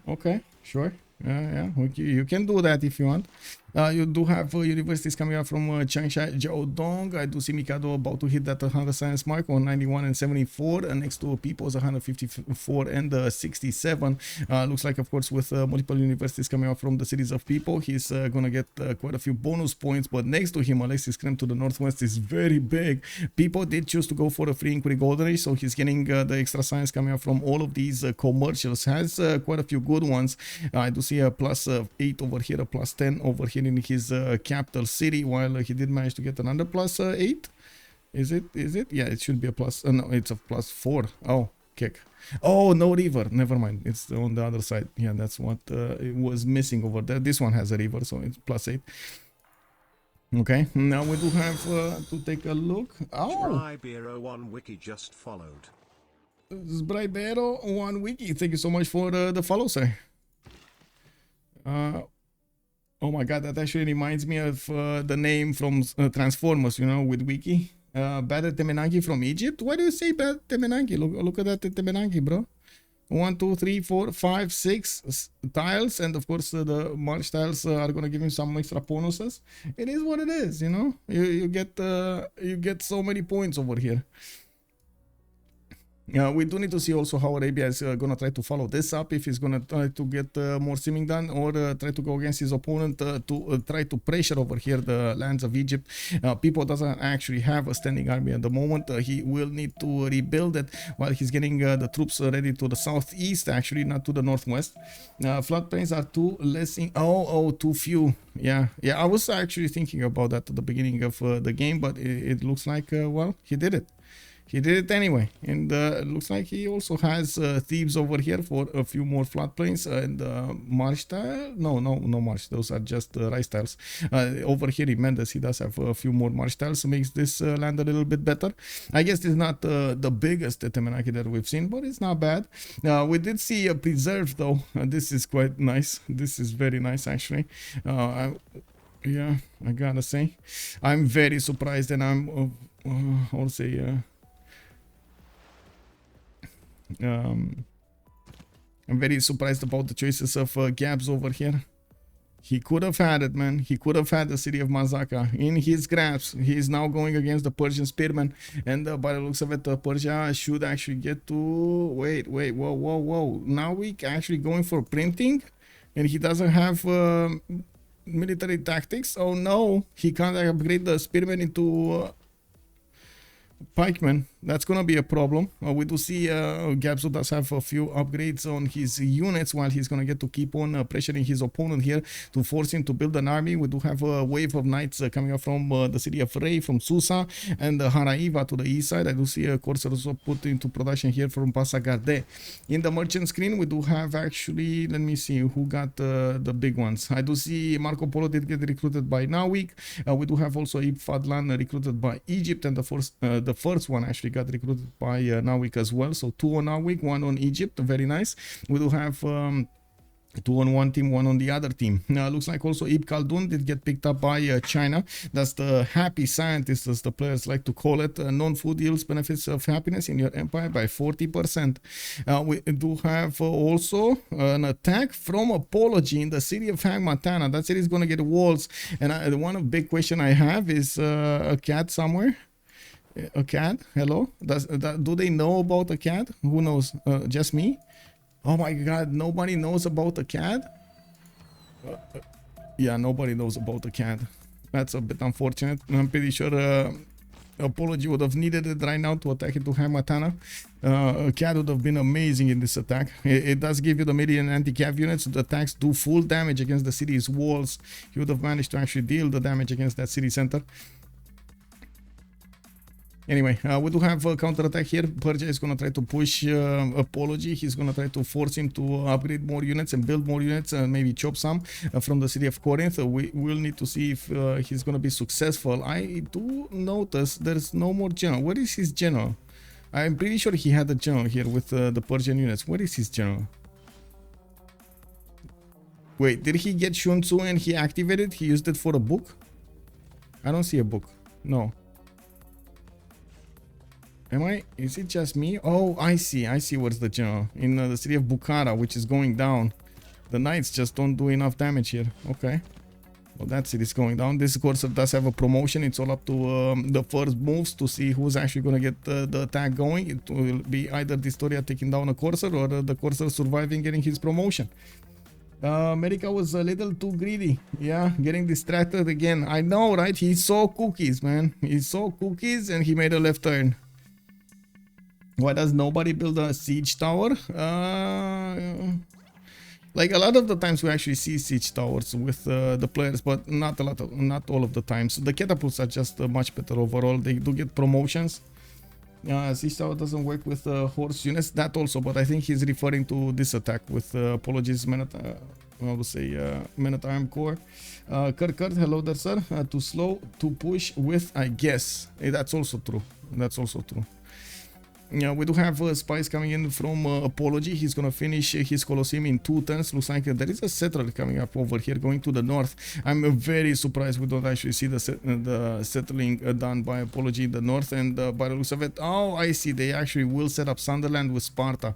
Okay, sure. Yeah, you can do that if you want. You do have universities coming out from Changsha, Jiaodong. I do see Mikado about to hit that 100 science mark on 91 and 74. Next to Pipo's 154 and 67. Looks like, of course, with multiple universities coming out from the cities of Pipo, he's gonna get quite a few bonus points. But next to him, Alexis Krempp to the northwest is very big. Pipo did choose to go for a free inquiry golden age, so he's getting the extra science coming out from all of these commercials. Has quite a few good ones. I do see a plus 8 over here, a plus 10 over here in his capital city, while he did manage to get another plus 8. Is it? Yeah, it should be a plus. No, it's a plus 4. Oh, kick. Oh, no river. Never mind. It's on the other side. Yeah, that's what it was missing over there. This one has a river, so it's plus 8. Okay, now we do have to take a look. Oh, Bribero1 wiki just followed. Bribero1 wiki. Thank you so much for the follow, sir. Oh my god, that actually reminds me of the name from Transformers, you know, with Wiki. Bad Temenanki from Egypt? Why do you say Bad Temenanki? Look at that Temenanki, bro. 1, 2, 3, 4, 5, 6 tiles, and of course the march tiles are gonna give you some extra bonuses. It is what it is, you know. You get so many points over here. We do need to see also how Arabia is gonna try to follow this up, if he's gonna try to get more simming done, or try to go against his opponent to try to pressure over here the lands of Egypt. Pipo doesn't actually have a standing army at the moment. He will need to rebuild it while he's getting the troops ready to the southeast, actually, not to the northwest. Floodplains are too less in too few. Yeah, I was actually thinking about that at the beginning of the game, but it looks like well, he did it. He did it anyway, and looks like he also has thieves over here for a few more floodplains and marsh tile. No marsh. Those are just rice tiles. Over here in Mendes, he does have a few more marsh tiles, so makes this land a little bit better. I guess it's not the biggest Temenaki that we've seen, but it's not bad. We did see a preserve though. This is quite nice. This is very nice actually. Yeah, I gotta say, I'm very surprised, and I'm I'll say. I'm very surprised about the choices of Gabzou over here. He could have had it, man. He could have had the city of Mazaka in his grasp. He is now going against the Persian spearmen, and by the looks of it, Persia should actually get to... Wait, whoa. Nawyk actually going for printing, and he doesn't have military tactics. Oh no, he can't upgrade the spearmen into... pikemen. That's gonna be a problem. We do see Gabzou does have a few upgrades on his units, while he's gonna get to keep on pressuring his opponent here to force him to build an army. We do have a wave of knights coming up from the city of Rey, from Susa, and Haraiva to the east side. I do see a course also put into production here from Passagarde. In the merchant screen, we do have actually, let me see who got the big ones. I do see Marco Polo did get recruited by Nawyk. We do have also Ibn Fadlan recruited by Egypt, and the first one actually got recruited by Nawyk as well. So 2 on Nawyk, 1 on Egypt. Very nice. We do have 2 on one team, 1 on the other team. Now looks like also Ibn Khaldun did get picked up by China. That's the happy scientist, as the players like to call it. Non-food yields benefits of happiness in your empire by 40%. We do have also an attack from Apology in the city of Hagmatana. That city is going to get walls. And the one big question I have is a cat somewhere. A cat? Hello? Do they know about a cat? Who knows? Just me? Oh my god, nobody knows about the cat? Yeah, nobody knows about the cat. That's a bit unfortunate. I'm pretty sure Apology would have needed it right now to attack into Hagmatana. A cat would have been amazing in this attack. It does give you the median anti-cav units. The attacks do full damage against the city's walls. He would have managed to actually deal the damage against that city center. Anyway, we do have a counter-attack here. Persia is going to try to push Apology. He's going to try to force him to upgrade more units and build more units and maybe chop some from the city of Corinth. We will need to see if he's going to be successful. I do notice there's no more general. Where is his general? I'm pretty sure he had a general here with the Persian units. Where is his general? Wait, did he get Shun Tzu and he activated? He used it for a book? I don't see a book. No. Is it just me? Oh, I see where's the general. In the city of Bukhara, which is going down. The knights just don't do enough damage here. Okay. So that city's going down. This course does have a promotion. It's all up to the first moves to see who's actually going to get the attack going. It will be either dISTORIA taking down a courser or the courser surviving, getting his promotion. America was a little too greedy. Yeah, getting distracted again. I know, right? He saw cookies, man. He saw cookies and he made a left turn. Why does nobody build a siege tower? Like a lot of the times we actually see siege towers with the players, but not all of the times. The catapults are just much better overall. They do get promotions. Siege tower doesn't work with horse units. That also, but I think he's referring to this attack with apologies, men at Arm Corps. Kurt, hello there, sir. Too slow to push with, I guess. That's also true. That's also true. Yeah, we do have spies coming in from Apology. He's gonna finish his Colosseum in 2 turns. Looks like there is a settler coming up over here, going to the north. I'm very surprised we don't actually see the settling done by Apology in the north. And by the looks of it, oh, I see. They actually will set up Sunderland with Sparta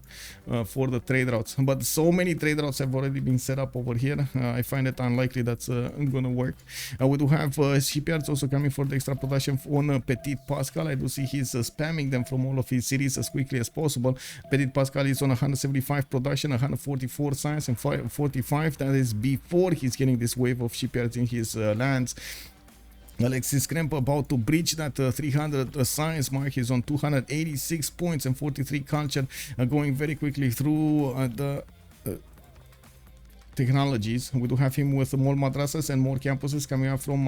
for the trade routes. But so many trade routes have already been set up over here. I find it unlikely that's gonna work. We do have shipyards also coming for the extra production on Ptitpascal. I do see he's spamming them from all of his cities as quickly as possible. Ptitpascal is on 175 production, 144 science, and 45. That is before he's getting this wave of shipyards in his lands. Alexis Krempp about to breach that 300 science mark. He's on 286 points and 43 culture, going very quickly through the technologies. We do have him with more madrasas and more campuses coming up from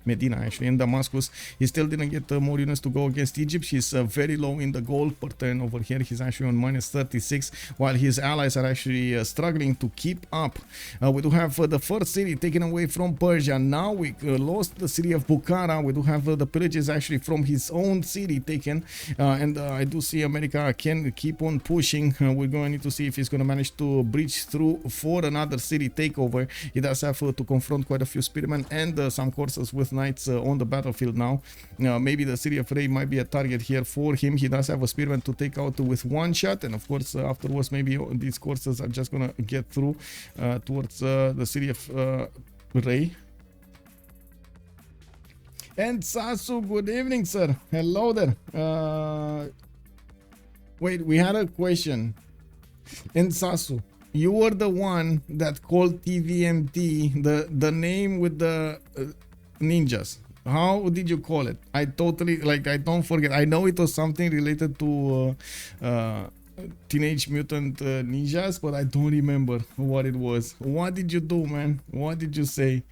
Medina actually in Damascus. He still didn't get more units to go against Egypt. He's very low in the gold per turn over here. He's actually on minus 36, while his allies are actually struggling to keep up. We do have the first city taken away from Persia. Nawyk lost the city of Bukhara. We do have the pillages actually from his own city taken, and I do see America can keep on pushing. We're going to need to see if he's going to manage to breach through for another city takeover. He does have to confront quite a few spearmen and some coursers with knights on the battlefield now. Maybe the city of Ray might be a target here for him. He does have a spearman to take out with one shot, and of course afterwards maybe these coursers are just gonna get through towards the city of Ray. And Sasu, good evening, sir. Hello there. Wait, we had a question. And Sasu, you were the one that called TVMT the name with the ninjas. How did you call it? I totally, like, I don't forget. I know it was something related to Teenage Mutant Ninjas, but I don't remember what it was. What did you do, man? What did you say?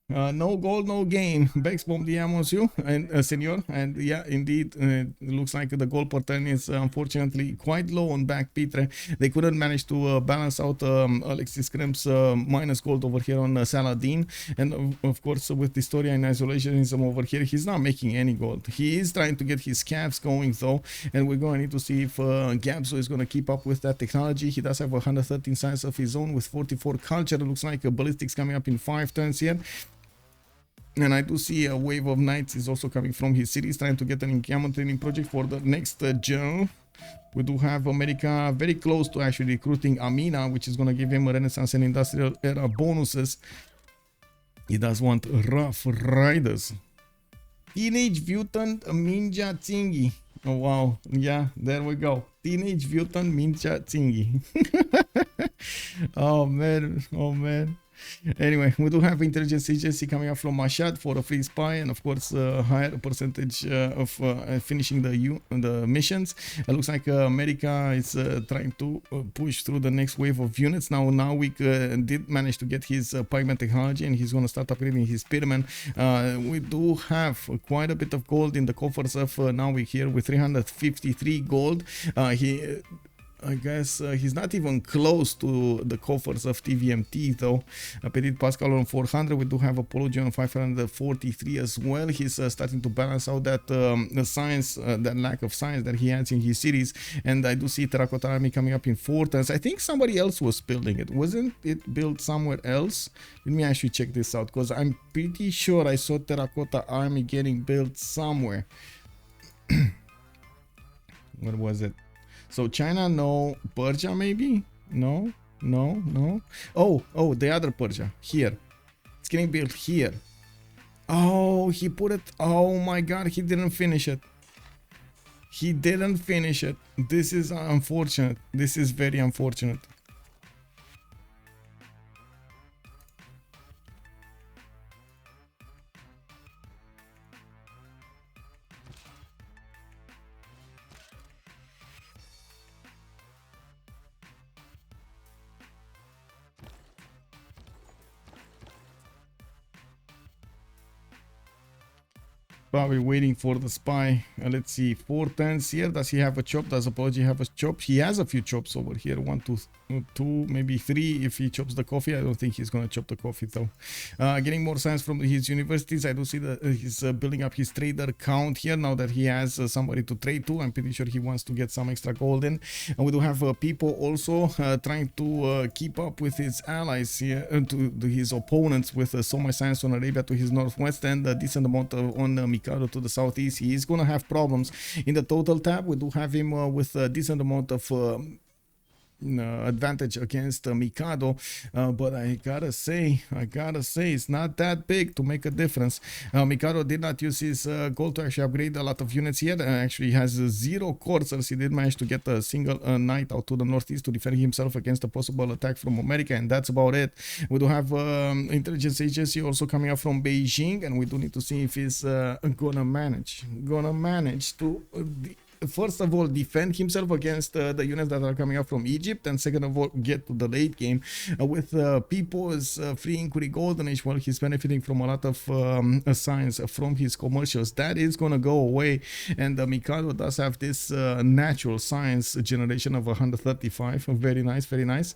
No gold, no gain. Bex bomb you and senor, and yeah, indeed, it looks like the gold per turn is unfortunately quite low on BlackPitre. They couldn't manage to balance out Alexis Krempp's minus gold over here on Saladin, and of course with dISTORIA and isolationism over here, he's not making any gold. He is trying to get his caps going though, and we're going to need to see if Gabzou is going to keep up with that technology. He does have 113 science of his own with 44 culture. It looks like ballistics coming up in 5 turns here. And I do see a wave of knights is also coming from his cities, trying to get an encampment training project for the next general. We do have America very close to actually recruiting Amina, which is going to give him a Renaissance and Industrial Era bonuses. He does want Rough Riders. Teenage Mutant Ninja Tsingy. Oh wow, yeah, there we go. Teenage Mutant Ninja Tsingy. Oh man, oh man. Anyway, we do have intelligence agency coming up from Mashhad for a free spy, and of course higher percentage of finishing the missions. It looks like America is trying to push through the next wave of units. Now Nawyk did manage to get his pigment technology, and he's going to start upgrading his spearmen. We do have quite a bit of gold in the coffers of Nawyk here with 353 gold. I guess he's not even close to the coffers of TVMT though. Ptitpascal on 400. We do have Apology on 543 as well. He's starting to balance out that science, that lack of science that he has in his series. And I do see Terracotta Army coming up in 4 turns. I think somebody else was building it. Wasn't it built somewhere else? Let me actually check this out, because I'm pretty sure I saw Terracotta Army getting built somewhere. Where was it? So China, no. Persia, maybe? No? No. Oh, the other Persia here. It's getting built here. Oh, he put it. Oh my God, he didn't finish it. He didn't finish it. This is unfortunate. This is very unfortunate. Probably waiting for the spy. Let's see, 410s here. Does he have a chop? Does Apology have a chop? He has a few chops over here. 1, 2, 2, maybe 3 if he chops the coffee. I don't think he's gonna chop the coffee though. Getting more science from his universities. I do see that he's building up his trader count here now that he has somebody to trade to. I'm pretty sure he wants to get some extra gold in. And we do have Pipo also trying to keep up with his allies here, to his opponents, with so much science on Arabia to his northwest and a decent amount on Mikado to the southeast. He is gonna have problems in the total tab. We do have him with a decent amount of advantage against Mikado, but I gotta say it's not that big to make a difference. Mikado did not use his gold to actually upgrade a lot of units here. Actually has 0 coursers. He did manage to get a single knight out to the northeast to defend himself against a possible attack from America, and that's about it. We do have intelligence agency also coming up from Beijing, and we do need to see if he's gonna manage to first of all defend himself against the units that are coming up from Egypt, and second of all get to the late game with Pipo's free inquiry golden age. Well, he's benefiting from a lot of science from his commercials. That is gonna go away, and Mikado does have this natural science generation of 135. Very nice, very nice.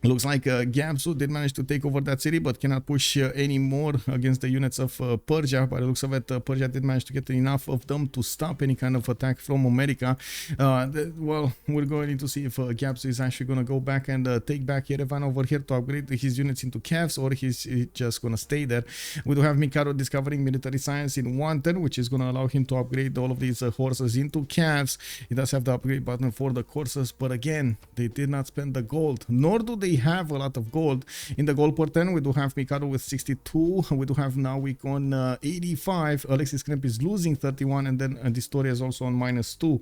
Looks like Gabzou did manage to take over that city, but cannot push any more against the units of Persia. By the looks of it, Persia did manage to get enough of them to stop any kind of attack from America. Well, we're going to see if Gabzou is actually going to go back and take back Yerevan over here to upgrade his units into calves, or he's just going to stay there. We do have Mikado discovering military science in 110, which is going to allow him to upgrade all of these horses into calves. He does have the upgrade button for the horses, but again, they did not spend the gold, nor do they have a lot of gold. In the gold per 10, we do have Mikado with 62. We do have Nawyk on 85. Alexis Krempp is losing 31, and then dISTORIA is also on -2.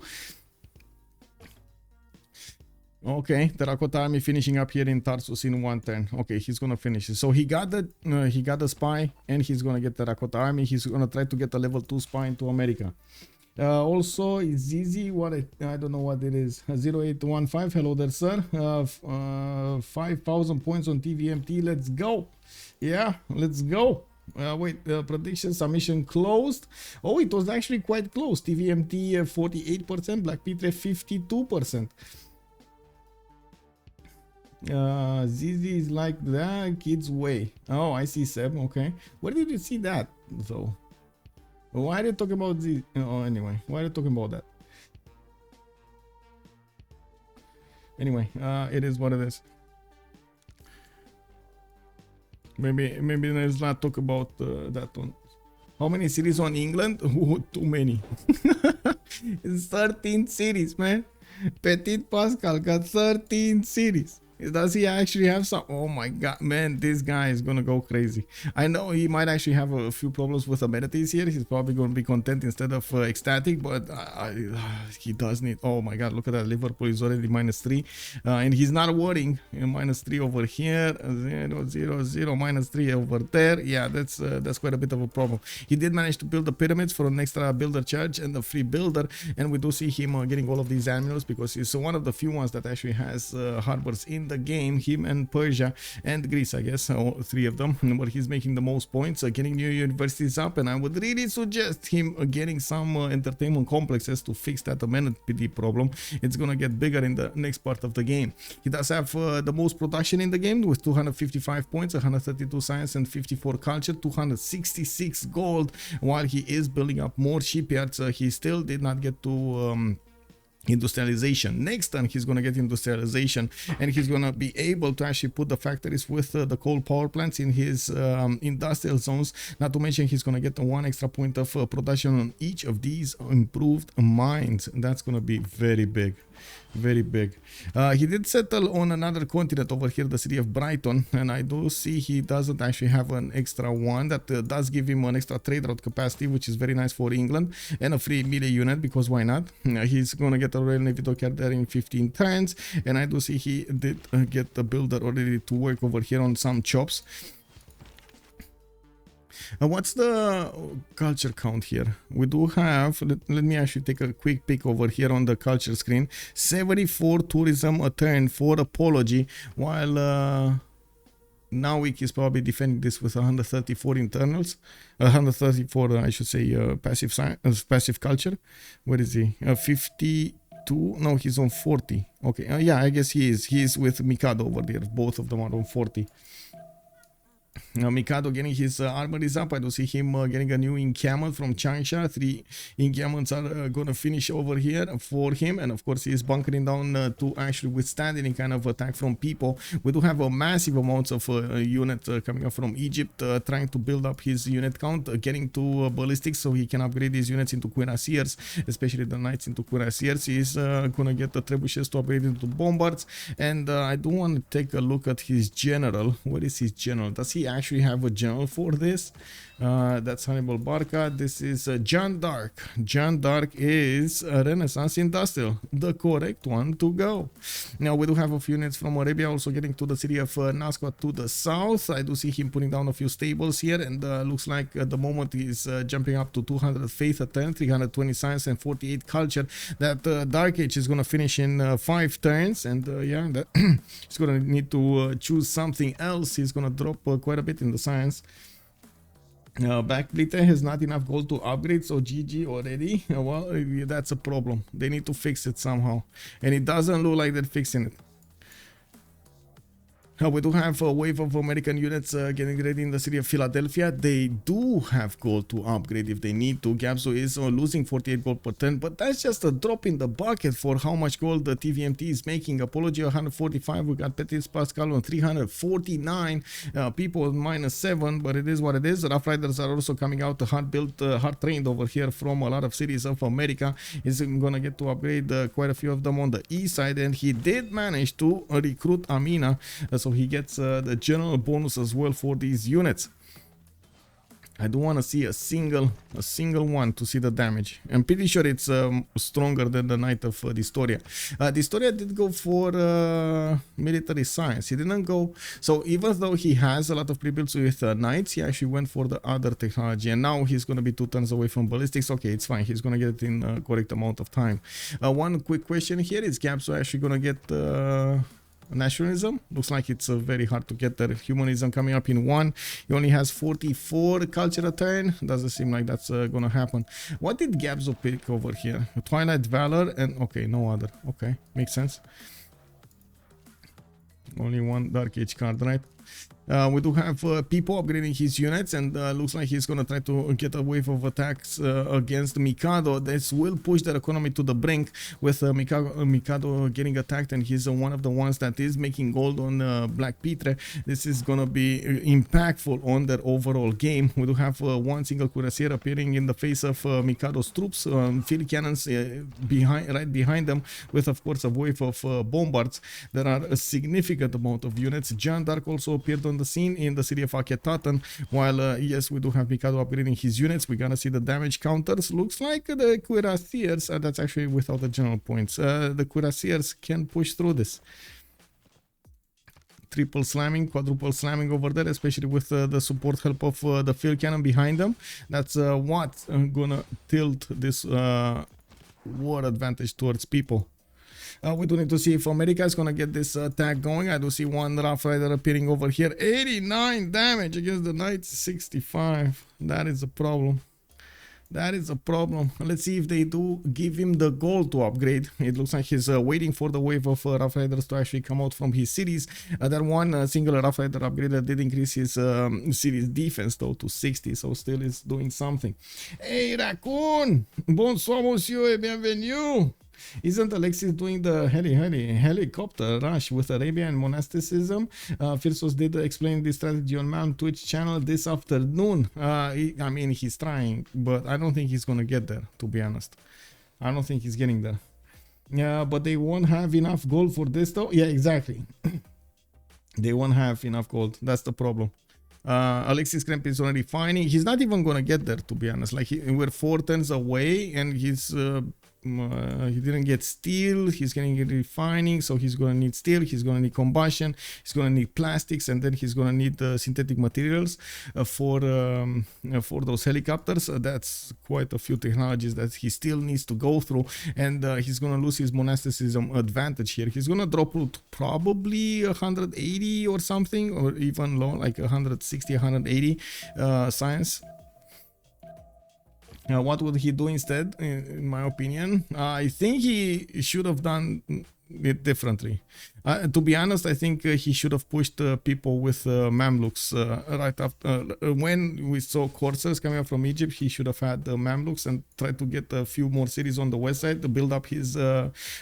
Okay, Terracotta Army finishing up here in Tarsus in 110. Okay, he's gonna finish it. So he got the spy, and he's gonna get Terracotta Army. He's gonna try to get a level 2 spy into America. Also, it's easy. What I don't know what it is. 0815. Hello there, sir. 5,000 points on TVMT. Let's go. Yeah, let's go. Wait, prediction submission closed. Oh, it was actually quite close. TVMT 48%, BlackPitre 52%. Zizi is like that kid's way. Oh, I see, Seb. Okay, where did you see that though? Why are you talking about this? Oh, anyway, why are you talking about that? Anyway, it is what it is. Maybe let's not talk about that one. How many cities on England? Ooh, too many. It's 13 cities, man. Ptitpascal got 13 cities. Does he actually have some? Oh my god, man, this guy is gonna go crazy. I know he might actually have a few problems with amenities here. He's probably gonna be content instead of ecstatic, but he does need. Oh my god, look at that. Liverpool is already -3, and he's not worrying. -3 over here, 0, 0, 0, -3 over there. Yeah, that's quite a bit of a problem. He did manage to build the pyramids for an extra builder charge and the free builder, and we do see him getting all of these animals because he's one of the few ones that actually has harbors in the game. Him and Persia and Greece, I guess, all 3 of them, but he's making the most points, getting new universities up, and I would really suggest him getting some entertainment complexes to fix that amenity problem. It's gonna get bigger in the next part of the game. He does have the most production in the game with 255 points, 132 science and 54 culture, 266 gold. While he is building up more shipyards, he still did not get to industrialization. Next turn he's gonna get industrialization, and he's gonna be able to actually put the factories with the coal power plants in his industrial zones. Not to mention he's gonna get 1 extra point of production on each of these improved mines. That's gonna be very big. Very big. He did settle on another continent over here, the city of Brighton, and I do see he doesn't actually have an extra one. That does give him an extra trade route capacity, which is very nice for England, and a free melee unit, because why not? He's gonna get a Royal Navy dock there in 15 turns, and I do see he did get the builder already to work over here on some chops. What's the culture count here? We do have, let me actually take a quick peek over here on the culture screen. 74 tourism a turn for apology, while Nawyk is probably defending this with 134 internals. 134, I should say, passive culture. Where is he? 52? No, he's on 40. Okay, yeah, I guess he is. He is with Mikado over there. Both of them are on 40. Mikado getting his armories up. I do see him getting a new encampment from Changsha. 3 encampments are gonna finish over here for him, and of course he is bunkering down to actually withstand any kind of attack from Pipo. We do have a massive amounts of units coming up from Egypt, trying to build up his unit count, getting to ballistics so he can upgrade his units into cuirassiers, especially the knights into cuirassiers. He is gonna get the trebuchets to upgrade into bombards, and I do want to take a look at his general. Where is his general? Does he actually have a general for this? That's Hannibal Barca. This is John Dark. John Dark is a Renaissance Industrial, the correct one to go. Now we do have a few units from Arabia also getting to the city of Nasca to the south. I do see him putting down a few stables here, and looks like at the moment he's jumping up to 200 faith a turn, 320 science, and 48 culture. That Dark Age is going to finish in 5 turns, and yeah, that he's going to need to choose something else. He's going to drop quite a bit in the science. BlackPitre has not enough gold to upgrade, so GG already. Well, that's a problem. They need to fix it somehow, and it doesn't look like they're fixing it. We do have a wave of American units getting ready in the city of Philadelphia. They do have gold to upgrade if they need to. Gabzou is losing 48 gold per turn, but that's just a drop in the bucket for how much gold the TVMT is making. Apology 145, we got Ptitpascal on 349, people on -7, but it is what it is. Rough Riders are also coming out hard built, hard trained over here from a lot of cities of America. He's gonna get to upgrade quite a few of them on the east side, and he did manage to recruit Amina, so he gets the general bonus as well for these units. I don't want to see a single one to see the damage. I'm pretty sure it's stronger than the Knight of dISTORIA. dISTORIA did go for military science. He didn't go, so even though he has a lot of pre-builds with knights, he actually went for the other technology, and now he's going to be 2 turns away from ballistics. Okay, it's fine. He's going to get it in a correct amount of time. One quick question here: is Gabzou actually going to get nationalism? Looks like it's very hard to get there. Humanism coming up in 1. He only has 44 culture a turn. Doesn't seem like that's gonna happen. What did Gabzou pick over here? Twilight Valor and okay, no other. Okay, makes sense. Only one Dark Age card, right? We do have Pipo upgrading his units, and looks like he's gonna try to get a wave of attacks against Mikado. This will push their economy to the brink, with Mikado getting attacked, and he's one of the ones that is making gold on BlackPitre. This is gonna be impactful on their overall game. We do have one single cuirassier appearing in the face of Mikado's troops, field cannons right behind them, with of course a wave of bombards. There are a significant amount of units. John Dark also appeared on the scene in the city of Akhenaten, while yes, we do have Mikado upgrading his units. We're gonna see the damage counters. Looks like the cuirassiers, that's actually without the general points, the cuirassiers can push through this. Triple slamming, quadruple slamming over there, especially with the support help of the field cannon behind them. That's what's gonna tilt this war advantage towards people. We do need to see if America is going to get this attack going. I do see one Rough Rider appearing over here. 89 damage against the Knights, 65. That is a problem. That is a problem. Let's see if they do give him the gold to upgrade. It looks like he's waiting for the wave of Rough Riders to actually come out from his cities. That one single Rough Rider upgrader did increase his city's defense though to 60, so still is doing something. Hey Raccoon! Bonsoir monsieur et bienvenue! Isn't Alexis doing the helicopter rush with Arabia and monasticism? Firsos did explain this strategy on my Twitch channel this afternoon. I mean, he's trying, but I don't think he's gonna get there, to be honest. I don't think he's getting there. Yeah, but they won't have enough gold for this though. Yeah, exactly. They won't have enough gold. That's the problem. Alexis Krempp is already finding. He's not even gonna get there, to be honest. Like we're 4 turns away, and he didn't get steel. He's getting refining, so he's gonna need steel. He's gonna need combustion. He's gonna need plastics, and then he's gonna need synthetic materials for those helicopters. That's quite a few technologies that he still needs to go through, and he's gonna lose his monasticism advantage here. He's gonna drop to probably 180 or something, or even low, like 160, 180 science. What would he do instead, in my opinion? I think he should have done it differently. To be honest, I think he should have pushed people with Mamluks right after. When we saw corsairs coming up from Egypt, he should have had Mamluks and tried to get a few more cities on the west side to build up his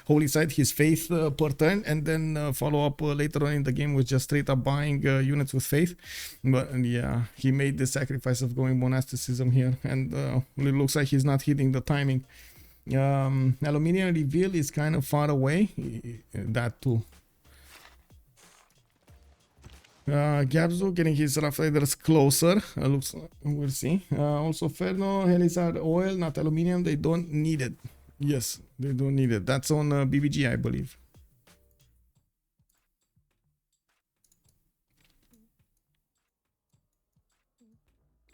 holy site, his faith per turn, and then follow up later on in the game with just straight up buying units with faith. But yeah, he made the sacrifice of going monasticism here, and it looks like he's not hitting the timing. Aluminium reveal is kind of far away. That too. Gabzou getting his rough riders closer. Looks like, we'll see. Also Ferno, Helizar oil, not aluminium. They don't need it. Yes, they don't need it. That's on BBG, I believe.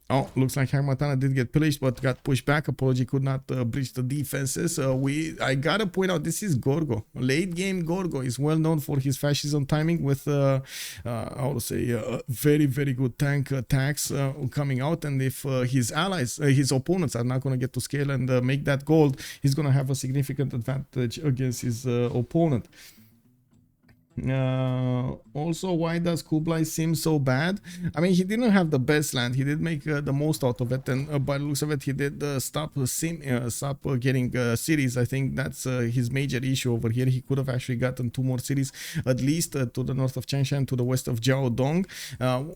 Oh, looks like Hagmatana did get pillaged, but got pushed back. Apology could not breach the defenses. I gotta point out, this is Gorgo. Late game Gorgo is well known for his fascism timing with, I would say, very, very good tank attacks coming out. And if his allies, his opponents are not going to get to scale and make that gold, he's going to have a significant advantage against his opponent. Also, why does Kublai seem so bad? I mean, he didn't have the best land. He did make the most out of it, and by the looks of it, he did stop getting cities. I think that's his major issue over here. He could have actually gotten 2 more cities, at least to the north of Changsha and to the west of Jiaodong,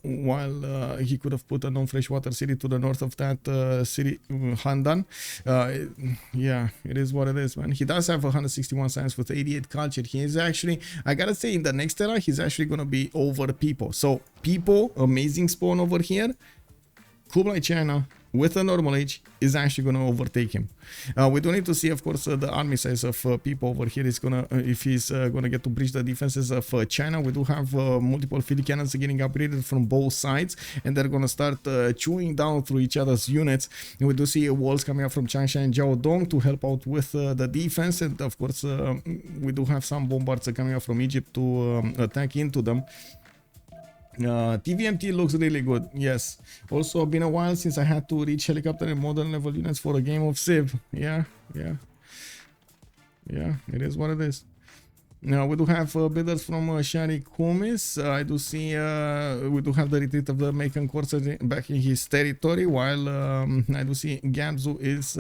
while he could have put a non-freshwater city to the north of that city, Handan. Yeah, it is what it is, man. He does have 161 science with 88 culture. He is actually, I gotta say, in the next era, he's actually gonna be over Pipo. So Pipo, amazing spawn over here. Kublai China with a normal age is actually going to overtake him. We do need to see, of course, the army size of Pipo over here is gonna, if he's gonna get to breach the defenses of China. We do have multiple field cannons getting upgraded from both sides, and they're gonna start chewing down through each other's units. And we do see walls coming up from Changsha and Jiaodong to help out with the defense, and of course, we do have some bombards coming up from Egypt to attack into them. TVMT looks really good, yes. Also, been a while since I had to reach helicopter and modern level units for a game of Civ. Yeah, it is what it is. Now we do have builders from Shari Kumis. I do see we do have the retreat of the Macon Corsair back in his territory, while I do see Gabzou is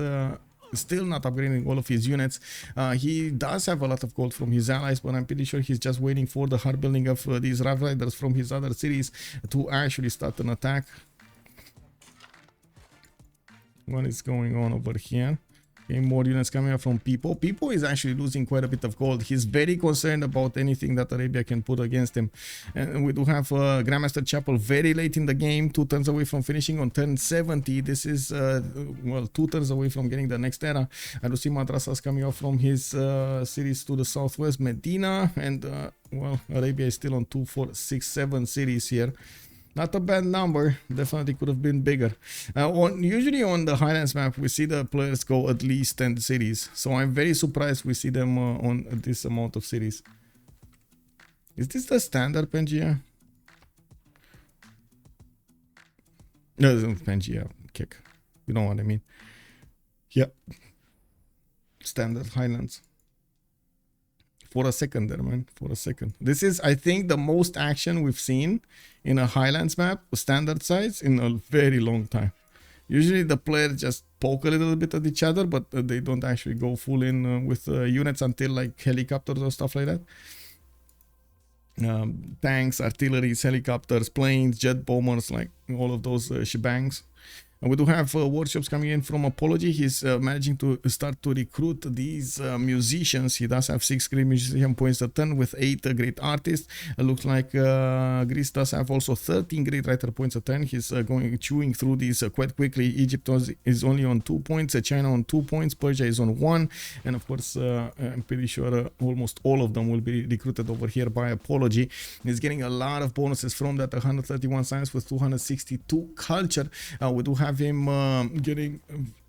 still not upgrading all of his units. He does have a lot of gold from his allies, but I'm pretty sure he's just waiting for the hard building of these Rav Riders from his other cities to actually start an attack. What is going on over here? Okay, more units coming up from Pipo. Pipo is actually losing quite a bit of gold. He's very concerned about anything that Arabia can put against him. And we do have Grandmaster Chapel very late in the game, 2 turns away from finishing on turn 70. This is, well, 2 turns away from getting the next era. I do see madrasas coming out from his cities to the southwest, Medina, and, well, Arabia is still on 2, 4, 6, 7 cities here. Not a bad number, definitely could have been bigger. Usually on the Highlands map, we see the players go at least 10 cities. So I'm very surprised we see them on this amount of cities. Is this the standard Pangea? No, it's Pangea kick. You know what I mean? Yeah. Standard Highlands. For a second there, man. For a second. This is, I think, the most action we've seen in a Highlands map, standard size, in a very long time. Usually the players just poke a little bit at each other, but they don't actually go full in with units until like helicopters or stuff like that. Tanks, artilleries, helicopters, planes, jet bombers, like all of those shebangs. And we do have workshops coming in from Apology. He's managing to start to recruit these musicians. He does have 6 great musician points a turn with 8 great artists. It looks like Greece does have also 13 great writer points a turn. He's chewing through these quite quickly. Egypt is only on 2 points, China on 2 points, Persia is on 1, and of course I'm pretty sure almost all of them will be recruited over here by Apology. He's getting a lot of bonuses from that. 131 science with 262 culture. We do have him getting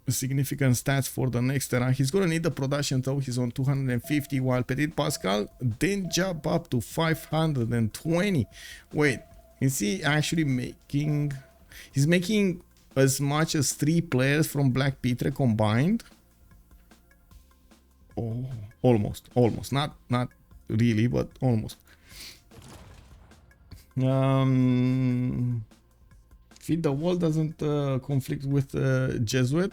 significant stats for the next era. He's gonna need the production though. He's on 250, while Ptitpascal didn't jump up to 520. Wait, is he actually making... He's making as much as 3 players from BlackPitre combined? Oh, almost. Not really, but almost. Feed the wall doesn't conflict with Jesuit.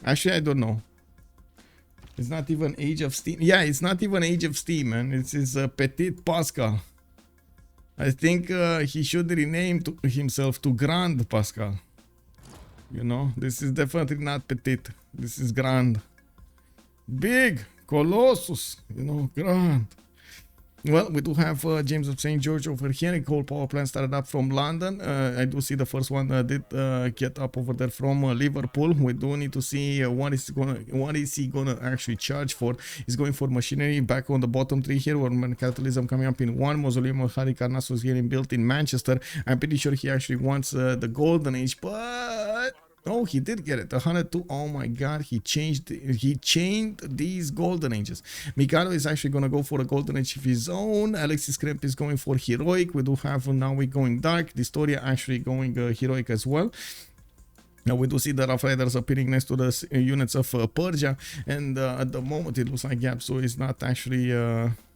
Actually, I don't know. It's not even Age of Steam. Yeah, it's not even Age of Steam, man. It's his Ptitpascal. I think he should rename himself to Grand Pascal. You know, this is definitely not Petit. This is Grand. Big, Colossus, you know, Grand. Well, we do have James of St. George over here. A coal power plant started up from London. I do see the first one did get up over there from Liverpool. We do need to see what is he gonna actually charge for. He's going for machinery back on the bottom 3 here. Roman capitalism coming up in 1. Mausoleum of Halicarnassus was getting built in Manchester. I'm pretty sure he actually wants the golden age, but... Oh, he did get it. 102. Oh my god, he chained these golden ages. Mikado is actually gonna go for a golden age of his own. Alexis Krempp is going for heroic. We do have Nawyk going dark. dISTORIA actually going heroic as well. Now we do see the Rough Riders appearing next to the units of Persia, and at the moment it looks like Gabzou is not actually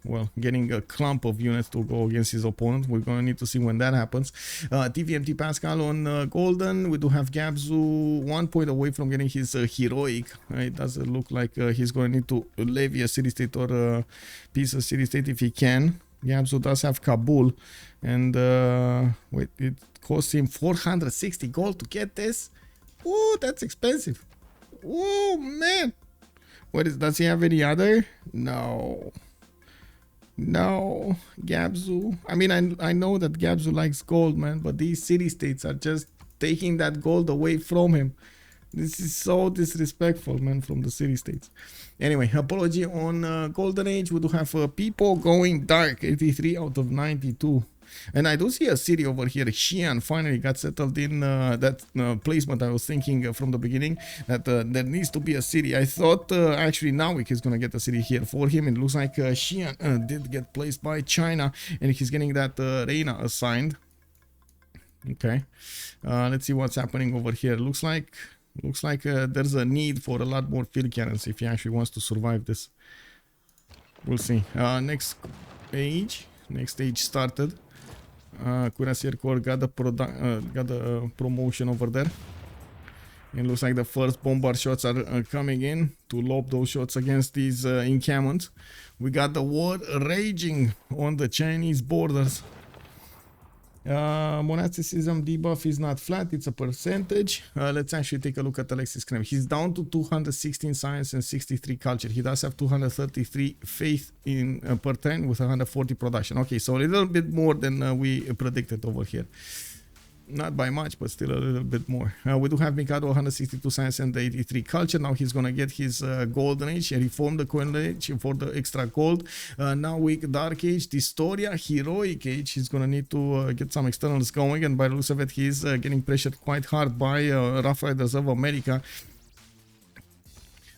well, getting a clump of units to go against his opponent. We're going to need to see when that happens. Ptitpascal on golden. We do have Gabzou 1 point away from getting his heroic. It doesn't look like he's going to need to levy a city-state or a piece of city-state if he can. Gabzou does have Kabul, and wait, it costs him 460 gold to get this. Oh, that's expensive. Oh man, does he have any other? No, Gabzou. I mean, I know that Gabzou likes gold, man, but these city-states are just taking that gold away from him. This is so disrespectful, man, from the city-states. Anyway, Apology on Golden Age. We do have Pipo going dark, 83 out of 92. And I do see a city over here. Xi'an finally got settled in that placement. I was thinking from the beginning that there needs to be a city. I thought actually Nawyk is going to get a city here for him. It looks like Xi'an did get placed by China, and he's getting that Reina assigned. Okay, let's see what's happening over here. Looks like there's a need for a lot more field cannons if he actually wants to survive this. We'll see. Next stage started. Cuirassier Corps got the promotion over there. It looks like the first bombard shots are coming in to lob those shots against these encampments. We got the war raging on the Chinese borders. Monasticism debuff is not flat, it's a percentage. Let's actually take a look at Alexis Krempp. He's down to 216 science and 63 culture. He does have 233 faith in per turn with 140 production. Okay, so a little bit more than we predicted over here. Not by much, but still a little bit more. We do have Mikado 162 science and 83 culture. Now he's gonna get his golden age. He reformed the golden age for the extra gold. Nawyk dark age, dISTORIA heroic age. He's gonna need to get some externals going, and by the looks of it, he's getting pressured quite hard by Rough Riders of America.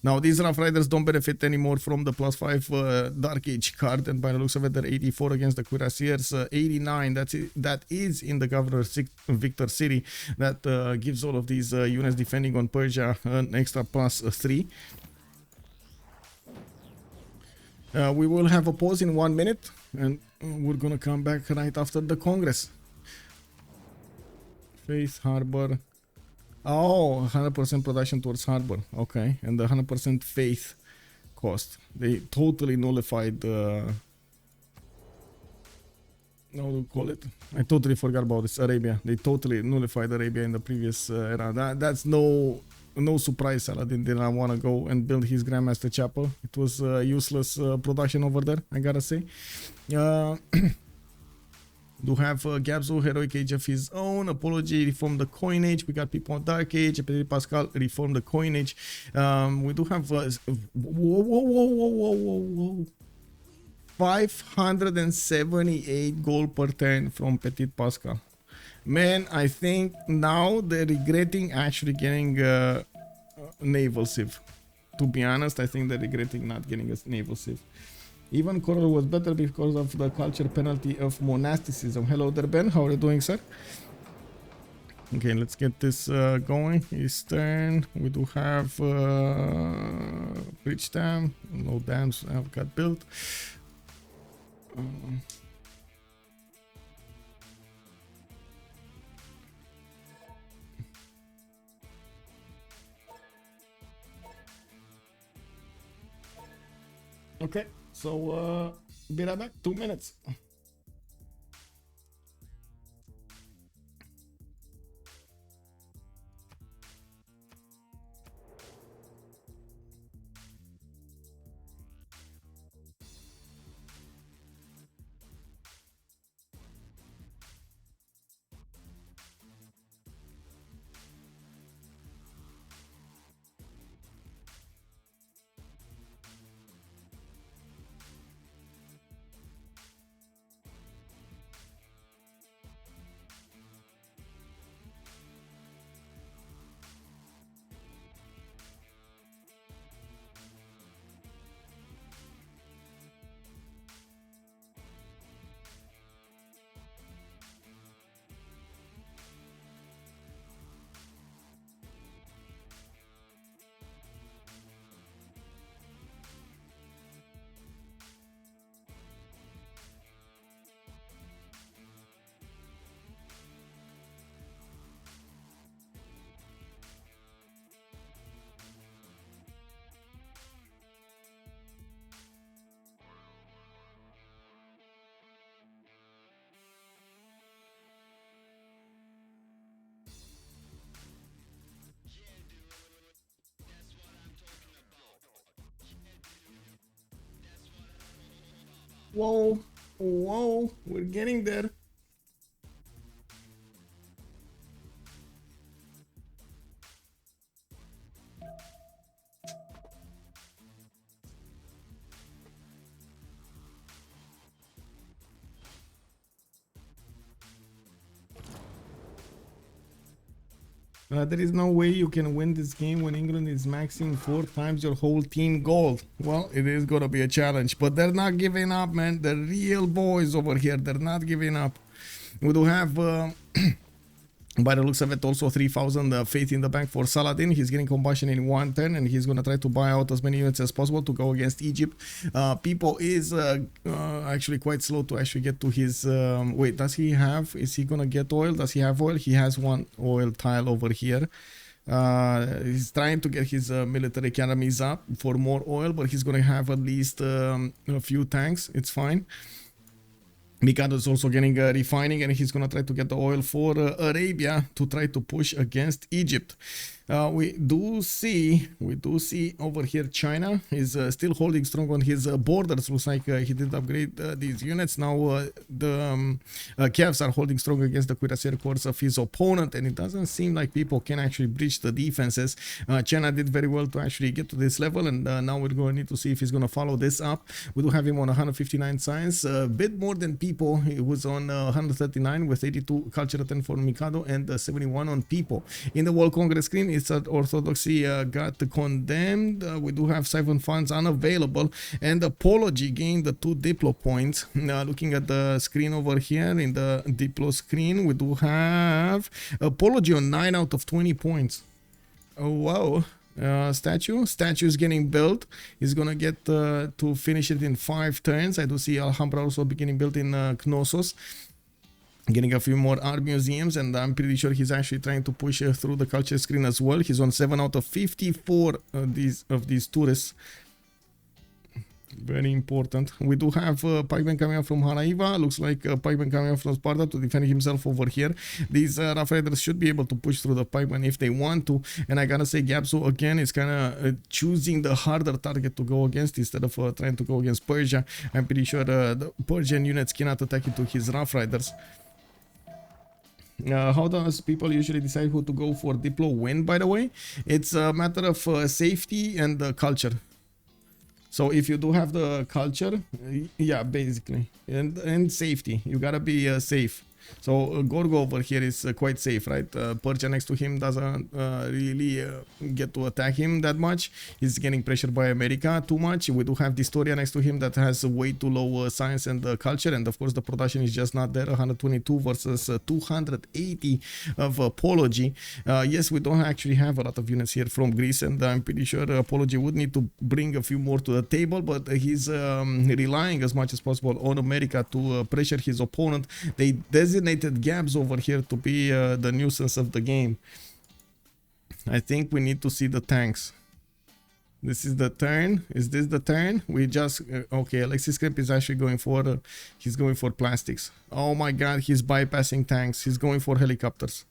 Now these Rough Riders don't benefit anymore from the +5 Dark Age card, and by the looks of it, they're 84 against the Cuirassiers, 89. That is in the Governor Victor City. That gives all of these units defending on Persia an extra +3. We will have a pause in 1 minute, and we're gonna come back right after the Congress. Faith Harbor. Oh, 100% production towards Harbor. Okay, and the 100% faith cost. They totally nullified how do you call it? I totally forgot about this. Arabia. They totally nullified Arabia in the previous era. That's no surprise. Saladin did not want to go and build his Grandmaster Chapel. It was useless production over there, I gotta say. Do have Gabzou, Heroic Age of his own, Apology, Reform the Coinage. We got people on Dark Age, Ptitpascal, Reform the Coinage. We do have whoa. 578 gold per turn from Ptitpascal. Man, I think now they're regretting actually getting naval civ. To be honest, I think they're regretting not getting a naval civ. Even Coral was better because of the culture penalty of monasticism. Hello there, Ben. How are you doing, sir? Okay, let's get this going. His turn. We do have bridge dam. No dams have got built. Okay. So, be right back. 2 minutes. Whoa, we're getting there. There is no way you can win this game when England is maxing 4 times your whole team gold. Well, it is gonna be a challenge, but they're not giving up, man. The real boys over here, they're not giving up. We do have by the looks of it also 3,000 faith in the bank for Saladin. He's getting combustion in 1 turn and he's gonna try to buy out as many units as possible to go against Egypt. Pipo is actually quite slow to actually get to his wait, does he have, is he gonna get oil? Does he have oil? He has 1 oil tile over here. He's trying to get his military academies up for more oil, but he's gonna have at least a few tanks. It's fine. Mikado is also getting refining and he's gonna try to get the oil for Arabia to try to push against Egypt. We do see over here China is still holding strong on his borders. Looks like he did upgrade these units. Now the Cavs are holding strong against the cuirassier corps of his opponent, and it doesn't seem like people can actually breach the defenses. China did very well to actually get to this level, and now we're going to need to see if he's going to follow this up. We do have him on 159 science, a bit more than Pipo. He was on 139 with 82 culture 10 for Mikado and 71 on Pipo. In the World Congress screen, it's at Orthodoxy got condemned. We do have siphon funds unavailable, and Apology gained the 2 Diplo points. Looking at the screen over here, in the Diplo screen, we do have Apology on 9 out of 20 points. Oh wow. Statue is getting built. He's gonna get to finish it in 5 turns. I do see Alhambra also beginning built in Knossos, getting a few more art museums, and I'm pretty sure he's actually trying to push through the culture screen as well. He's on 7 out of 54 of these tourists. Very important. We do have pikeman coming up from Hanaiva. Looks like a pikeman coming up from Sparta to defend himself over here. These Rough Riders should be able to push through the pikeman if they want to. And I gotta say, Gabzou again is kind of choosing the harder target to go against instead of trying to go against Persia. I'm pretty sure the Persian units cannot attack into his Rough Riders. How does people usually decide who to go for Diplo when, by the way? It's a matter of safety and culture. So if you do have the culture, yeah, basically, and safety, you gotta be safe. So Gorgo over here is quite safe, right? Persia next to him doesn't really get to attack him that much. He's getting pressured by America too much. We do have dISTORIA next to him that has way too low science and culture, and of course the production is just not there. 122 versus 280 of Apology. Yes, we don't actually have a lot of units here from Greece, and I'm pretty sure Apology would need to bring a few more to the table, but he's relying as much as possible on America to pressure his opponent. They designated Gabs over here to be the nuisance of the game. I think we need to see the tanks. This is the turn. Is this the turn? We just okay. Alexis Krempp is actually going for he's going for plastics. Oh my god, he's bypassing tanks. He's going for helicopters.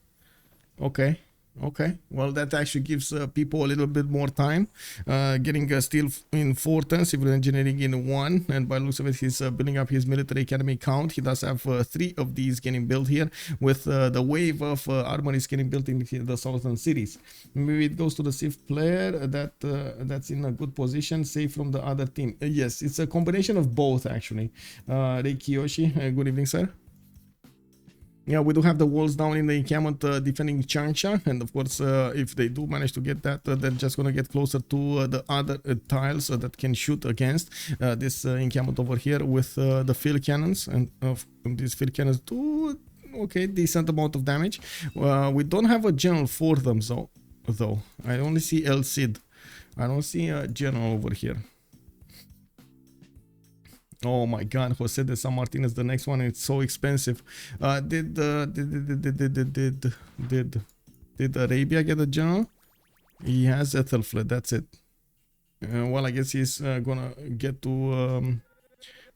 Okay. Okay, well that actually gives people a little bit more time. Getting steel in 4 turns, civil engineering in 1, and by the looks of it he's building up his military academy count. He does have 3 of these getting built here, with the wave of armories getting built in the southern cities. Maybe it goes to the Civ player that's in a good position, safe from the other team. Yes, it's a combination of both actually. Reikiyoshi, good evening sir. Yeah, we do have the walls down in the encampment defending Changsha, and of course if they do manage to get that, they're just gonna get closer to the other tiles that can shoot against this encampment over here with the field cannons, and these field cannons do okay, decent amount of damage. We don't have a general for them though. I only see El Cid. I don't see a general over here. Oh my god, Jose de San Martin is the next one. It's so expensive. Did Arabia get a general? He has Ethelflaed, that's it. Well, I guess he's gonna get to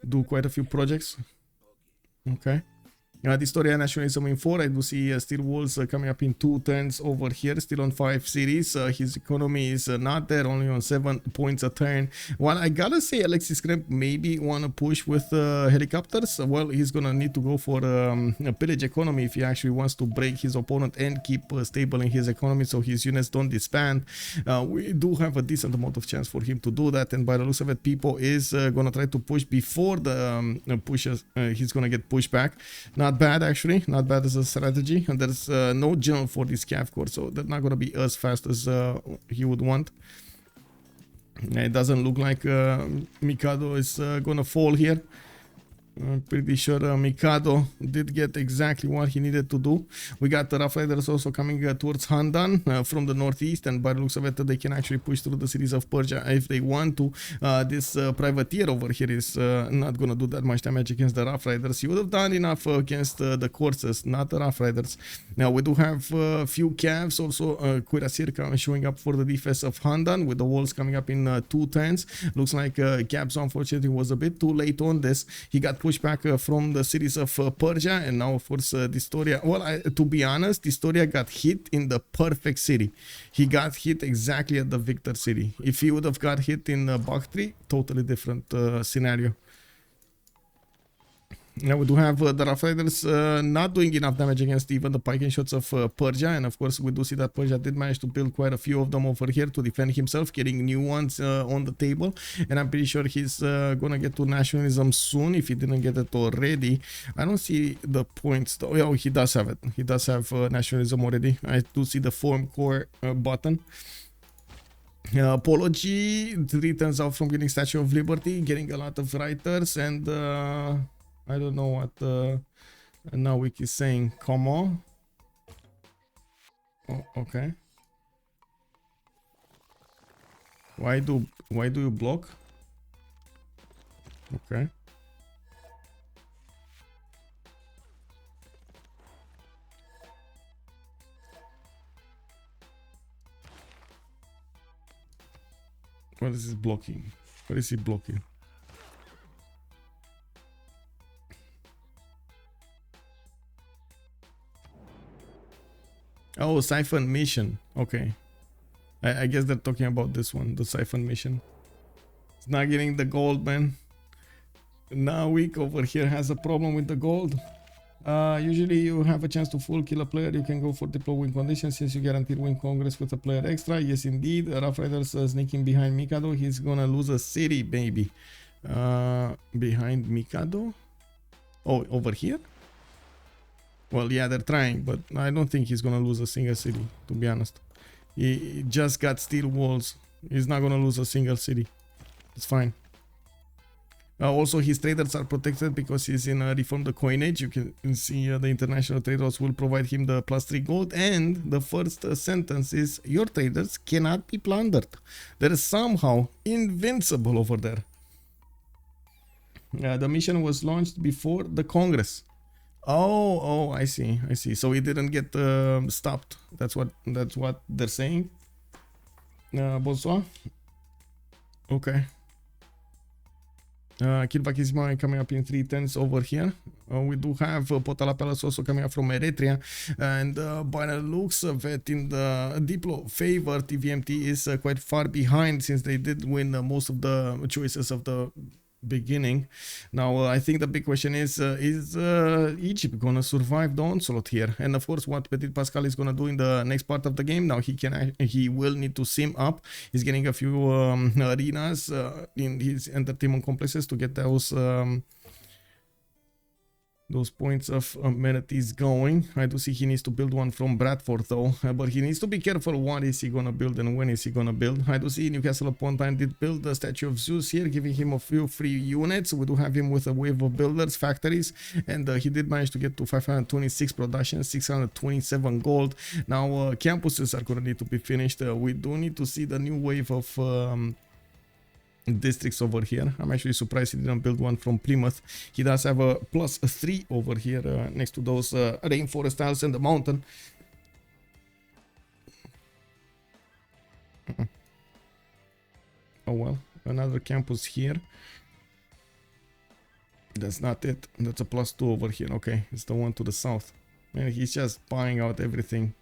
do quite a few projects. Okay. dISTORIA nationalism in 4. I do see steel walls coming up in 2 turns over here, still on 5 cities. His economy is not there, only on 7 points a turn. Well, I gotta say Alexis Krempp maybe wanna push with helicopters. Well, he's gonna need to go for a pillage economy if he actually wants to break his opponent and keep stable in his economy so his units don't disband. We do have a decent amount of chance for him to do that, and by the looks of it, Pipo is gonna try to push before the pushes. He's gonna get pushed back. Not bad actually, not bad as a strategy, and there's no general for this Cav Corps, so they're not gonna be as fast as he would want. It doesn't look like Mikado is gonna fall here. I'm pretty sure Mikado did get exactly what he needed to do. We got the Rough Riders also coming towards Handan from the northeast, and by the looks of it, they can actually push through the cities of Persia if they want to. This privateer over here is not gonna do that much damage against the Rough Riders. He would have done enough against the Courses, not the Rough Riders. Now we do have a few Cavs also. Cuirassier showing up for the defense of Handan with the walls coming up in 2 turns. Looks like Gabzou unfortunately was a bit too late on this. He got pushed back from the cities of Persia, and now of course dISTORIA. Well, to be honest, dISTORIA got hit in the perfect city. He got hit exactly at the victor city. If he would have got hit in Bakhtri, totally different scenario. Now we do have the Rough Riders not doing enough damage against even the pike and shots of Persia, and of course we do see that Persia did manage to build quite a few of them over here to defend himself, getting new ones on the table, and I'm pretty sure he's gonna get to nationalism soon if he didn't get it already. I don't see the points though. Oh, he does have it. He does have nationalism already. I do see the form core button. Apology 3 turns out from getting Statue of Liberty, getting a lot of writers, and I don't know what Nawyk is saying. Come on. Oh, okay. Why do you block? Okay. What is this blocking? What is he blocking? Oh, Siphon Mission. Okay. I guess they're talking about this one, the Siphon Mission. It's not getting the gold, man. Nawyk over here has a problem with the gold. Usually you have a chance to full kill a player. You can go for deploy win conditions since you guaranteed win congress with a player extra. Yes, indeed. Rough Riders sneaking behind Mikado. He's gonna lose a city, baby. Behind Mikado? Oh, over here? Well, yeah, they're trying, but I don't think he's gonna lose a single city, to be honest. He just got steel walls. He's not gonna lose a single city. It's fine. Also, his traders are protected because he's in reform the coinage. You can see the international traders will provide him the +3 gold, and the first sentence is your traders cannot be plundered. They're somehow invincible over there. The mission was launched before the Congress. Oh, I see. So he didn't get stopped. That's what they're saying. Bonsoir. Okay. Kilvakisma coming up in 310s over here. We do have Potalapelas also coming up from Eritrea, and by the looks of it, in the Diplo favor, TVMT is quite far behind since they did win most of the choices of the beginning. Now I think the big question is Egypt gonna survive the onslaught here? And of course, what Ptitpascal is gonna do in the next part of the game. Now he will need to sim up. He's getting a few arenas in his entertainment complexes to get those points of amenities going. I do see he needs to build one from Bradford though, but he needs to be careful what is he gonna build and when is he gonna build. I do see Newcastle upon Tyne did build the statue of Zeus here, giving him a few free units. We do have him with a wave of builders, factories, and he did manage to get to 526 production, 627 gold. Now campuses are gonna need to be finished. We do need to see the new wave of districts over here. I'm actually surprised he didn't build one from Plymouth. He does have a +3 over here next to those rainforest tiles and the mountain. Oh well, another campus here. That's not it. That's a +2 over here. Okay, it's the one to the south. Man, he's just buying out everything.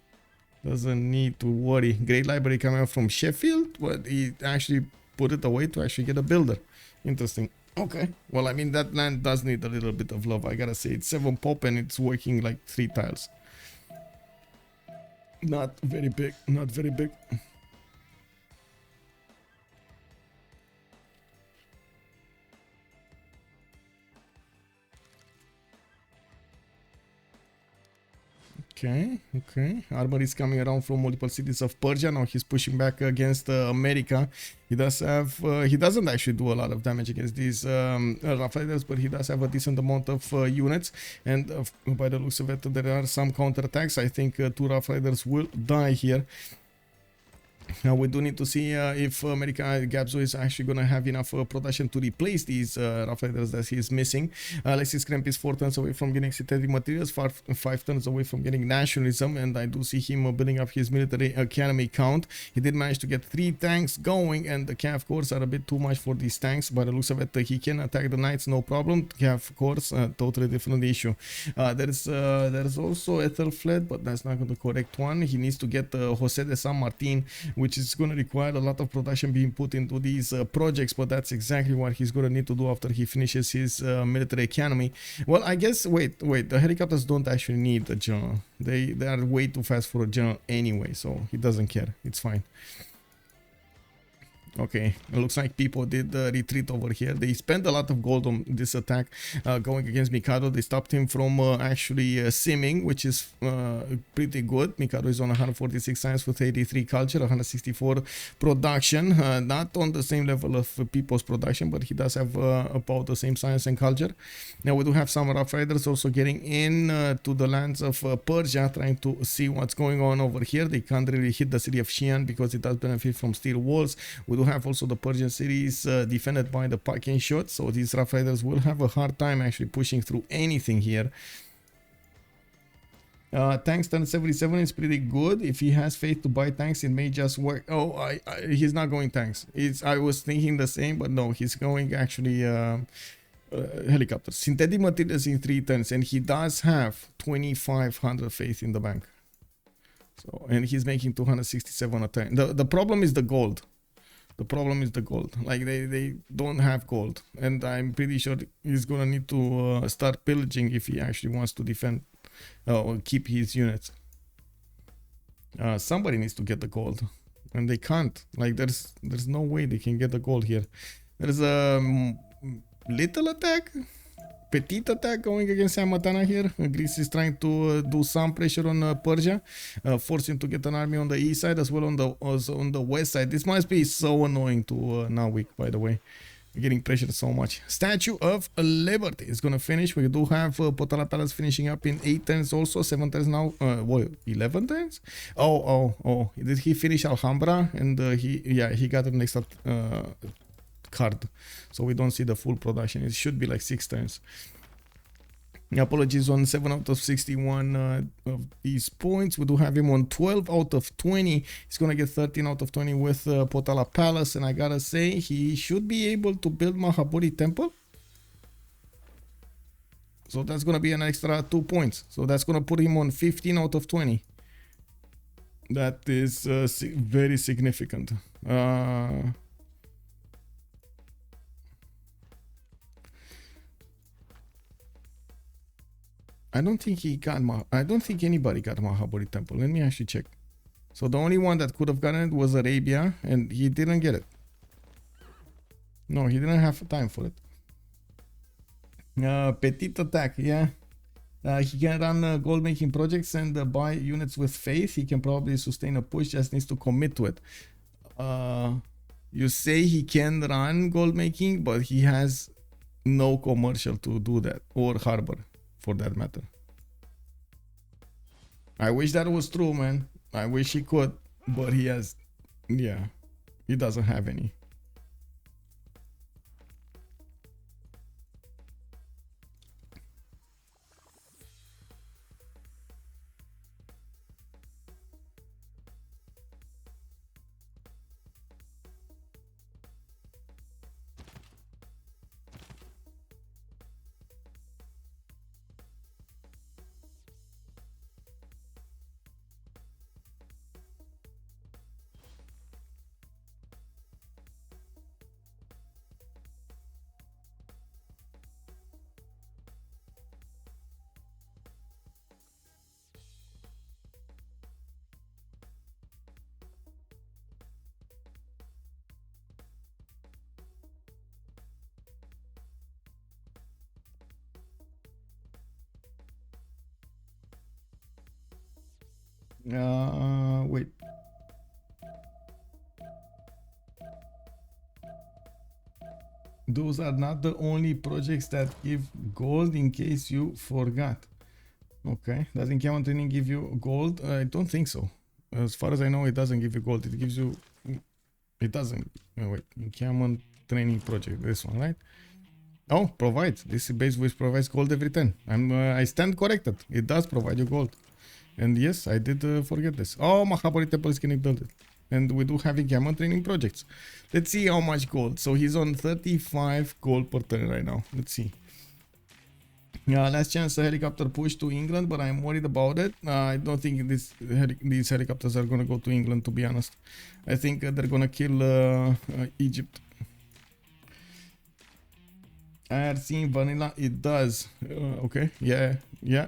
Doesn't need to worry. Great library coming out from Sheffield, but he actually put it away to actually get a builder. Interesting. Okay. Well, I mean, that land does need a little bit of love. I gotta say, it's 7 pop and it's working like 3 tiles. Not very big. Not very big. Okay. Armor is coming around from multiple cities of Persia. Now he's pushing back against America. He does have, he doesn't actually do a lot of damage against these rough riders, but he does have a decent amount of units. And by the looks of it, there are some counterattacks. I think 2 rough riders will die here. Now we do need to see if Gabzou is actually going to have enough production to replace these rough riders that he is missing. Alexis Krempp is 4 turns away from getting synthetic materials, 5 turns away from getting nationalism, and I do see him building up his military academy count. He did manage to get 3 tanks going, and the Cav cores are a bit too much for these tanks. By the looks of it, he can attack the knights, no problem. Cav cores, totally different issue. There's also Ethelfled, but that's not the correct one. He needs to get Jose de San Martin, which is going to require a lot of production being put into these projects, but that's exactly what he's going to need to do after he finishes his military academy. Well, I guess, wait, the helicopters don't actually need a general. They are way too fast for a general anyway, so he doesn't care. It's fine. Okay, it looks like Pipo did retreat over here. They spent a lot of gold on this attack going against Mikado. They stopped him from actually simming, which is pretty good. Mikado is on 146 science with 83 culture, 164 production. Not on the same level of Pipo's production, but he does have about the same science and culture. Now we do have some rough riders also getting in to the lands of Persia, trying to see what's going on over here. They can't really hit the city of Xi'an because it does benefit from steel walls. We do have also the Persian cities defended by the parking shot, so these rough riders will have a hard time actually pushing through anything here. Tanks turn 77 is pretty good. If he has faith to buy tanks, it may just work. Oh, he's not going tanks. I was thinking the same, but no, he's going actually helicopters. Synthetic materials in 3 turns, and he does have 2500 faith in the bank. So, and he's making 267 a turn. The problem is the gold. The problem is the gold. Like they don't have gold, and I'm pretty sure he's gonna need to start pillaging if he actually wants to defend or keep his units. Somebody needs to get the gold, and they can't. Like there's no way they can get the gold here. There's a little attack, petite attack going against Samatana here. Greece is trying to do some pressure on Persia, force him to get an army on the east side as well on the west side. This must be so annoying to Nawyk, by the way. We're getting pressured so much. Statue of Liberty is gonna finish. We do have Potala Palace finishing up in 8 turns also, 7 turns now. What, 11 turns? Oh. Did he finish Alhambra? And he got an extra card. So we don't see the full production. It should be like 6 turns. Apologies on 7 out of 61 of these points. We do have him on 12 out of 20. He's gonna get 13 out of 20 with Potala Palace, and I gotta say he should be able to build Mahabodhi Temple. So that's gonna be an extra 2 points. So that's gonna put him on 15 out of 20. That is very significant. I don't think anybody got Mahabodhi Temple. Let me actually check. So the only one that could have gotten it was Arabia, and he didn't get it. No, he didn't have time for it. Petite attack, yeah. He can run gold making projects and buy units with faith. He can probably sustain a push, just needs to commit to it. You say he can run gold making, but he has no commercial to do that, or harbor for that matter. I wish that was true, man. I wish he could, but he has, yeah, he doesn't have any. Wait. Those are not the only projects that give gold, in case you forgot. Okay, does encampment training give you gold? I don't think so. As far as I know, it doesn't give you gold. It gives you... It doesn't. Oh, wait, encampment training project. This one, right? Oh, provides. This base which provides gold every 10. I stand corrected. It does provide you gold. And yes, I did forget this. Oh, Mahabodhi Temple is getting built. And we do have encampment training projects. Let's see how much gold. So he's on 35 gold per turn right now. Let's see. Last chance a helicopter push to England, but I'm worried about it. I don't think these helicopters are going to go to England, to be honest. I think they're going to kill Egypt. IRC vanilla, it does. Okay, yeah,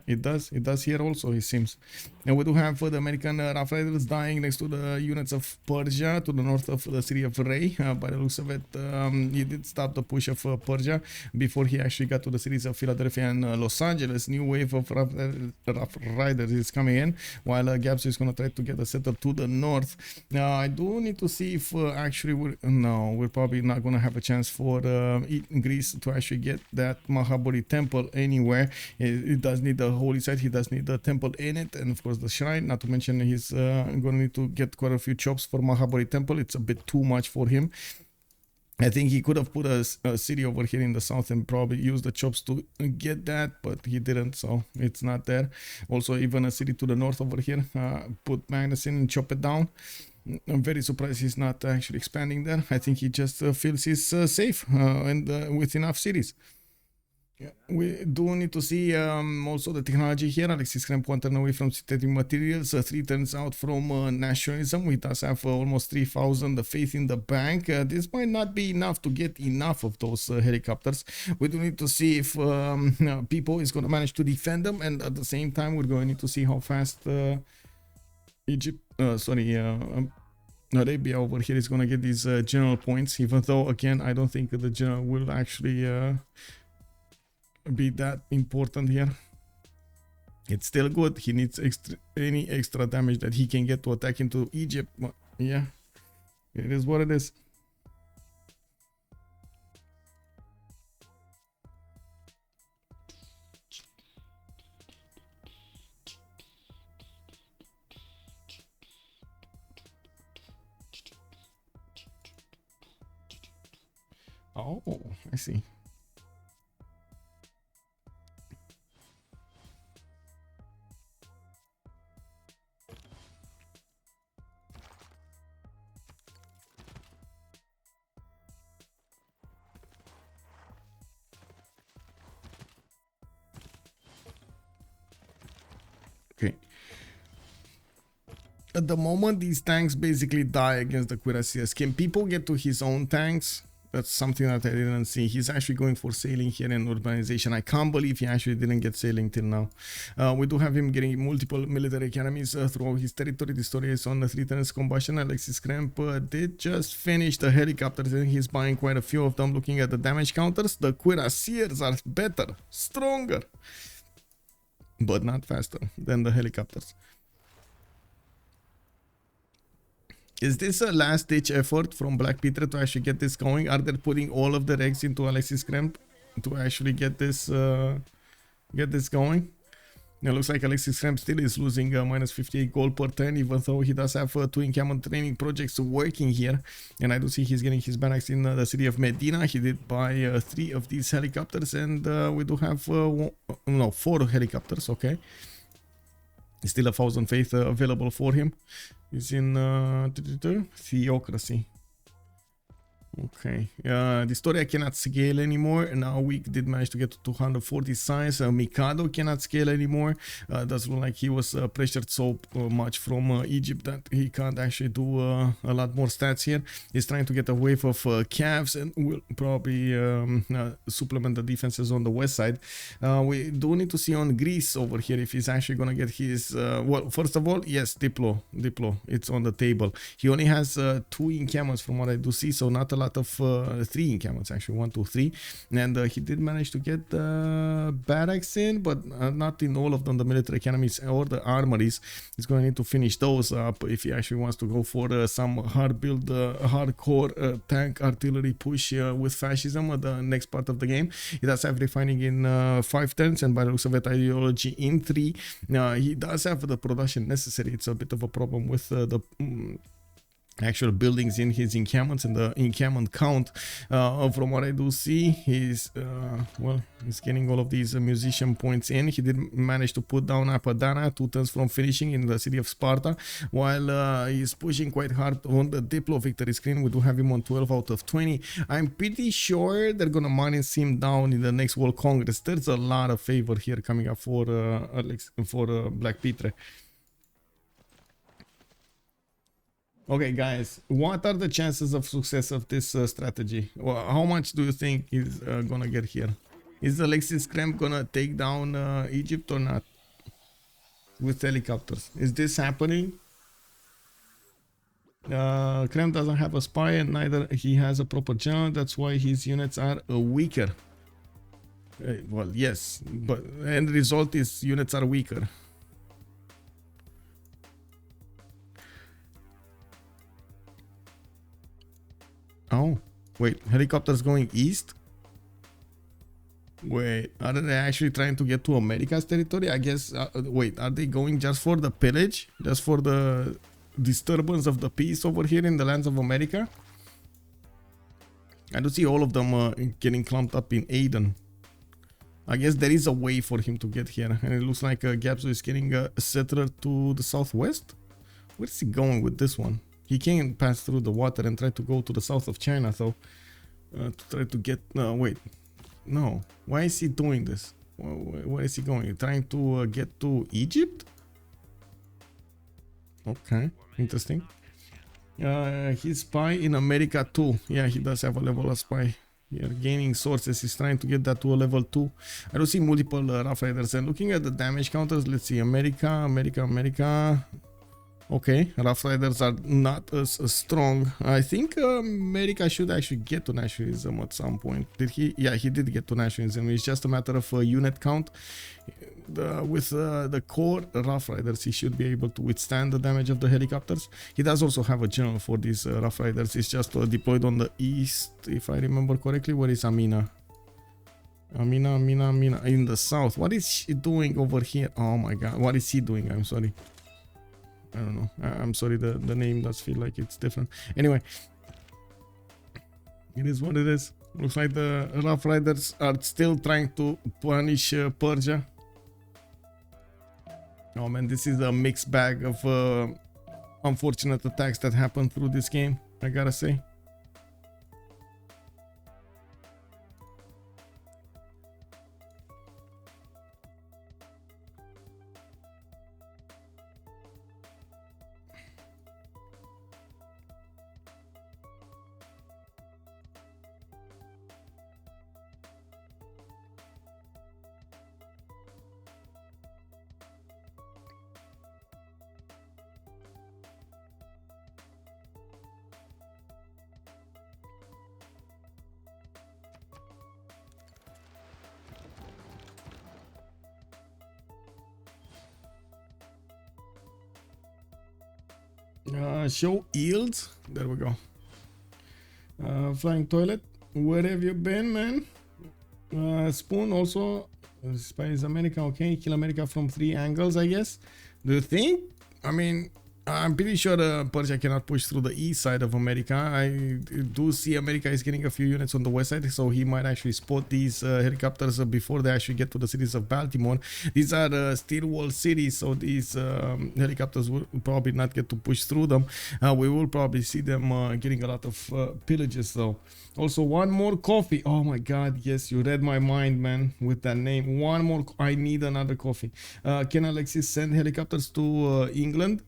it does. It does here also, it seems. And we do have the American Rough Riders dying next to the units of Persia to the north of the city of Ray. By the looks of it, he did stop the push of Persia before he actually got to the cities of Philadelphia and Los Angeles. New wave of Rough Riders is coming in, while Gabzou is going to try to get a setup to the north. Now, I do need to see if actually we're probably not going to have a chance for Greece to actually get that Mahabodhi Temple anywhere. It does need the holy site, he does need the temple in it, and of course the shrine, not to mention he's going to need to get quite a few chops for Mahabodhi Temple. It's a bit too much for him. I think he could have put a city over here in the south and probably used the chops to get that, but he didn't, so it's not there. Also, even a city to the north over here, put Magnus in and chop it down. I'm very surprised he's not actually expanding there. I think he just feels he's safe and with enough cities. Yeah, we do need to see also the technology here. Alexis Krempp 1 turn away from synthetic materials, 3 turns out from nationalism. We does have almost 3,000 faith in the bank. This might not be enough to get enough of those helicopters. We do need to see if Pipo is going to manage to defend them, and at the same time, we're going to need to see how fast Arabia over here is going to get these general points, even though, again, I don't think the general will actually be that important here. It's still good. He needs any extra damage that he can get to attack into Egypt. But yeah, it is what it is. Oh, I see. Okay. At the moment, these tanks basically die against the cuirassiers. Can people get to his own tanks? That's something that I didn't see. He's actually going for sailing here in urbanization. I can't believe he actually didn't get sailing till now. We do have him getting multiple military academies throughout his territory. The story is on the 3 turns combustion. Alexis Krempp did just finish the helicopters, and he's buying quite a few of them. Looking at the damage counters, the cuirassiers are better, stronger, but not faster than the helicopters. Is this a last-ditch effort from BlackPitre to actually get this going? Are they putting all of the regs into Alexis Krempp to actually get this going? It looks like Alexis Krempp still is losing minus 58 gold per turn, even though he does have 2 encampment training projects working here. And I do see he's getting his barracks in the city of Medina. He did buy 3 of these helicopters, and we do have 4 helicopters. Okay. Still 1,000 faith available for him. He's in theocracy. Okay. dISTORIA cannot scale anymore. Nawyk did manage to get to 240 size. Mikado cannot scale anymore. Does look like he was pressured so much from Egypt that he can't actually do a lot more stats here. He's trying to get a wave of calves and will probably supplement the defenses on the west side. We do need to see on Greece over here if he's actually going to get his... well, first of all, yes, Diplo. It's on the table. He only has 2 encampments from what I do see, so not a lot of 3 encampments, actually 1, 2, 3, and he did manage to get barracks in, but not in all of them, the military academies or the armories. He's going to need to finish those up if he actually wants to go for some hardcore tank artillery push with fascism at the next part of the game. He does have refining in 5 turns, and by the looks of it, ideology in 3. He does have the production necessary. It's a bit of a problem with the actual buildings in his encampments and the encampment count. From what I do see, he's getting all of these musician points in. He did manage to put down Apadana 2 turns from finishing in the city of Sparta, while he's pushing quite hard on the Diplo victory screen. We do have him on 12 out of 20. I'm pretty sure they're gonna minus him down in the next World Congress. There's a lot of favor here coming up for BlackPitre. Okay, guys, what are the chances of success of this strategy? Well, how much do you think he's gonna get here? Is Alexis Krempp gonna take down Egypt or not? With helicopters. Is this happening? Krempp doesn't have a spy, and neither he has a proper general. That's why his units are weaker. Well, yes, but the end result is units are weaker. Oh, wait, helicopters going east? Wait, are they actually trying to get to America's territory? I guess, wait, are they going just for the pillage? Just for the disturbance of the peace over here in the lands of America? I do see all of them getting clumped up in Aden. I guess there is a way for him to get here, and it looks like Gabzou is getting a settler to the southwest. Where's he going with this one? He can pass through the water and try to go to the south of China, though, to try to get... wait. No. Why is he doing this? Where is he going? Trying to get to Egypt? Okay, interesting. He's spy in America too. Yeah, he does have a level of spy. Here, gaining sources. He's trying to get that to a level 2. I don't see multiple Rough Riders. And looking at the damage counters, let's see. America. Okay, Rough Riders are not as strong. I think America should actually get to nationalism at some point. Did he? Yeah, he did get to nationalism. It's just a matter of unit count. With the core Rough Riders, he should be able to withstand the damage of the helicopters. He does also have a general for these Rough Riders. It's just deployed on the east, if I remember correctly. Where is Amina? Amina in the south. What is she doing over here? Oh my god, what is he doing? I'm sorry. I don't know. I'm sorry, the name does feel like it's different. Anyway, it is what it is. Looks like the Rough Riders are still trying to punish Persia. Oh man, this is a mixed bag of unfortunate attacks that happened through this game, I gotta say. Show yields. There we go. Flying toilet. Where have you been, man? Spoon also. Spy is America. Okay, kill America from 3 angles, I guess. Do you think? I mean, I'm pretty sure Persia cannot push through the east side of America. I do see America is getting a few units on the west side, so he might actually spot these helicopters before they actually get to the cities of Baltimore. These are steel wall cities, so these helicopters will probably not get to push through them. We will probably see them getting a lot of pillages though. Also, one more coffee. Oh my god, yes, you read my mind, man, with that name. One more. I need another coffee. Can Alexis send helicopters to England?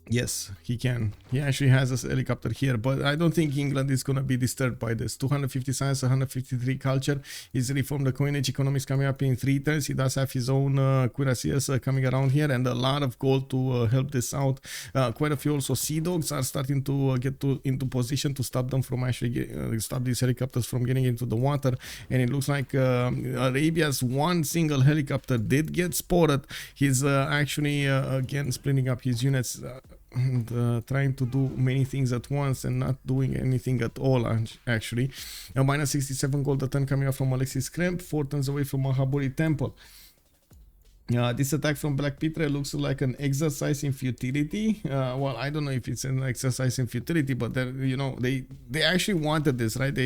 Yes, he can. He actually has a helicopter here, but I don't think England is going to be disturbed by this. 250 science, 153 culture. He's reformed the coinage economics coming up in 3 turns. He does have his own cuirassiers coming around here and a lot of gold to help this out. Quite a few also sea dogs are starting to get into position to stop them from actually stop these helicopters from getting into the water. And it looks like Arabia's one single helicopter did get spotted. He's actually again splitting up his units. And trying to do many things at once and not doing anything at all, actually. Minus 67 gold a ton coming up from Alexis Krempp, 4 tons away from Mahaburi Temple. This attack from BlackPitre looks like an exercise in futility. Well, I don't know if it's an exercise in futility, but you know, they actually wanted this, right?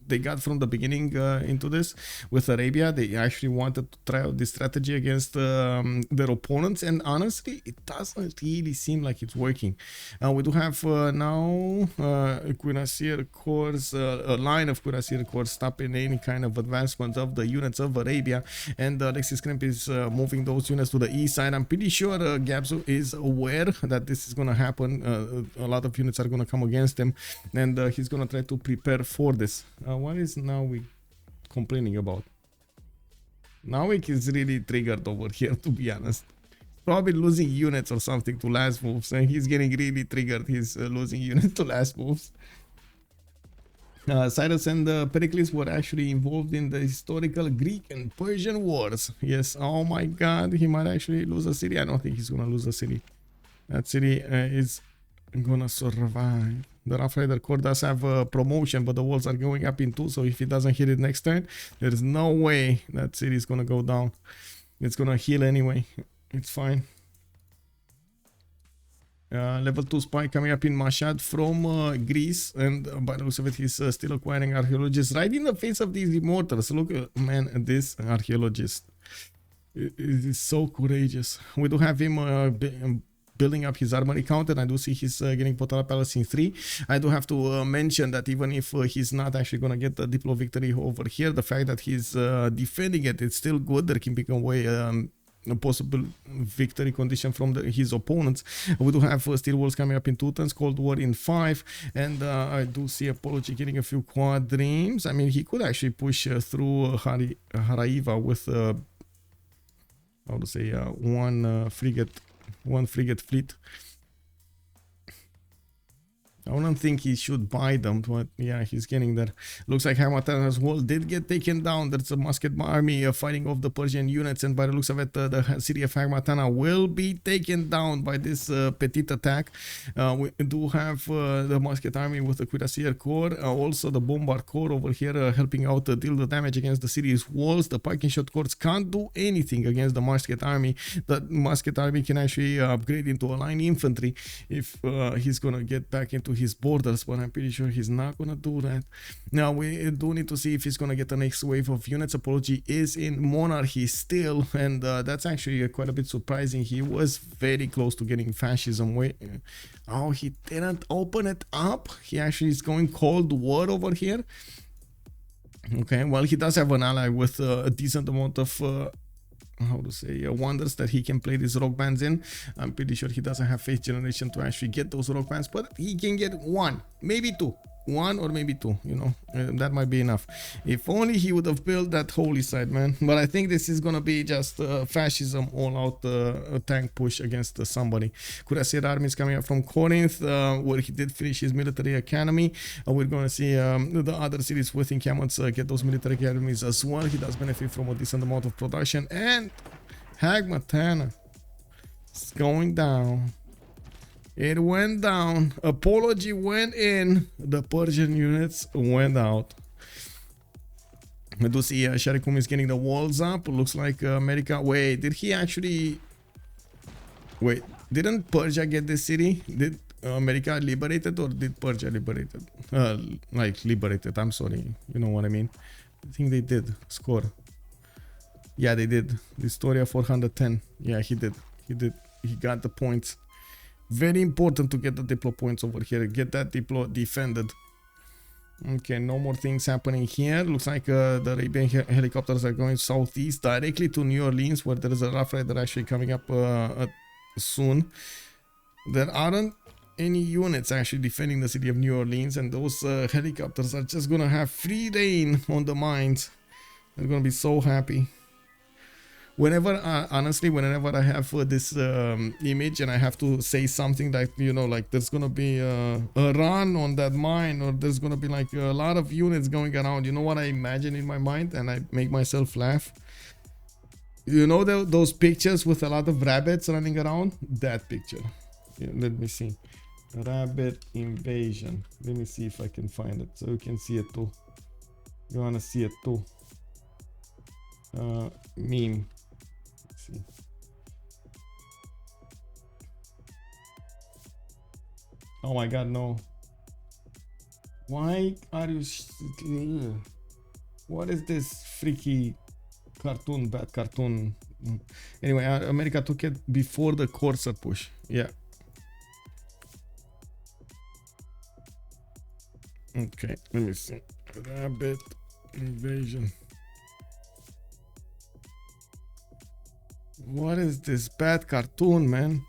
They got from the beginning into this with Arabia. They actually wanted to try out this strategy against their opponents, and honestly, it doesn't really seem like it's working. We do have now Cuirassier Corps, a line of Cuirassier Corps stopping any kind of advancement of the units of Arabia, and Alexis Krempp is moving those units to the east side. I'm pretty sure Gabzou is aware that this is going to happen. A lot of units are going to come against him, and he's going to try to prepare for this. What is Nawyk complaining about? Nawyk is really triggered over here, to be honest. Probably losing units or something to last moves, and he's getting really triggered. He's losing units to last moves. Cyrus and Pericles were actually involved in the historical Greek and Persian wars. Yes, oh my god, he might actually lose a city. I don't think he's gonna lose a city. That city is gonna survive. The Rough Rider Corps does have a promotion, but the walls are going up in 2, so if he doesn't hit it next turn, there's no way that city is gonna go down. It's gonna heal anyway. It's fine. Level 2 spy coming up in Mashhad from Greece, and by the looks of it, he's still acquiring archaeologists right in the face of these immortals. Look, man, at this archaeologist. It is so courageous. We do have him building up his armory count, and I do see he's getting Potala Palace in 3. I do have to mention that even if he's not actually going to get the Diplo victory over here, the fact that he's defending it, it's still good. They're keeping away a possible victory condition from his opponents. We do have Steel Walls coming up in 2 turns, Cold War in 5, and I do see Apology getting a few quadremes. I mean, he could actually push through Haraiva with how to say one frigate fleet. I don't think he should buy them, but yeah, he's getting there. Looks like Hagmatana's wall did get taken down. There's a musket army fighting off the Persian units, and by the looks of it, the city of Hagmatana will be taken down by this petite attack. We do have the musket army with the cuirassier corps, also the bombard corps over here helping out deal the damage against the city's walls. The parking shot corps can't do anything against the musket army. The musket army can actually upgrade into a line infantry if he's gonna get back into his borders, but I'm pretty sure he's not gonna do that. Now we do need to see if he's gonna get the next wave of units. Apology is in monarchy still, and that's actually quite a bit surprising. He was very close to getting fascism. Oh, he didn't open it up. He actually is going Cold War over here. Okay, well, he does have an ally with a decent amount of how to say wonders that he can play these rock bands in. I'm pretty sure he doesn't have faith generation to actually get those rock bands, but he can get one, maybe two. One or maybe two, you know, that might be enough. If only he would have built that holy side, man. But I think this is gonna be just fascism all out tank push against somebody. Cuirassier army is coming up from Corinth, where he did finish his military academy. We're gonna see the other cities within Camels get those military academies as well. He does benefit from a decent amount of production, and Hagmatana is going down. It went down. Apology went in. The Persian units went out. I do see Sharikum is getting the walls up. Looks like America. Wait, did he actually... Wait, didn't Persia get this city? Did America liberate it, or did Persia liberate it? Like liberated, I'm sorry. You know what I mean. I think they did. Score. Yeah, they did. dISTORIA 410. Yeah, he did. He did. He got the points. Very important to get the Diplo points over here. Get that Diplo defended. Okay, no more things happening here. Looks like the Arabian helicopters are going southeast directly to New Orleans, where there is a Rough Rider actually coming up soon. There aren't any units actually defending the city of New Orleans, and those helicopters are just gonna have free reign on the mines. They're gonna be so happy. Whenever, honestly, whenever I have this image and I have to say something like, you know, like there's gonna be a run on that mine, or there's gonna be like a lot of units going around, you know what I imagine in my mind, and I make myself laugh? You know those pictures with a lot of rabbits running around? That picture. Yeah, let me see. Rabbit invasion. Let me see if I can find it so you can see it too. You wanna see it too? Meme. See. Oh my god, no. Why are you... What is this freaky cartoon, bad cartoon? Anyway, America took it before the Corsair push. Yeah. Okay, let me see. Rabbit invasion. What is this bad cartoon, man?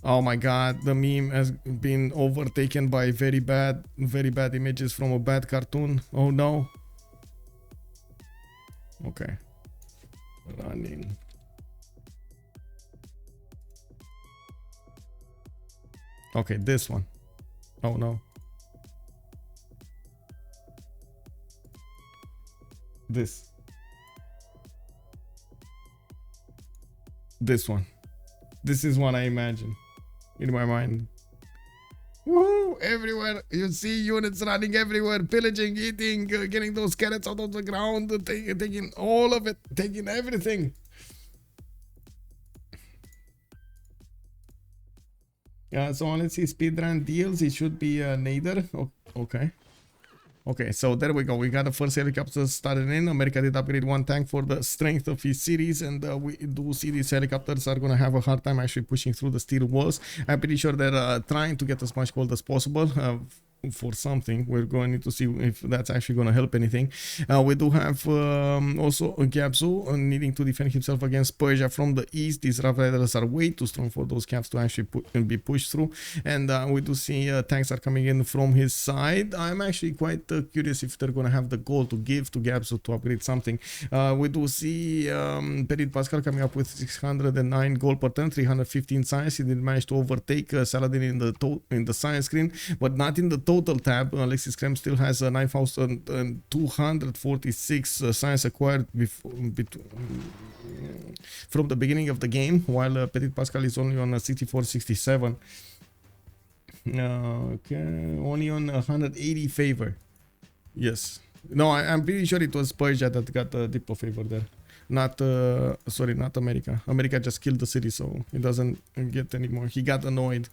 Oh my god, the meme has been overtaken by very bad images from a bad cartoon. Oh no. Okay. Running. Okay, this one. Oh no. This one. This is what I imagine in my mind. Woo! Everywhere you see units running everywhere, pillaging, eating, getting those carrots out of the ground, taking all of it, taking everything. Yeah, so let's see speedrun deals. It should be Nader. Oh, okay. Okay, so there we go. We got the first helicopter started in. America did upgrade one tank for the strength of his cities, and we do see these helicopters are gonna have a hard time actually pushing through the steel walls. I'm pretty sure they're trying to get as much gold as possible. For something, we're going to see if that's actually going to help anything. We do have also Gabzou needing to defend himself against Persia from the east. These rough riders are way too strong for those caps to actually be pushed through, and we do see tanks are coming in from his side. I'm actually quite curious if they're going to have the gold to give to Gabzou to upgrade something. We do see Ptitpascal coming up with 609 gold per turn, 315 science. He did manage to overtake Saladin in the science screen, but not in the total tab. Alexis Krempp still has 9,246 science acquired from the beginning of the game, while Ptitpascal is only on 64-67. Okay, only on 180 favor. Yes. No, I'm pretty sure it was Persia that got the Diplo favor there. Not, sorry, not America. America just killed the city, so it doesn't get anymore. He got annoyed.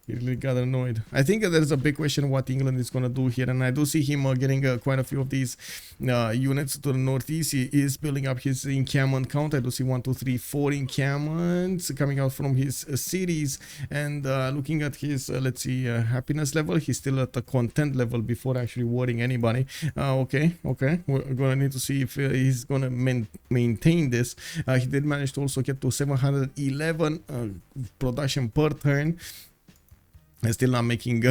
He really got annoyed. I think there's a big question what England is going to do here, and I do see him getting quite a few of these units to the northeast. He is building up his encampment count. I do see 1, 2, 3, 4 encampments coming out from his cities, and looking at his, let's see, happiness level, he's still at the content level before actually worrying anybody. Okay, we're going to need to see if he's going to maintain this. He did manage to also get to 711 production per turn. Still not making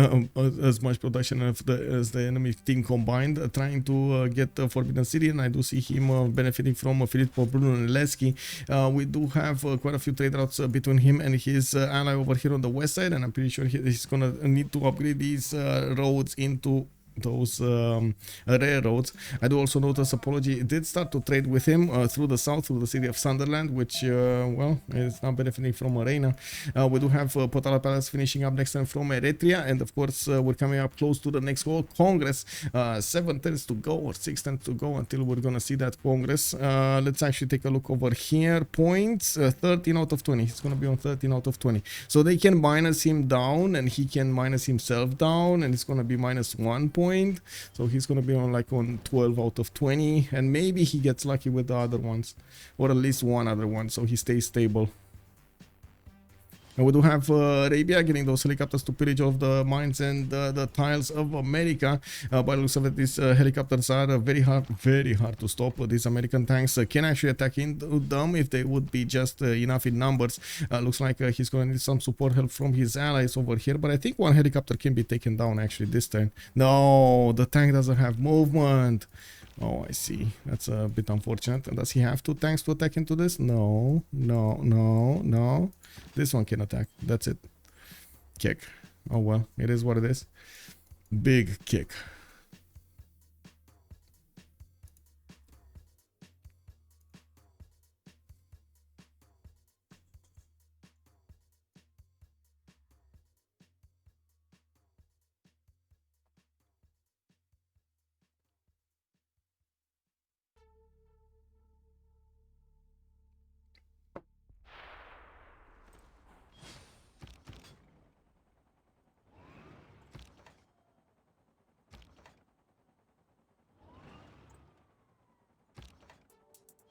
as much production as the enemy team combined, trying to get Forbidden City, and I do see him benefiting from Filippo, Bruno, and Lesky. We do have quite a few trade routes between him and his ally over here on the west side, and I'm pretty sure he's gonna need to upgrade these roads into those railroads. I do also notice Apology did start to trade with him through the south, through the city of Sunderland, which well, is not benefiting from Arena. We do have Potala Palace finishing up next time from Eritrea, and of course we're coming up close to the next World Congress. 7 turns to go, or 6 turns to go until we're gonna see that Congress. Let's actually take a look over here. Points 13 out of 20. He's gonna be on 13 out of 20, so they can minus him down and he can minus himself down, and it's gonna be minus 1 point. So he's gonna be on like on 12 out of 20, and maybe he gets lucky with the other ones, or at least one other one, so he stays stable. And we do have Arabia getting those helicopters to pillage of the mines and the tiles of America. By the looks of it, these helicopters are very hard to stop. These American tanks can actually attack into them if they would be just enough in numbers. Looks like he's going to need some support help from his allies over here, but I think one helicopter can be taken down actually this turn. No, the tank doesn't have movement. Oh, I see. That's a bit unfortunate. And does he have 2 tanks to attack into this? No. This one can attack. That's it. Kick. Oh well, it is what it is. Big kick.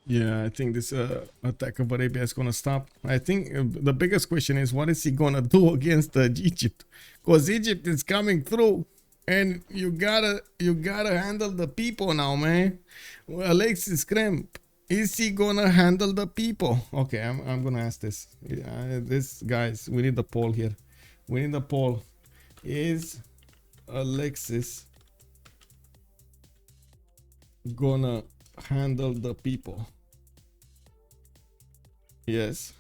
Yeah, I think this attack of Arabia is gonna stop. I think the biggest question is what is he gonna do against Egypt? Because Egypt is coming through, and you gotta handle the people now, man. Well, Alexis Krempp, is he gonna handle the people? Okay, I'm gonna ask this. This guys, we need the poll here. We need the poll. Is Alexis gonna handle the people? Yes,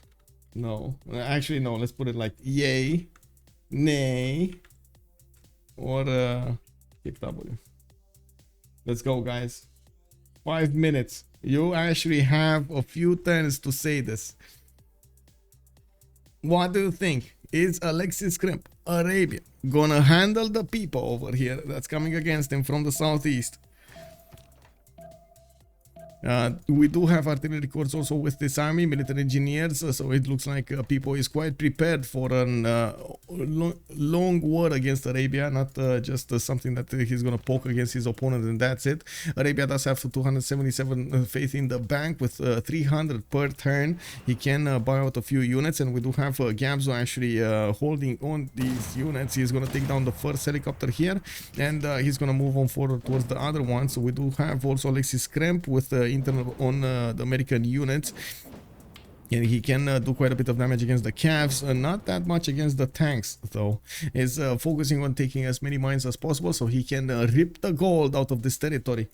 no, actually no, let's put it like yay, nay, or kick W. Let's go, guys. 5 minutes. You actually have a few turns to say this. What do you think? Is Alexis Krempp, Arabia, gonna handle the people over here that's coming against him from the southeast? We do have artillery corps also with this army, military engineers, so it looks like Pipo is quite prepared for a long war against Arabia, not just something that he's going to poke against his opponent and that's it. Arabia does have 277 faith in the bank with 300 per turn. He can buy out a few units, and we do have Gabzou actually holding on these units. He's going to take down the first helicopter here, and he's going to move on forward towards the other one. So we do have also Alexis Krempp with internal on the American units, and he can do quite a bit of damage against the Cavs, not that much against the tanks though. Is focusing on taking as many mines as possible so he can rip the gold out of this territory.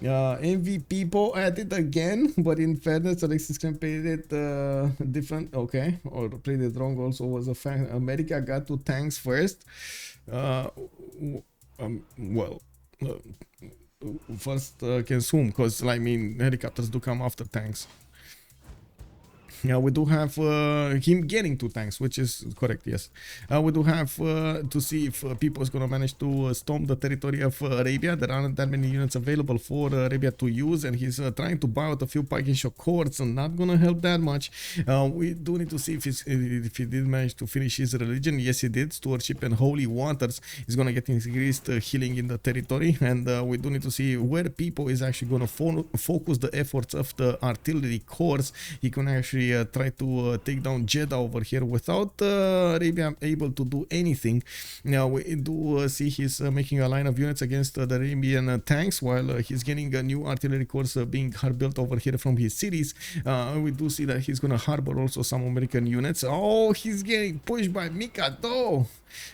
MVP Pipo at it again, but in fairness Alexis can played it different, okay, or played it wrong also was a fact. America got 2 tanks first. First can assume, because I mean helicopters do come after tanks. Yeah, we do have him getting 2 tanks, which is correct, yes. We do have to see if Pipo is going to manage to storm the territory of Arabia. There aren't that many units available for Arabia to use, and he's trying to buy out a few Pike and Shock cords, and not going to help that much. We do need to see if he did manage to finish his religion. Yes, he did. Stewardship and Holy Waters is going to get increased healing in the territory, and we do need to see where Pipo is actually going to focus the efforts of the artillery corps. He can actually try to take down Jeddah over here without Arabia able to do anything. Now we do see he's making a line of units against the Arabian tanks, while he's getting a new artillery corps being built over here from his cities. We do see that he's going to harbor also some American units. Oh, he's getting pushed by Mikado.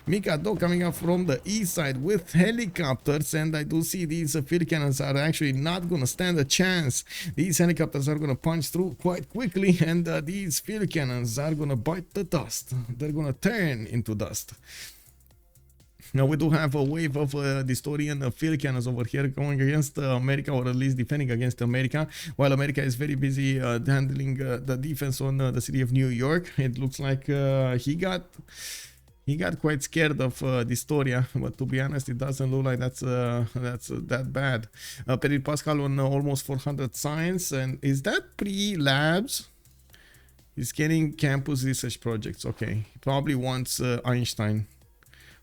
Mikado coming up from the east side with helicopters, and I do see these field cannons are actually not going to stand a chance. These helicopters are going to punch through quite quickly, and these field cannons are going to bite the dust. They're going to turn into dust. Now we do have a wave of dISTORIan field cannons over here going against America, or at least defending against America, while America is very busy handling the defense on the city of New York. It looks like he got quite scared of dISTORIA, but to be honest, it doesn't look like that's that bad. Ptitpascal on almost 400 science, and is that pre-labs? He's getting campus research projects. Okay, he probably wants Einstein.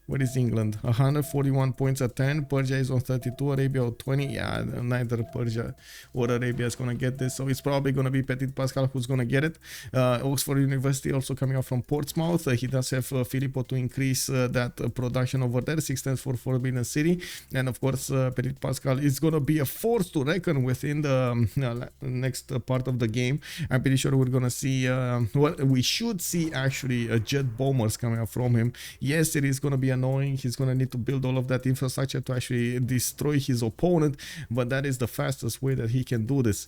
What is England? 141 points at 10. Persia is on 32. Arabia on 20. Yeah, neither Persia or Arabia is going to get this. So it's probably going to be Ptitpascal who's going to get it. Oxford University also coming out from Portsmouth. He does have Filippo to increase that production over there. 6 times for Forbidden City. And of course, Ptitpascal is going to be a force to reckon with in the next part of the game. I'm pretty sure we're going to see, well, we should see actually jet bombers coming out from him. Yes, it is going to be annoying. He's going to need to build all of that infrastructure to actually destroy his opponent, but that is the fastest way that he can do this.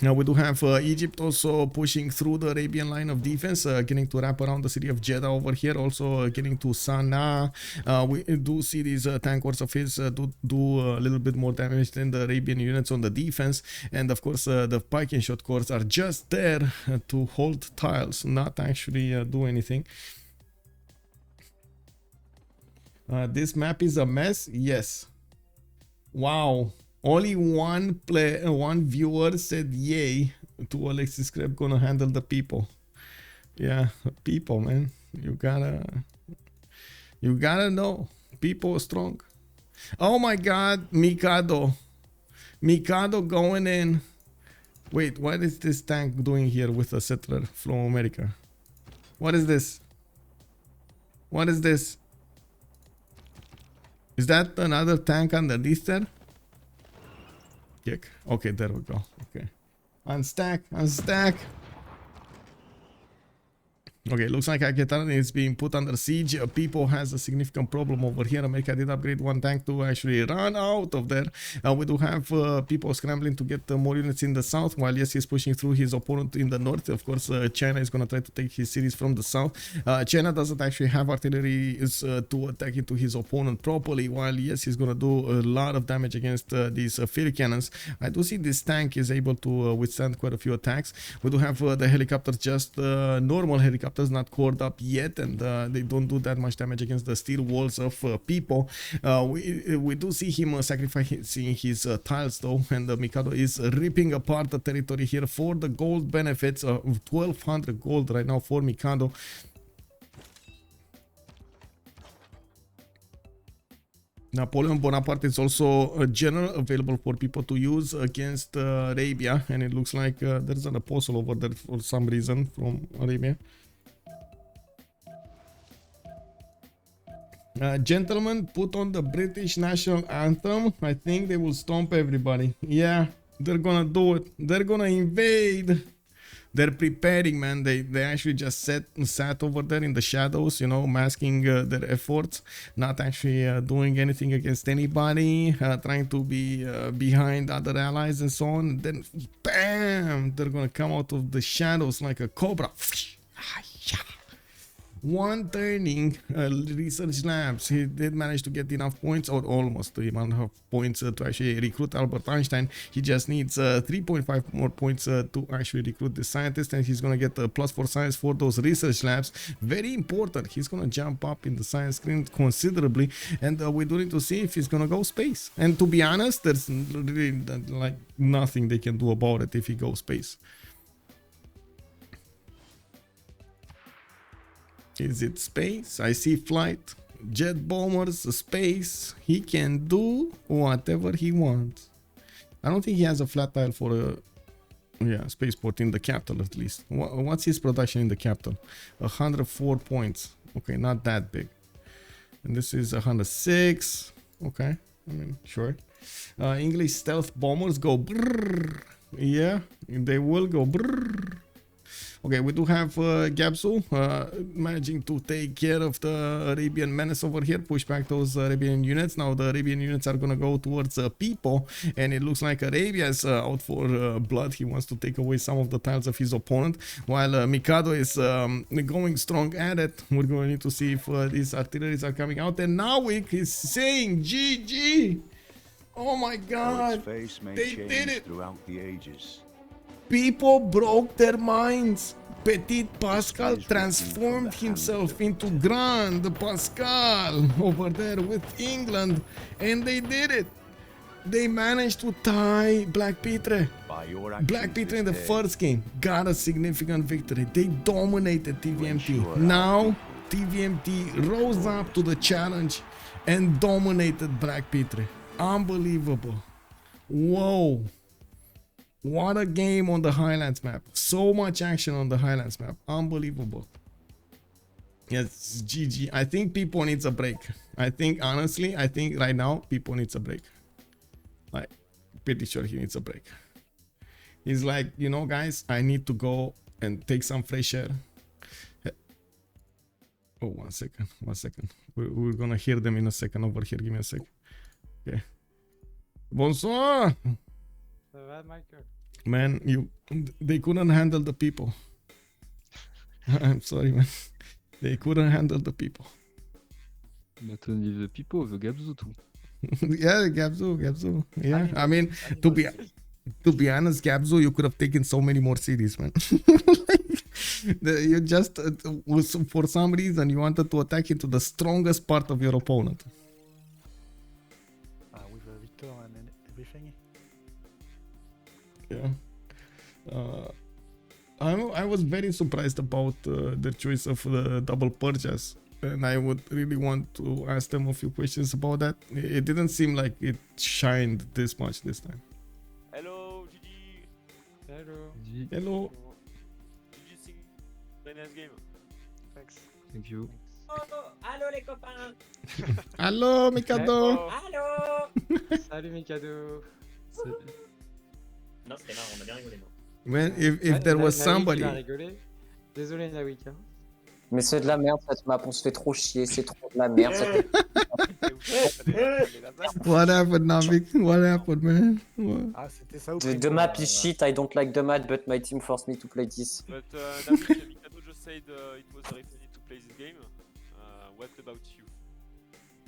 Now we do have Egypt also pushing through the Arabian line of defense, getting to wrap around the city of Jeddah over here, also getting to Sana'a. We do see these tank corps of his do a little bit more damage than the Arabian units on the defense, and of course the pike and shot corps are just there to hold tiles, not actually do anything. This map is a mess. Yes. Wow. Only one viewer said yay to Alexis Krempp gonna handle the people. Yeah, people, man. You gotta know. People are strong. Oh my god, Mikado. Mikado going in. Wait, what is this tank doing here with a settler from America? What is this? What is this? Is that another tank underneath there? Kick. Okay, there we go. Okay. Unstack, unstack. Okay, looks like Akhetan is being put under siege. Pipo has a significant problem over here. America did upgrade one tank to actually run out of there. We do have Pipo scrambling to get more units in the south, while yes, he's pushing through his opponent in the north. Of course, China is going to try to take his cities from the south. China doesn't actually have artillery to attack into his opponent properly, while yes, he's going to do a lot of damage against these field cannons. I do see this tank is able to withstand quite a few attacks. We do have the helicopters, just normal helicopters mortars not cored up yet, and they don't do that much damage against the steel walls of Pipo. We do see him sacrificing his tiles though, and the Mikado is ripping apart the territory here for the gold benefits of 1200 gold right now for Mikado. Napoleon Bonaparte is also a general available for people to use against Arabia, and it looks like there's an apostle over there for some reason from Arabia. Gentlemen, put on the British national anthem. I think they will stomp everybody. Yeah, they're gonna do it. They're gonna invade. They're preparing, man. They actually just sat over there in the shadows, you know, masking their efforts, not actually doing anything against anybody, trying to be behind other allies and so on. And then, bam! They're gonna come out of the shadows like a cobra. One turning research labs. He did manage to get enough points, or almost the amount of points to actually recruit Albert Einstein. He just needs 3.5 more points to actually recruit the scientist, and he's gonna get a +4 science for those research labs. Very important. He's gonna jump up in the science screen considerably, and we do need to see if he's gonna go space. And to be honest, there's really like nothing they can do about it if he goes space. Is it space? I see flight, jet bombers, space. He can do whatever he wants. I don't think he has a flat tile for a spaceport in the capital at least. What's his production in the capital? 104 points. Okay, not that big. And this is 106. Okay, I mean, sure. English stealth bombers go brrr. Yeah, they will go brrr. Okay, we do have Gabzou managing to take care of the Arabian menace over here, push back those Arabian units. Now the Arabian units are gonna go towards Pipo, and it looks like Arabia is out for blood. He wants to take away some of the tiles of his opponent, while Mikado is going strong at it. We're going to need to see if these artilleries are coming out, and Nawyk is saying GG. Oh my god, they did it throughout the ages. People broke their minds. Ptitpascal transformed himself into Grand Pascal over there with England, and they did it. They managed to tie BlackPitre. BlackPitre in the first game got a significant victory. They dominated TVMT. Now TVMT rose up to the challenge and dominated BlackPitre. Unbelievable. Whoa. What a game on the Highlands map. So much action on the Highlands map. Unbelievable. Yes, GG. I think Pipo needs a break. I think, honestly, I think right now Pipo needs a break. Like, pretty sure he needs a break. He's like, you know, guys, I need to go and take some fresh air. Oh, one second. We're gonna hear them in a second over here. Give me a second. Okay. Bonsoir. Man, they couldn't handle the people. I'm sorry, man. They couldn't handle the people. Maintenant, il veut Pipo, il veut Gabzou tout. Yeah, Gabzou. Yeah, I mean, to be honest, Gabzou, you could have taken so many more cities, man. You just, for some reason, you wanted to attack into the strongest part of your opponent. With Victor and everything. Yeah. I was very surprised about the choice of the double purchase, and I would really want to ask them a few questions about that. It didn't seem like it shined this much this time. Hello, Gigi. Hello. Gigi sing. Very nice game. Thanks. Thank you. Oh, allô les copains. Hello, Mikado. Allô. Salut Mikado. Non, c'était marrant, on a bien rigolé. Non. Man, if there was somebody. Désolé Nawyk. Mais c'est de la merde cette map, on se fait trop chier, c'est trop de la merde. What happened, Nawyk? What happened, man? What? Ah, c'était ça ou The map is shit, I don't like the map, but my team forced me to play this. But Nawyk, Mikado just said it was very funny to play this game. What about you?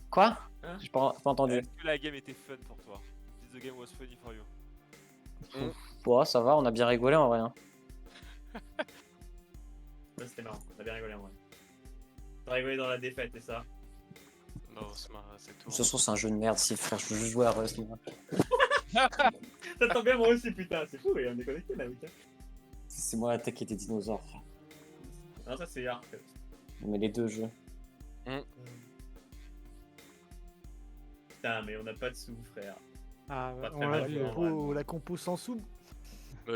Quoi? Hein? J'ai pas entendu. Est-ce que la game était fun pour toi? Did the game was funny for you? Ouais, ça va, on a bien rigolé en vrai. Hein. Ça, c'était marrant, on a bien rigolé en vrai. T'as rigolé dans la défaite et ça. Non, c'est tout. Ce soir, c'est un jeu de merde, si frère, je veux juste jouer à Rust, moi. Ça tombe bien moi aussi putain, c'est fou, on est connecté là, week-end. C'est moi l'attaque des dinosaures, frère. Non, ça c'est hard. Mais les deux jeux. Putain, mais on a pas de sous, frère. Ah, Pas on très a mal, la compo sans sous.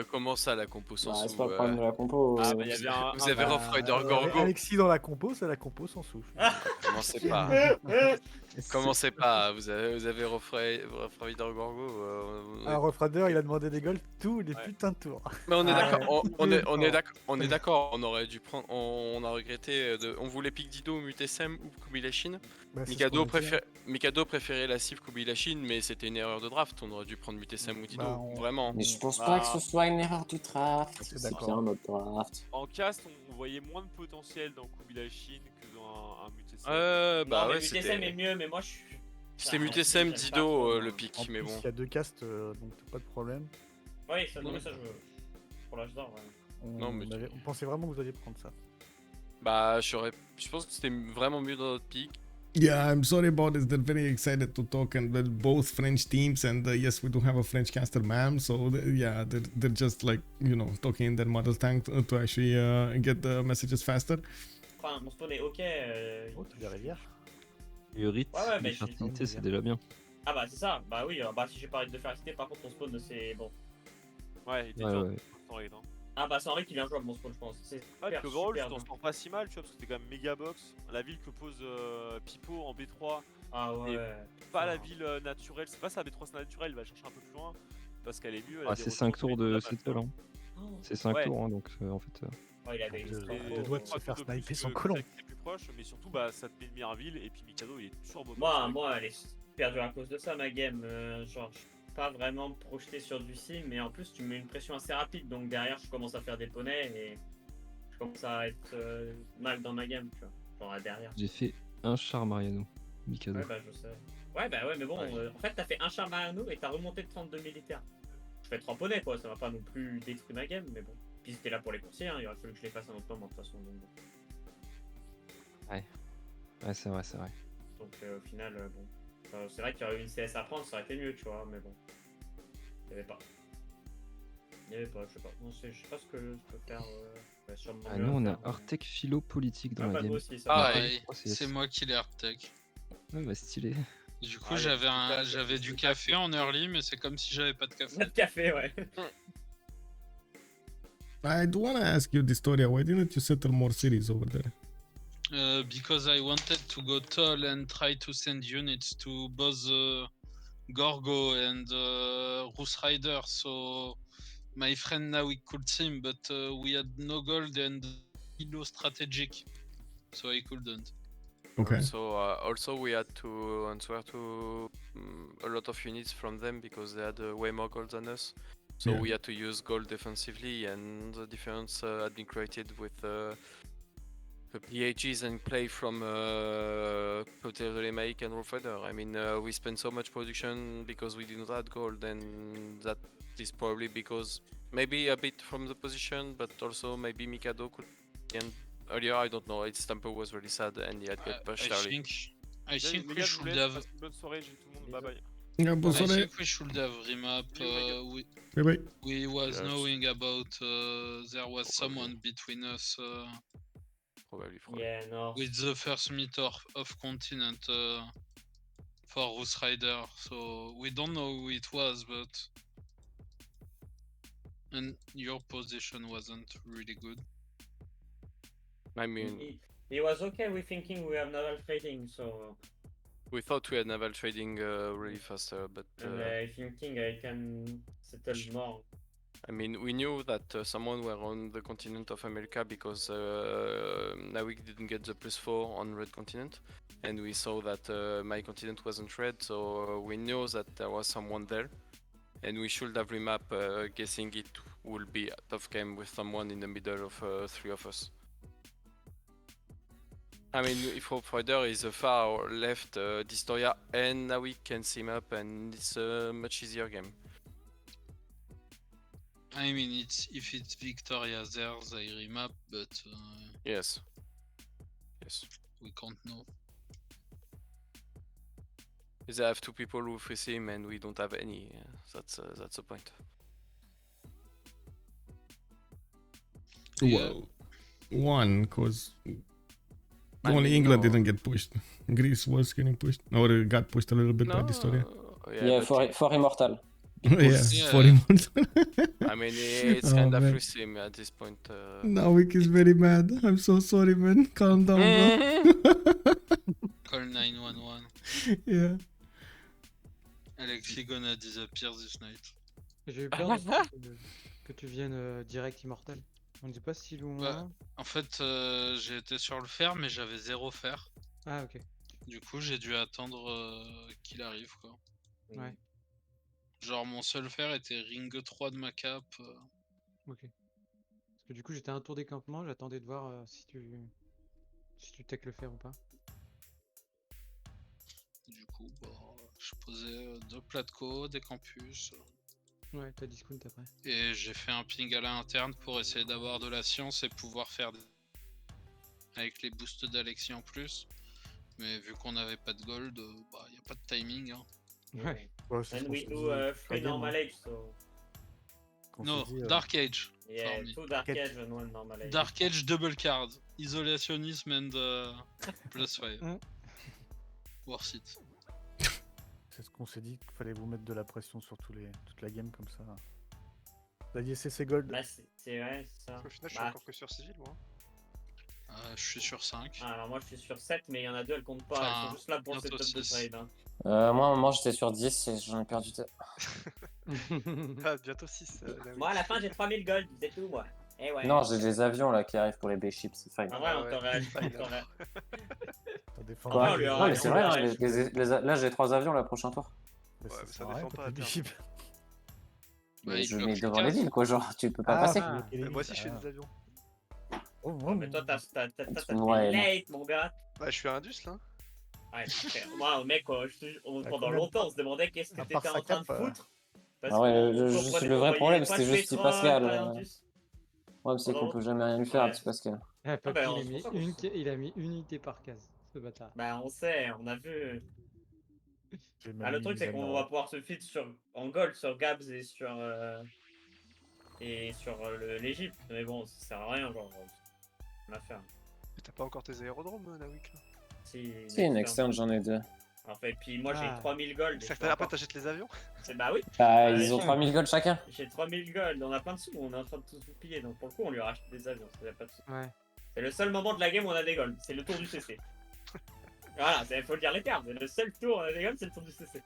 Comment ça, la compo sans Bah, sous c'est pas le problème de la compo. Ah, bah, il y avait un. Vous avez Rough Rider Gorgo. Alexis dans la compo, c'est la compo sans sous. Commencez pas. Commencez pas. Vous avez Rough Rider Gorgo. Un refrader, il a demandé des goals tous les Ouais. putains de tours. Mais on est Ah, d'accord. ouais. On est d'accord. On aurait dû prendre. On a regretté. On voulait pick Dido, Mutesem ou Kublai Shin. Bah, c'est ce Mikado, qu'on a dit, hein. Mikado préférait la Civ Kublai Shin, mais c'était une erreur de draft. On aurait dû prendre Mutesem ou Dido. Bah, on- Vraiment. Mais je pense Bah, pas que ce soit une erreur du draft. c'est C'est d'accord. bien notre draft. En cast, on voyait moins de potentiel dans Kublai Shin que dans un Mutesem. Bah non, mais ouais, UTSM est mieux, mais moi je suis. C'était Enfin, Mutesem, j'aime pas Dido trop, le moi. pick, En mais plus, bon. il y a deux castes, donc pas de problème. Oui, ça, non, mais ça je veux. Pour l'âge d'or, ouais. Non, mais On pensait vraiment que vous alliez prendre ça. Bah, je pense que c'était vraiment mieux dans notre pick. Yeah, I'm sorry about this. They're very excited to talk, and we're both French teams. And yes, we do have a French caster, ma'am. So yeah, they're just like talking in their mother tongue to actually get the messages faster. Enfin, mon spawn est ok. Oh, t'as des rivières. Le rite, Ouais, ouais, mais de je- fertilité, c'est déjà bien. Ah bah c'est ça, bah oui, bah si j'ai parlé de fertilité, par contre ton spawn c'est bon. Ouais, il était Ouais, dur ouais. sans règle, hein. Ah bah c'est Henri qui vient jouer mon spawn je pense. C'est Ah, super, puis overall, super tu t'en bien. sors pas si mal, tu vois, parce que c'était quand même méga box. La ville que pose Pipo en B3, Ah ouais. pas la ville naturelle, c'est pas sa B3 c'est naturelle, il va chercher un peu plus loin, parce qu'elle est mieux. elle a Ah, des c'est retours 5 tours de la map, settle, hein. Oh, C'est 5 Ouais. tours, hein, donc en fait. oh, il avait une Deux- strength. deux doigts de se trois faire tours de sniper plus sans que colon. celle qui est plus proche, mais surtout, bah, ça te met une meilleure ville, et puis Mikado, il est turbo box. Moi elle est perdue à cause de ça ma game. Genre je suis pas vraiment projeté sur du sim, mais en plus tu me mets une pression assez rapide, donc derrière je commence à faire des poneys et je commence à être mal dans ma game, tu vois. Genre là, derrière. J'ai fait un char Mariano, Mikado. Ouais bah je sais. Ouais bah ouais mais bon, Ouais. en fait t'as fait un char Mariano et t'as remonté de 32 militaires. Je fais 3 poneys quoi, ça va pas non plus détruire ma game, mais bon. Puis c'était là pour les coursiers, hein. Il aurait fallu que je les fasse un autre moment de toute façon. Donc, bon. Ouais, c'est vrai, c'est vrai. Donc au final, bon. C'est vrai qu'il y aurait eu une CS à prendre, ça aurait été mieux, tu vois, mais bon. Il n'y avait pas. Il n'y avait pas, je sais pas. Non, je sais pas ce que je peux faire. Ouais, sûrement Ah, mieux nous, à on faire, a mais- Artec philo politique dans Ah, la bah, game. moi aussi, ça. Ah, va. ouais. Oh, C'est moi qui l'ai hardtech. Ouais, bah, stylé. Du coup, Ah, j'avais du café en early, mais c'est comme si j'avais pas de café. Pas de café, ouais. I do want to ask you, dISTORIA, why didn't you settle more cities over there? Because I wanted to go tall and try to send units to both Gorgo and Rus Rider, so my friend Nawyk could team, but we had no gold and no strategic, so I couldn't. Okay. So also we had to answer to a lot of units from them because they had way more gold than us. So Yeah. we had to use gold defensively, and the defense had been created with the PHs and play from Ptolmeic and Rough-Rider. I mean, we spent so much production because we did not have gold, and that is probably because maybe a bit from the position, but also maybe Mikado could. And earlier, I don't know. Its tempo was really sad, and he had got pushed early. I think Les we gars, je vous should laisse, have. passez une bonne soirée, j'ai tout le monde, bye bye. Yeah, I bonsoir. think we should have remap. Bye bye. We was Yes. knowing about there was someone between us Probably. Yeah, no. with the first meet of continent for Rus Rider. So we don't know who it was, but and your position wasn't really good. I mean, He was okay with thinking we have naval trading, so. we thought we had naval trading really faster, but And thinking I can settle more. I mean, we knew that someone were on the continent of America because Nawyk didn't get the +4 on red continent, and we saw that my continent wasn't red, so we knew that there was someone there, and we should have remap, guessing it will be a tough game with someone in the middle of 3 of us. I mean, if Rough-Rider is far left, dISTORIA and Nawyk can team up, and it's a much easier game. I mean, if it's Victoria there, they remap, but Yes. Yes. we can't know. They have two people with free sim and we don't have any. That's the point. Well, one, because I only mean, England no. didn't get pushed. Greece was getting pushed, or it got pushed a little bit by dISTORIA. Yeah, but for Immortal. Yeah, Yeah. for him. I mean, it's Oh, kind of man. free sim at this point. Nawyk is very mad. I'm so sorry, man. Calm down, bro. Call 911. Yeah. Alexis gonna disappear this night. J'ai eu peur que tu viennes direct Immortal. On ne dit pas si loin. Ouais. En fait, j'ai été sur le fer, mais j'avais 0 fer. Ah, ok. Du coup, j'ai dû attendre qu'il arrive, quoi. Ouais. Genre, mon seul fer était ring 3 de ma cap. Ok. Parce que du coup, j'étais à un tour des campements, j'attendais de voir si tu tech le faire ou pas. Du coup, je posais 2 platco, des campus. Ouais, t'as discount après. Et j'ai fait un ping à l'interne pour essayer d'avoir de la science et pouvoir faire avec les boosts d'Alexis en plus. Mais vu qu'on n'avait pas de gold, y a pas de timing. Hein. Ouais. Ouais, c'est ce And qu'on we s'est do dit, free la game, normal hein. age, so Qu'on No, s'est dit, Dark Age. yeah, for me. 2 dark Quête. age and 1 normal age. Dark Age double card. Isolationism and plus 5. Worth it. C'est ce qu'on s'est dit qu'il fallait vous mettre de la pression sur toute la game comme ça. La DSC Gold. Bah, c'est vrai, c'est ça. Au final, je suis Bah, encore que sur civil, moi. Je suis sur 5. ah, alors moi je suis sur 7, mais il y en a 2, elles comptent pas. Enfin, Elles sont juste là pour le bientôt setup de 6. trade. Hein. Moi, à un moment, j'étais sur 10 et j'en ai perdu 2. Ah, bientôt 6. Moi à la fin j'ai 3000 gold, c'est tout moi. Eh ouais. Non, j'ai des avions là qui arrivent pour les B-Ships, c'est fine. En vrai, on ouais. t'aurait. Ça défend Quoi pas. on lui Non, aurait- mais c'est on vrai, lui hein, aurait- là j'ai 3 avions le prochain tour. Mais Ouais, ça mais ça sert à rien défend quand pas t'as à des terme. chips. Bah, Je il mets bloque devant les les cases. villes quoi, genre tu peux pas passer. Ah, Moi aussi, je fais des avions. Oh, Non, mais toi t'as Ouais, late mon gars. Bah, je suis à Indus là. Ouais, frère, moi mec, pendant combien longtemps on se demandait qu'est-ce que à part t'étais en sa train de cap, foutre. Parce Ah ouais, qu'on le comprenait vrai pas, problème, il y avait c'était pas de juste pétrole, Ptitpascal. pas d'Indus. Ouais, mais c'est qu'on peut jamais rien lui faire, Ouais. Ptitpascal. Ah, Papy, bah, il, c'est a pour ça mis qu'on il a mis une unité par case, ce bâtard. Bah on sait, on a vu. J'ai même Ah, le mis truc c'est mes qu'on amis va pouvoir se fit en gold sur Gabz et sur l'Egypte. Mais bon, ça sert à rien, genre. On a fait. Mais t'as pas encore tes aérodromes, Nawyk là. Si, une externe, j'en ai 2. En fait, puis moi Ah. j'ai 3000 gold. et C'est je que peux après encore- t'achètes les avions. Bah oui, Bah, Ouais, ils ont je- 3000 gold chacun. j'ai 3000 gold, on a plein de sous, on est en train de tous vous piller. Donc pour le coup, on lui rachète des avions, ça y a pas de sous. Ouais. C'est le seul moment de la game où on a des golds, c'est le tour du CC. Voilà, il faut le dire les termes, c'est le seul tour où on a des golds, c'est le tour du CC.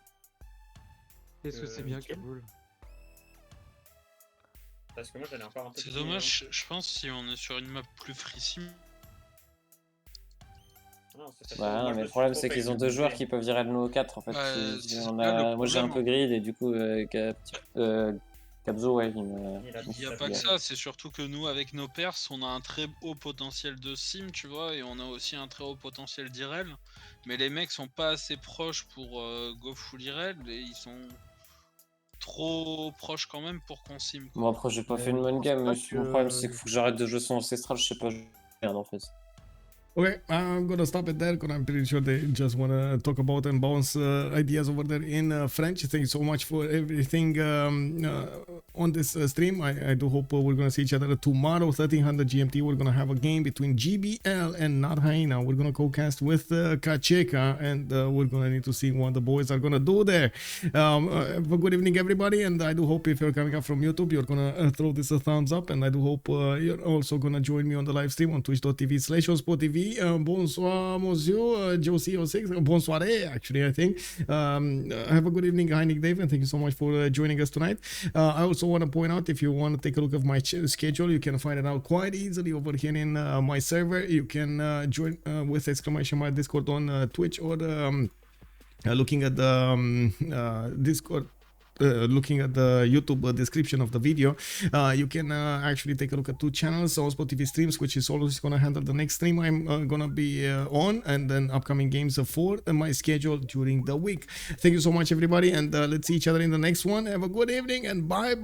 Qu'est-ce que c'est bien nickel. Kaboul. Parce que moi j'en ai encore un peu. C'est plus, hein. dommage, je pense si on est sur une map plus frissime. Non, c'est ça. Bah, Moi, je mais me le suis problème, trop c'est fait qu'ils ont que 2 je joueurs fais. qui peuvent virer le NO 4 en fait. Ouais, c'est On là le a... Moi j'ai un peu problème. grid et du coup, Gabzou, ouais, il me. Il n'y a pas que ça, c'est surtout que nous, avec nos perses, on a un très haut potentiel de sim, tu vois, et on a aussi un très haut potentiel d'IRL. Mais les mecs sont pas assez proches pour go full IRL, et ils sont trop proches quand même pour qu'on sim. Bon, après, j'ai pas fait une bonne game, mais mon problème, c'est qu'il faut que j'arrête de jouer son ancestral, je sais pas, je merde en fait. Okay, I'm gonna stop it there because I'm pretty sure they just wanna talk about and bounce ideas over there in French. Thank you so much for everything on this stream. I do hope we're gonna see each other tomorrow, 1300 GMT. We're gonna have a game between GBL and Not Hyena. We're gonna co-cast with Kacheka, and we're gonna need to see what the boys are gonna do there. Have a good evening, everybody, and I do hope if you're coming up from YouTube, you're gonna throw this a thumbs up, and I do hope you're also gonna join me on the live stream on twitch.tv/OnSpotTV. Bonsoir, monsieur, Josie06. Bonsoir, actually, I think. Have a good evening, Heinik Dave, and thank you so much for joining us tonight. I also want to point out, if you want to take a look at my schedule, you can find it out quite easily over here in my server. You can join with exclamation mark Discord on Twitch, or looking at the Discord. Looking at the YouTube description of the video, you can actually take a look at 2 channels, OnSpotTV streams, which is always going to handle the next stream I'm going to be on, and then upcoming games for my schedule during the week. Thank you so much, everybody, and let's see each other in the next one. Have a good evening, and bye.